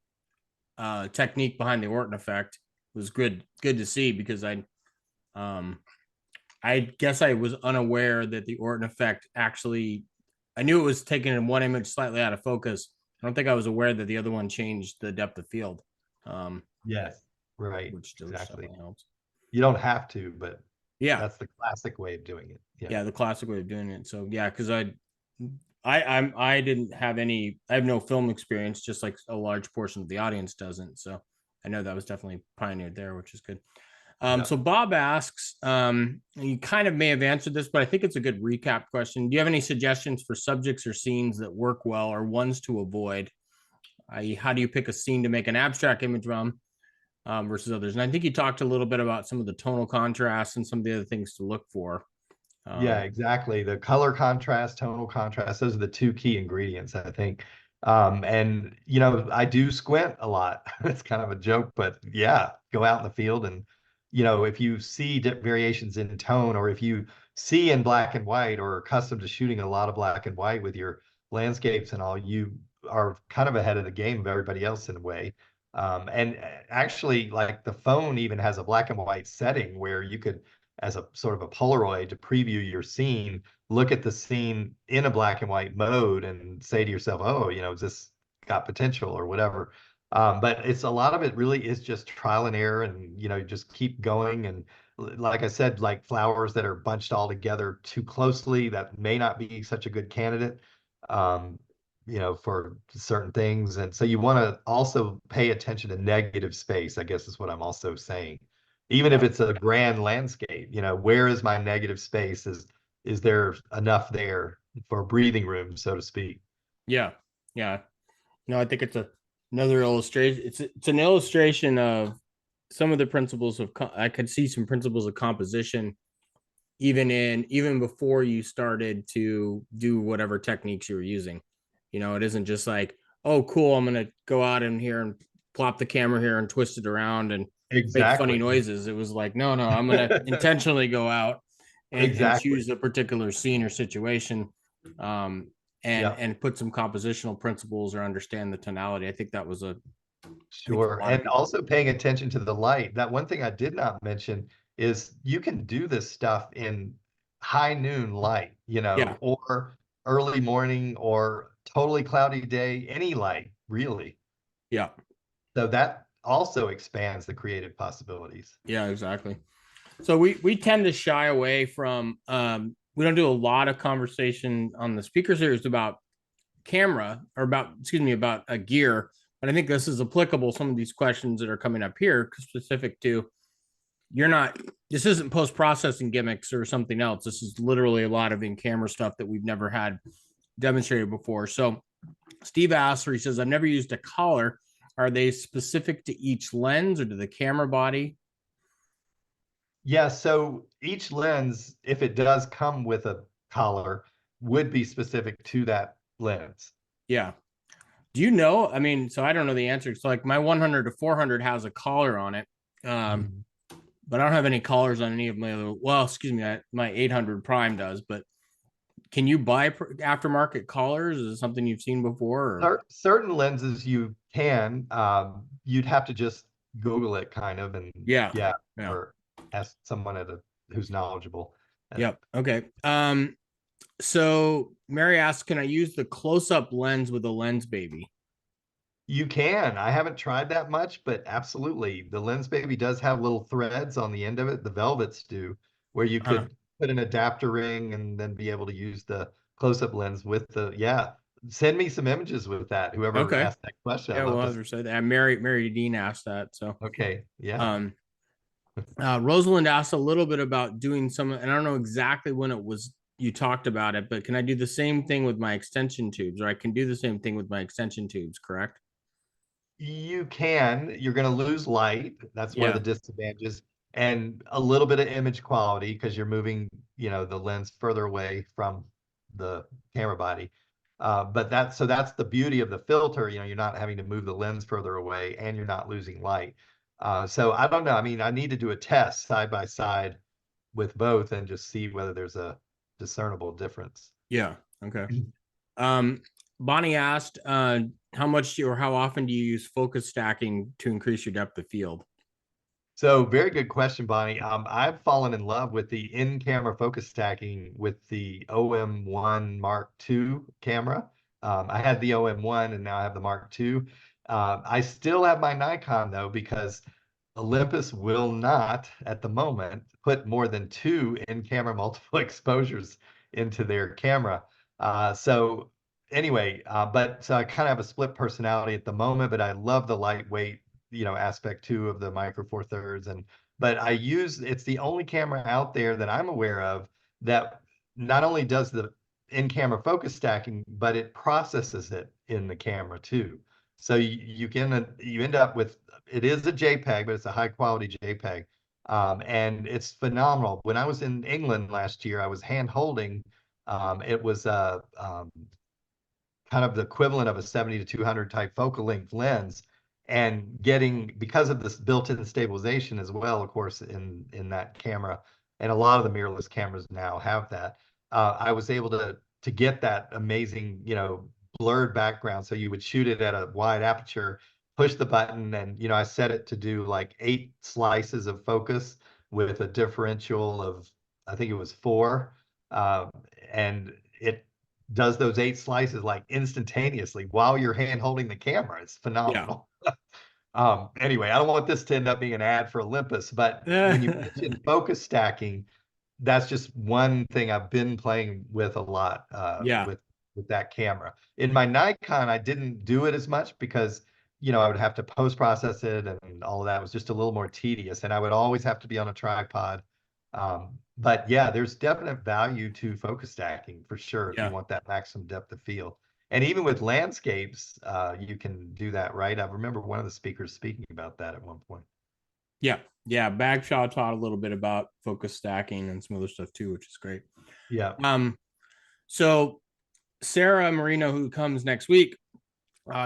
technique behind the Orton effect was good to see, because um I guess I was unaware that the Orton effect actually, I knew it was taken in one image slightly out of focus. I don't think I was aware that the other one changed the depth of field. Yes, right, Which exactly. definitely helps. You don't have to, but Yeah. That's the classic way of doing it. Yeah, the classic way of doing it. So yeah, because I didn't have any, I have no film experience, just like a large portion of the audience doesn't. So I know that was definitely pioneered there, which is good. Yeah. So Bob asks, you kind of may have answered this, but I think it's a good recap question. Do you have any suggestions for subjects or scenes that work well, or ones to avoid? I.e., how do you pick a scene to make an abstract image from versus others? And I think you talked a little bit about some of the tonal contrasts and some of the other things to look for. Yeah, exactly. The color contrast, tonal contrast, those are the two key ingredients, I think. And you know, I do squint a lot. It's kind of a joke, but yeah, go out in the field and you know, if you see variations in tone, or if you see in black and white, or are accustomed to shooting a lot of black and white with your landscapes and all, you are kind of ahead of the game of everybody else in a way. And actually, like the phone even has a black and white setting where you could, as a sort of a Polaroid, to preview your scene, look at the scene in a black and white mode and say to yourself, oh, you know, is this got potential or whatever. But it's a lot of it really is just trial and error, and you know, just keep going. And like I said, like flowers that are bunched all together too closely, that may not be such a good candidate, um, you know, for certain things. And so you want to also pay attention to negative space, I guess is what I'm also saying. Even if it's a grand landscape, you know, where is my negative space? Is there enough there for breathing room, so to speak? Yeah, yeah. No, I think it's another illustration. It's an illustration of some of the principles of. I could see some principles of composition, even before you started to do whatever techniques you were using. You know, it isn't just like, oh, cool, I'm gonna go out in here and plop the camera here and twist it around and make funny Exactly. noises. It was like, no, I'm gonna intentionally go out and Exactly. choose a particular scene or situation. And Yeah, put some compositional principles or understand the tonality. I think that was I think for a sure. lot of And people. also paying attention to the light. That one thing I did not mention is you can do this stuff in high noon light, you Yeah, know, or early morning, or totally cloudy day, any light, really. yeah, So that also expands the creative possibilities. yeah, exactly. So we tend to shy away from we don't do a lot of conversation on the speaker series about camera, or about, excuse me, about a gear, but I think this is applicable. Some of these questions that are coming up here specific to, you're not, this isn't post-processing gimmicks or something else. This is literally a lot of in-camera stuff that we've never had demonstrated before. So Steve asks, or he says, I've never used a collar. Are they specific to each lens or to the camera body? Yeah, so each lens, if it does come with a collar, would be specific to that lens. Yeah. Do you know? I mean, so I don't know the answer. So like my 100 to 400 has a collar on it. Mhm. But I don't have any collars on any of my other, well, excuse me, my 800 Prime does, but can you buy aftermarket collars? Is it something you've seen before? Or? Certain lenses you can, you'd have to just Google it kind of, and Yeah. yeah, Yeah. or ask someone who's knowledgeable. Yep. Okay. So Mary asks, can I use the close-up lens with a lens baby? You can. I haven't tried that much, but absolutely. The Lens Baby does have little threads on the end of it. The Velvets do, where you Huh. could put an adapter ring and then be able to use the close-up lens with the, yeah. Send me some images with that. Whoever Okay. asked that question, I'd Yeah, love we'll to have see. her say that. Mary Dean asked that. So Okay, yeah. um Rosalind asked a little bit about doing some, and I don't know exactly when it was you talked about it, but can I do the same thing with my extension tubes, or I can do the same thing with my extension tubes, correct? You can. You're going to lose light. That's one of Yeah. the disadvantages, and a little bit of image quality because you're moving, you know, the lens further away from the camera body. But that's the beauty of the filter. You know, you're not having to move the lens further away, and you're not losing light. So I don't know. I mean, I need to do a test side by side with both and just see whether there's a discernible difference. Yeah. Okay. Um, Bonnie asked, how much or how often do you use focus stacking to increase your depth of field? So very good question, Bonnie. I've fallen in love with the in-camera focus stacking with the OM1 Mark II camera. I had the OM1 and now I have the Mark II. I still have my Nikon though, because Olympus will not at the moment put more than 2 in-camera multiple exposures into their camera. So anyway, but so I kind of have a split personality at the moment, but I love the lightweight, aspect too of the Micro Four Thirds. But it's the only camera out there that I'm aware of that not only does the in-camera focus stacking, but it processes it in the camera too. So you end up with, it is a JPEG, but it's a high quality JPEG. And it's phenomenal. When I was in England last year, I was hand holding, it was kind of the equivalent of a 70 to 200 type focal length lens, and getting, because of this built-in stabilization as well, of course, in that camera, and a lot of the mirrorless cameras now have that. I was able to get that amazing, blurred background. So you would shoot it at a wide aperture, push the button, and I set it to do like 8 slices of focus with a differential of, I think it was 4, and it does those 8 slices like instantaneously while you're hand holding the camera. It's phenomenal. Anyway, I don't want this to end up being an ad for Olympus, but when you mention focus stacking, that's just one thing I've been playing with a lot, with that camera. In my Nikon, I didn't do it as much because, I would have to post-process it, and all of that was just a little more tedious, and I would always have to be on a tripod. But yeah, there's definite value to focus stacking for sure if you want that maximum depth of field. And even with landscapes, you can do that, right? I remember one of the speakers speaking about that at one point. Yeah. Bagshaw taught a little bit about focus stacking and some other stuff too, which is great. Yeah. So Sarah Marino, who comes next week,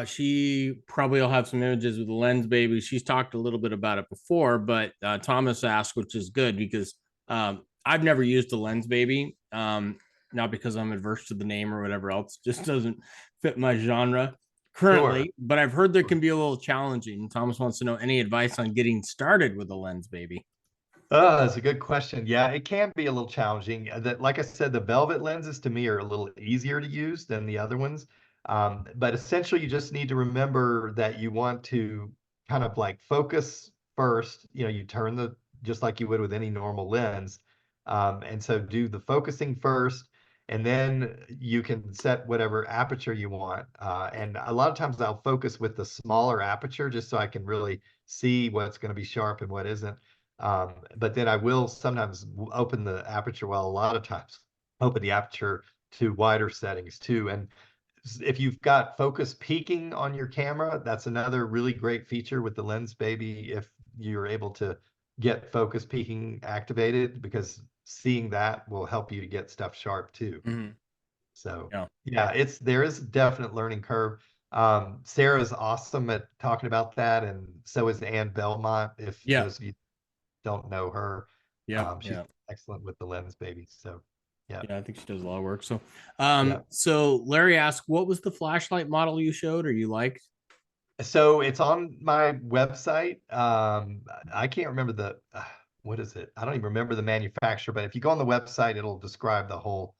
she probably will have some images with the Lens Baby. She's talked a little bit about it before, but Thomas asked, which is good because I've never used the Lens Baby, not because I'm adverse to the name or whatever else, just doesn't fit my genre currently. Sure. But I've heard there can be a little challenging. Thomas wants to know any advice on getting started with the Lens Baby. That's a good question. Yeah, it can be a little challenging. That, like I said, the velvet lenses to me are a little easier to use than the other ones. But essentially, you just need to remember that you want to kind of like focus first. You turn just like you would with any normal lens. And so do the focusing first, and then you can set whatever aperture you want. And a lot of times I'll focus with the smaller aperture just so I can really see what's going to be sharp and what isn't. But then I will sometimes open the aperture, well, a lot of times open the aperture to wider settings too. And if you've got focus peaking on your camera, that's another really great feature with the Lens Baby. If you're able to get focus peaking activated, because seeing that will help you to get stuff sharp too. So yeah, there is a definite learning curve. Sarah's awesome at talking about that, and so is Ann Belmont. If those of you don't know her, she's excellent with the Lens Baby. So yeah, I think she does a lot of work. So so Larry asked, what was the flashlight model you showed or you liked? So it's on my website. I can't remember what is it? I don't even remember the manufacturer, but if you go on the website, it'll describe the whole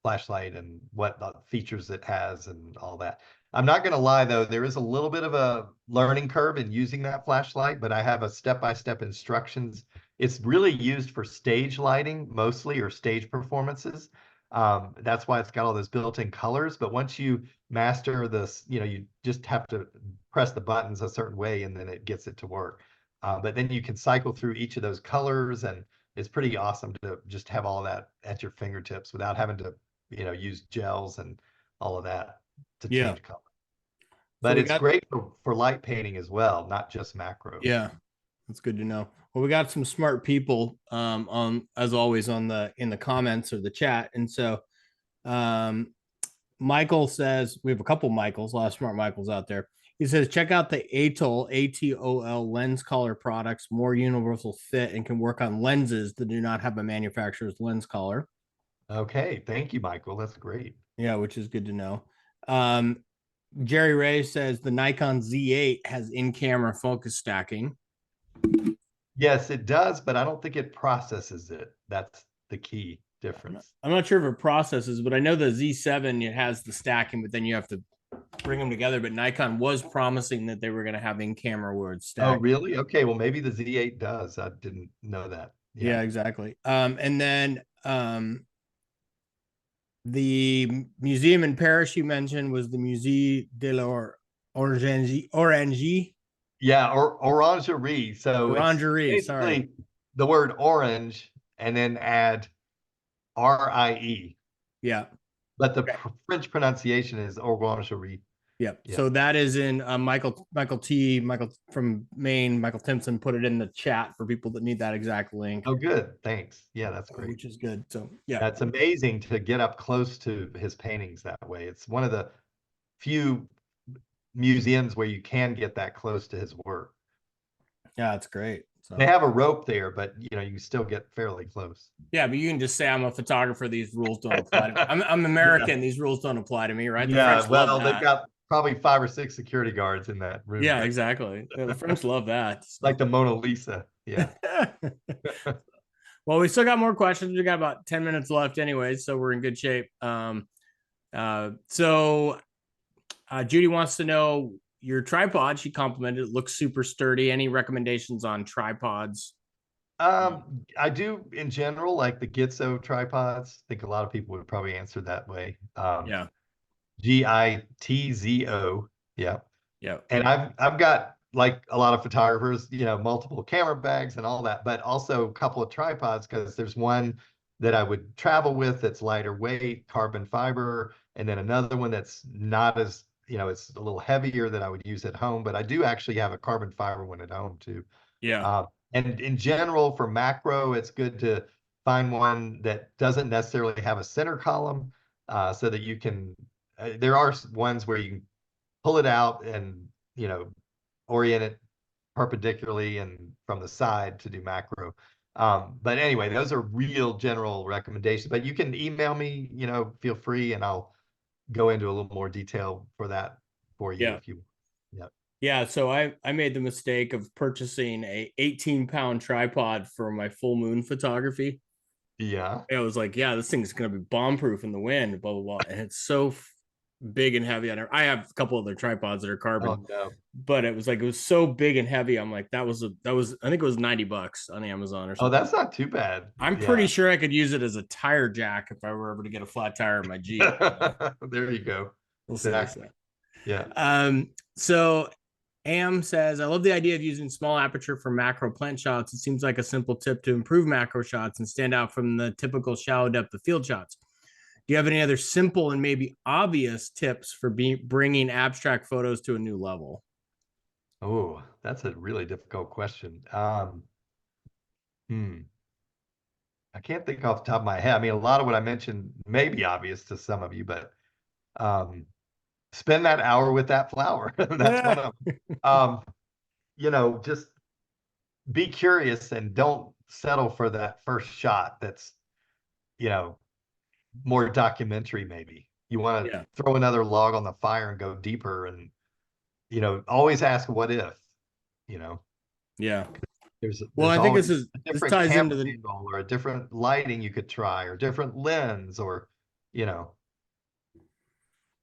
flashlight and what features it has and all that. I'm not going to lie, though, there is a little bit of a learning curve in using that flashlight, but I have a step-by-step instructions. It's really used for stage lighting mostly, or stage performances. That's why it's got all those built-in colors. But once you master this, you just have to press the buttons a certain way and then it gets it to work. But then you can cycle through each of those colors, and it's pretty awesome to just have all that at your fingertips without having to, use gels and all of that to change color. But it's great for light painting as well, not just macro. Yeah, that's good to know. Well, we got some smart people on, as always, in the comments or the chat. And so Michael says, we have a couple Michaels, a lot of smart Michaels out there. He says, check out the ATOL, ATOL lens color products, more universal fit, and can work on lenses that do not have a manufacturer's lens color. Okay, thank you, Michael. That's great. Yeah, which is good to know. Jerry Ray says the Nikon Z8 has in-camera focus stacking. Yes, it does, but I don't think it processes it. That's the key difference. I'm not sure if it processes, but I know the Z7, it has the stacking, but then you have to bring them together. But Nikon was promising that they were going to have in-camera where it's stacked. Oh, really? Okay, well, maybe the Z8 does. I didn't know that. Yeah, exactly. And then the museum in Paris you mentioned was the Musée de l'Orangerie. Yeah, or orangerie. So it's Orangerie, sorry. basically the word orange and then add RIE. Yeah. But the Okay. French pronunciation is orangerie. Yep. Yeah. So that is in Michael from Maine. Michael Timpson put it in the chat for people that need that exact link, Oh, good. Thanks. Yeah, that's great. which is good. So yeah, That's amazing to get up close to his paintings that way. It's one of the few museums where you can get that close to his work. yeah, it's great. So They have a rope there, but you know, you still get fairly close. yeah, but you can just say I'm a photographer. These rules don't apply to me. I'm American. Yeah. These rules don't apply to me, right? The Yeah, French love well, they've that. got probably 5 or 6 security guards in that room. Yeah, exactly. Yeah, the French love that. Like the Mona Lisa. Yeah. Well, we still got more questions. We got about 10 minutes left anyway, so we're in good shape. Judy wants to know your tripod. She complimented it. Looks super sturdy. Any recommendations on tripods? I do in general like the Gitzo tripods. I think a lot of people would probably answer that way. Yeah. GITZO. Yeah. Yeah. And I've got like a lot of photographers, you know, multiple camera bags and all that, but also a couple of tripods because there's one that I would travel with that's lighter weight, carbon fiber, and then another one that's not as, you know, it's a little heavier that I would use at home, but I do actually have a carbon fiber one at home too. Yeah. And in general, for macro, it's good to find one that doesn't necessarily have a center column, so that you can. There are ones where you can pull it out and, you know, orient it perpendicularly and from the side to do macro. But anyway, those are real general recommendations. But you can email me, you know, feel free, and I'll go into a little more detail for that for you Yeah. if you. Yeah. Yeah. So I made the mistake of purchasing a 18-pound tripod for my full moon photography. Yeah. I was like, yeah, this thing's gonna be bomb proof in the wind, blah blah blah. And it's so big and heavy. I have a couple other tripods that are carbon, Oh no. but it was so big and heavy. I'm like, that was I think it was $90 on Amazon or Oh, something. that's not too bad. I'm pretty sure I could use it as a tire jack if I were ever to get a flat tire in my Jeep. There you go. We'll Exactly. see. Yeah. So Am says, I love the idea of using small aperture for macro plant shots. It seems like a simple tip to improve macro shots and stand out from the typical shallow depth of field shots. Do you have any other simple and maybe obvious tips for bringing abstract photos to a new level? Oh, that's a really difficult question. I can't think off the top of my head. I mean, a lot of what I mentioned may be obvious to some of you, but spend that hour with that flower. That's one of them. You know, just be curious and don't settle for that first shot that's, you know, more documentary maybe. You want to throw another log on the fire and go deeper, and, you know, always ask what if, you know. Yeah. There's I think always this a different ties into camera angle or a different lighting you could try or different lens or, you know.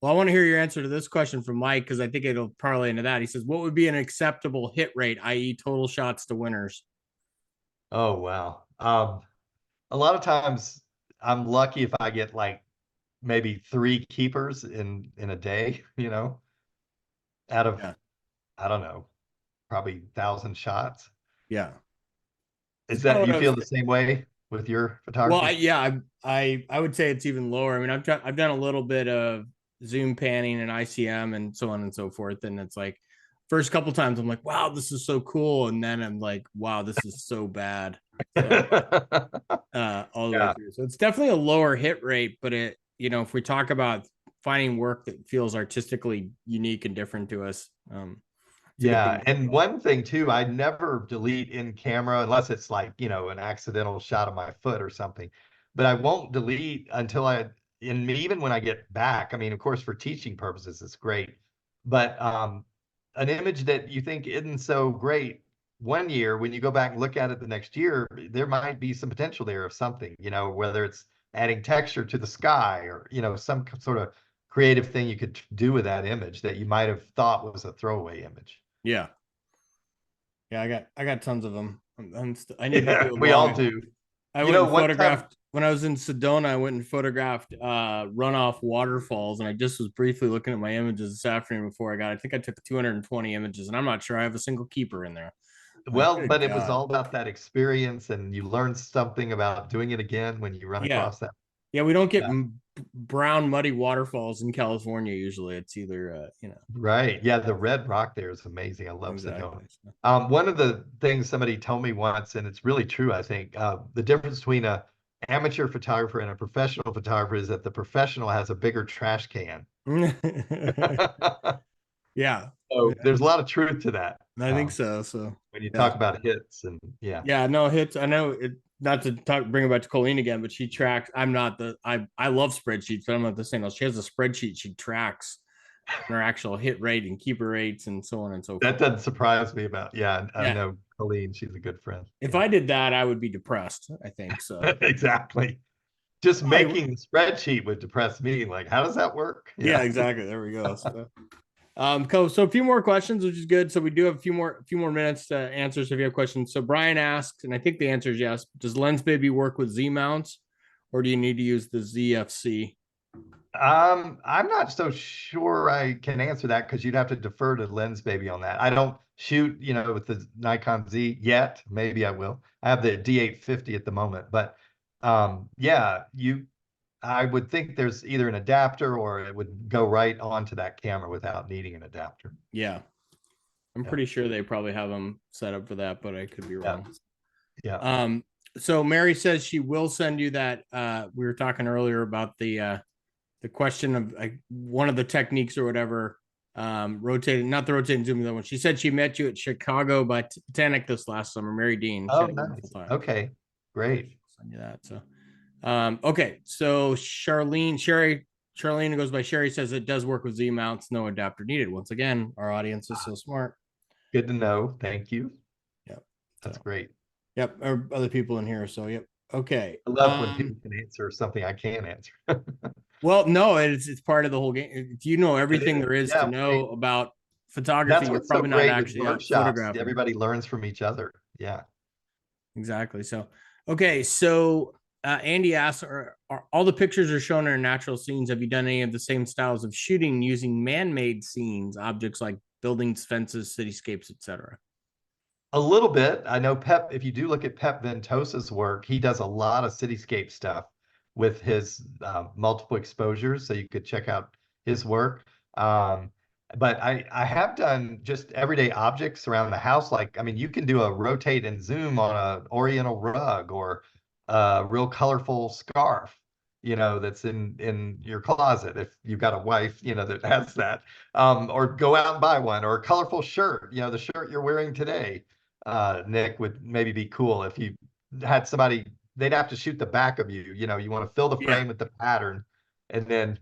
Well, I want to hear your answer to this question from Mike because I think it'll parlay into that. He says, what would be an acceptable hit rate, i.e. total shots to winners? Oh, wow. A lot of times I'm lucky if I get like maybe 3 keepers in a day, you know, out of, I don't know, probably 1,000 shots. Yeah. Is that, you feel the same way with your photography? Well, I would say it's even lower. I mean, I've done a little bit of zoom panning and ICM and so on and so forth. And it's like first couple times I'm like, wow, this is so cool. And then I'm like, wow, this is so bad. So, all the way through. So it's definitely a lower hit rate, but it, you know, if we talk about finding work that feels artistically unique and different to us, yeah. And one thing too, I never delete in camera unless it's like, you know, an accidental shot of my foot or something, but I won't delete until and even when I get back. I mean, of course, for teaching purposes, it's great, but an image that you think isn't so great one year, when you go back and look at it the next year, there might be some potential there of something, you know, whether it's adding texture to the sky or, you know, some sort of creative thing you could do with that image that you might have thought was a throwaway image. Yeah. Yeah, I got tons of them. I need to do it We all more. do. I You went know, and one time- photographed when I was in Sedona. I went and photographed runoff waterfalls, and I just was briefly looking at my images this afternoon before I got. I think I took 220 images, and I'm not sure I have a single keeper in there. Well, Good but it was God. all about that experience, and you learn something about doing it again when you run Yeah. across that. Yeah, we don't get Yeah. brown muddy waterfalls in California usually. It's either Right. Yeah, the red rock there is amazing. I love exactly. Sedona. One of the things somebody told me once, and it's really true, I think, the difference between a amateur photographer and a professional photographer is that the professional has a bigger trash can. Yeah. So there's a lot of truth to that. I think so. So when you yeah. talk about hits and Yeah, no hits. I know it, not to bring it back to Colleen again, but she tracks. I love spreadsheets, but I'm not the same. She has a spreadsheet she tracks her actual hit rate and keeper rates and so on and so forth. that doesn't surprise me about. Yeah, I Yeah. know Colleen, she's a good friend. If Yeah. I did that, I would be depressed, I think so. Exactly. Just making the spreadsheet would depress me. Like, how does that work? Yeah, exactly. There we go. So, cool. So a few more questions, which is good. So we do have a few more minutes to answer. So if you have questions, so Brian asks, and I think the answer is yes. Does LensBaby work with Z mounts, or do you need to use the ZFC? I'm not so sure I can answer that because you'd have to defer to LensBaby on that. I don't shoot, with the Nikon Z yet. Maybe I will. I have the D850 at the moment, but yeah, I would think there's either an adapter or it would go right onto that camera without needing an adapter. Yeah. I'm pretty sure they probably have them set up for that, but I could be wrong. Yeah. So Mary says she will send you that. We were talking earlier about the question of one of the techniques or whatever, rotating, not the rotating zoom, the one. She said she met you at Chicago Botanic this last summer, Mary Dean. Oh, nice. Okay, great. Send you that. So, okay. So Charlene who goes by Sherry says it does work with Z mounts, no adapter needed. Once again, our audience is so smart. Good to know. Thank you. Yep. That's great. Yep. Or other people in here. So, yep. Okay. I love when people can answer something I can't answer. Well, no, it's part of the whole game. If you know everything there is to know about photography, that's you're what's probably so not great actually with workshops. photographing. Everybody learns from each other. Yeah. Exactly. So, okay. So Andy asks, are all the pictures are shown in natural scenes? Have you done any of the same styles of shooting using man-made scenes, objects like buildings, fences, cityscapes, etc.? A little bit. I know Pep, if you do look at Pep Ventosa's work, he does a lot of cityscape stuff with his multiple exposures. So you could check out his work. But I have done just everyday objects around the house. Like, I mean, you can do a rotate and zoom on an oriental rug or a real colorful scarf, that's in your closet if you've got a wife, that has that. Or go out and buy one, or a colorful shirt, the shirt you're wearing today. Nick, would maybe be cool if you had somebody, they'd have to shoot the back of you, you want to fill the frame with the pattern and then,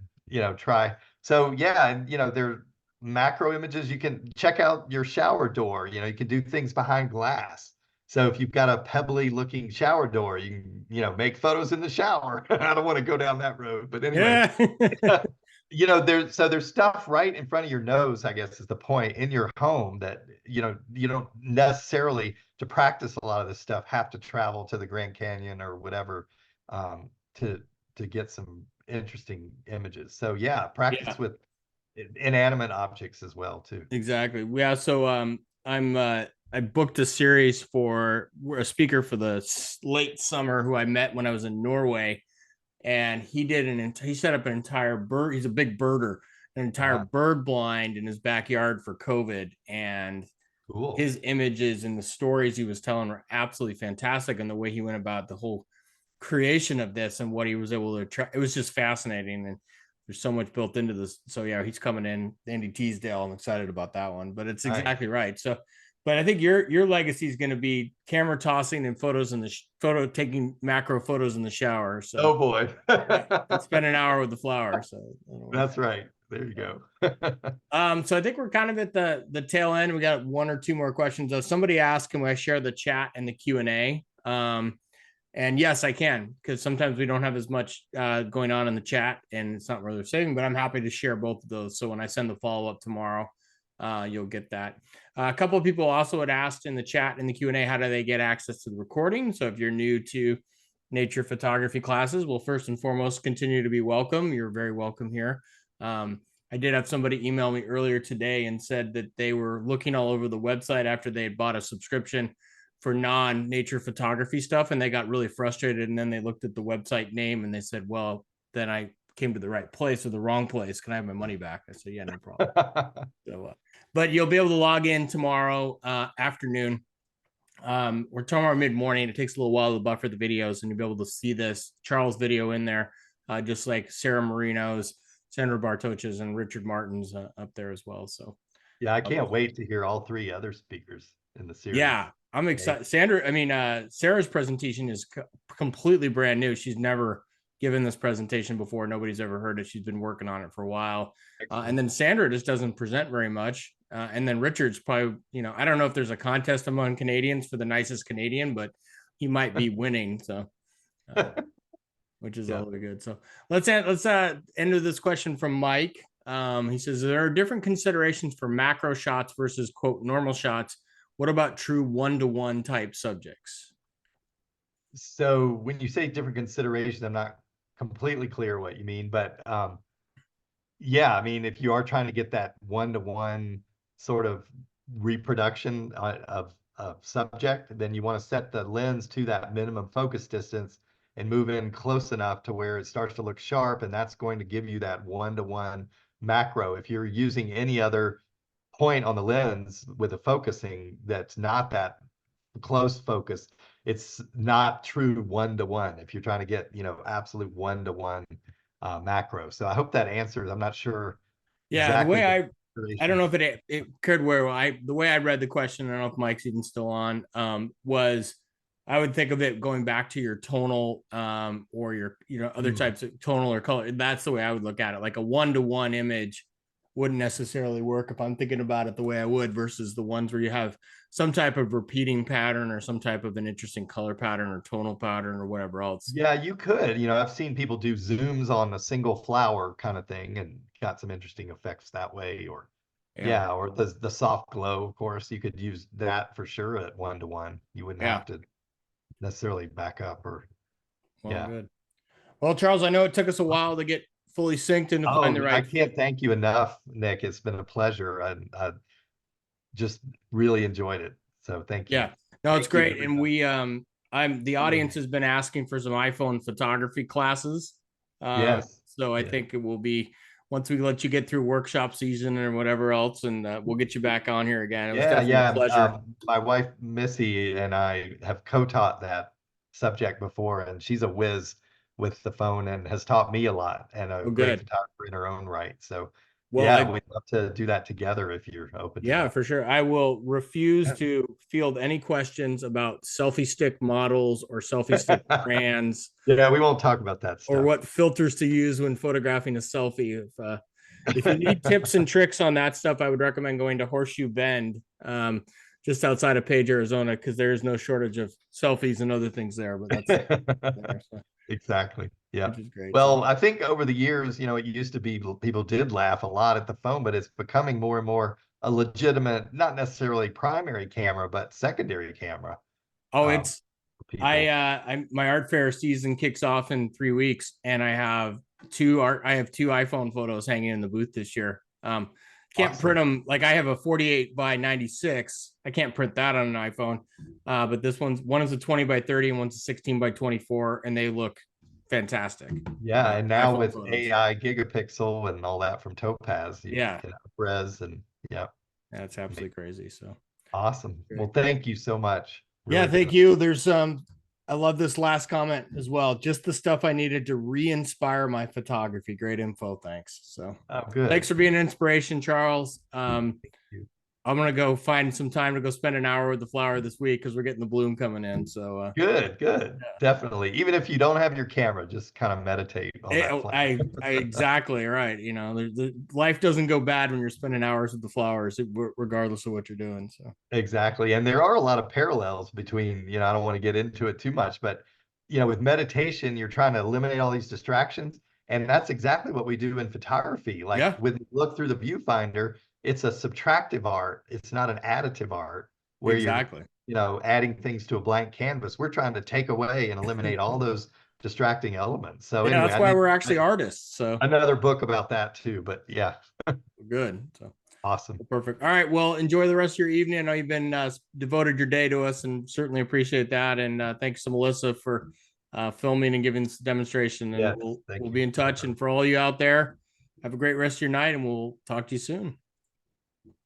try. So yeah, and there macro images, you can check out your shower door, you can do things behind glass. So if you've got a pebbly looking shower door, you can, make photos in the shower. I don't want to go down that road, but anyway. Yeah. There's stuff right in front of your nose, I guess is the point, in your home that, you don't necessarily, to practice a lot of this stuff, have to travel to the Grand Canyon or whatever to get some interesting images. So yeah, practice with inanimate objects as well too. Exactly. Yeah. So I booked a series for a speaker for the late summer who I met when I was in Norway. And he set up an entire bird. He's a big birder, an entire bird blind in his backyard for COVID. And cool. His images and the stories he was telling were absolutely fantastic. And the way he went about the whole creation of this and what he was able to try, it was just fascinating. And there's so much built into this. So yeah, he's coming in, Andy Teasdale. I'm excited about that one, but it's exactly right. So, but I think your legacy is going to be camera tossing and photos in the taking macro photos in the shower. So, oh boy, spend an hour with the flower. So that's right. There you go. So I think we're kind of at the tail end. We got one or two more questions. Somebody asked, can I share the chat and the Q&A? And yes, I can, because sometimes we don't have as much going on in the chat and it's not really saving, but I'm happy to share both of those. So when I send the follow-up tomorrow, you'll get that. A couple of people also had asked in the chat in the Q&A, how do they get access to the recording? So if you're new to nature photography classes, well, first and foremost, continue to be welcome. You're very welcome here. I did have somebody email me earlier today and said that they were looking all over the website after they had bought a subscription for non-nature photography stuff, and they got really frustrated. And then they looked at the website name and they said, well, then I came to the right place or the wrong place. Can I have my money back? I said, yeah, no problem. So, but you'll be able to log in tomorrow afternoon. Or tomorrow mid-morning. It takes a little while to buffer the videos, and you'll be able to see this Charles video in there, just like Sarah Marino's, Sandra Bartoch's, and Richard Martin's up there as well. So yeah, I can't wait to hear all 3 other speakers in the series. Yeah, I'm excited. Sarah's presentation is completely brand new. She's never given this presentation before. Nobody's ever heard it. She's been working on it for a while. And then Sandra just doesn't present very much. And then Richard's probably, I don't know if there's a contest among Canadians for the nicest Canadian, but he might be winning. So, which is all good. So let's end with this question from Mike. He says, there are different considerations for macro shots versus quote normal shots. What about true one-to-one type subjects? So when you say different considerations, I'm not completely clear what you mean, but yeah, I mean, if you are trying to get that one-to-one sort of reproduction of subject, then you want to set the lens to that minimum focus distance and move in close enough to where it starts to look sharp, and that's going to give you that one-to-one macro. If you're using any other point on the lens with a focusing that's not that close focus, it's not true one-to-one if you're trying to get absolute one-to-one macro. So I hope that answers. I'm not sure. Yeah, exactly the way I don't know if it could where the way I read the question, I don't know if Mike's even still on, was I would think of it going back to your tonal or your other types of tonal or color. That's the way I would look at it. Like a one-to-one image wouldn't necessarily work if I'm thinking about it the way I would versus the ones where you have some type of repeating pattern or some type of an interesting color pattern or tonal pattern or whatever else. Yeah, you could. I've seen people do zooms on a single flower kind of thing and got some interesting effects that way. Or or the soft glow, of course, you could use that for sure at one-to-one. You wouldn't have to necessarily back up or good. Well, Charles, I know it took us a while to get fully synced and to find the right. I can't thank you enough, Nick. It's been a pleasure. I just really enjoyed it. So thank you. Yeah, no, it's great. And the audience has been asking for some iPhone photography classes. Yes. So I think it will be, once we let you get through workshop season or whatever else, and we'll get you back on here again. It was definitely a pleasure. My wife, Missy, and I have co-taught that subject before, and she's a whiz with the phone and has taught me a lot, and a great photographer in her own right. So we'd love to do that together if you're open to that. For sure. I will refuse to field any questions about selfie stick models or selfie stick brands. Yeah, we won't talk about that stuff. Or what filters to use when photographing a selfie. If you need tips and tricks on that stuff, I would recommend going to Horseshoe Bend, just outside of Page, Arizona, because there is no shortage of selfies and other things there. But that's exactly. Yeah. Which is great. Well, I think over the years, it used to be people did laugh a lot at the phone, but it's becoming more and more a legitimate, not necessarily primary camera, but secondary camera. Oh, my art fair season kicks off in 3 weeks, and I have two iPhone photos hanging in the booth this year. Can't print them. Like I have a 48 by 96. I can't print that on an iPhone. But one is a 20 by 30 and one's a 16 by 24, and they look fantastic. Yeah, and now with AI gigapixel and all that from Topaz, you can res and that's absolutely crazy. So awesome. Well, thank you so much. Really thank you. There's I love this last comment as well. Just the stuff I needed to re-inspire my photography. Great info. Thanks. So good. Thanks for being an inspiration, Charles. Thank you. I'm going to go find some time to go spend an hour with the flower this week because we're getting the bloom coming in. So good. Definitely. Even if you don't have your camera, just kind of meditate on that flower. Exactly right. Life doesn't go bad when you're spending hours with the flowers, regardless of what you're doing. So exactly. And there are a lot of parallels between, I don't want to get into it too much, but with meditation, you're trying to eliminate all these distractions. And that's exactly what we do in photography. Like when you look through the viewfinder, it's a subtractive art. It's not an additive art where Exactly. you're adding things to a blank canvas. We're trying to take away and eliminate all those distracting elements. So Yeah, anyway, that's I why need we're actually artists. So another book about that too, but yeah, good. So awesome. perfect. All right. Well, enjoy the rest of your evening. I know you've been devoted your day to us, and certainly appreciate that. And thanks to Melissa for filming and giving this demonstration. And Yes, we'll thank you. be in touch. And for all you out there, have a great rest of your night, and we'll talk to you soon.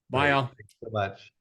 Bye, Great. all. Thanks so much.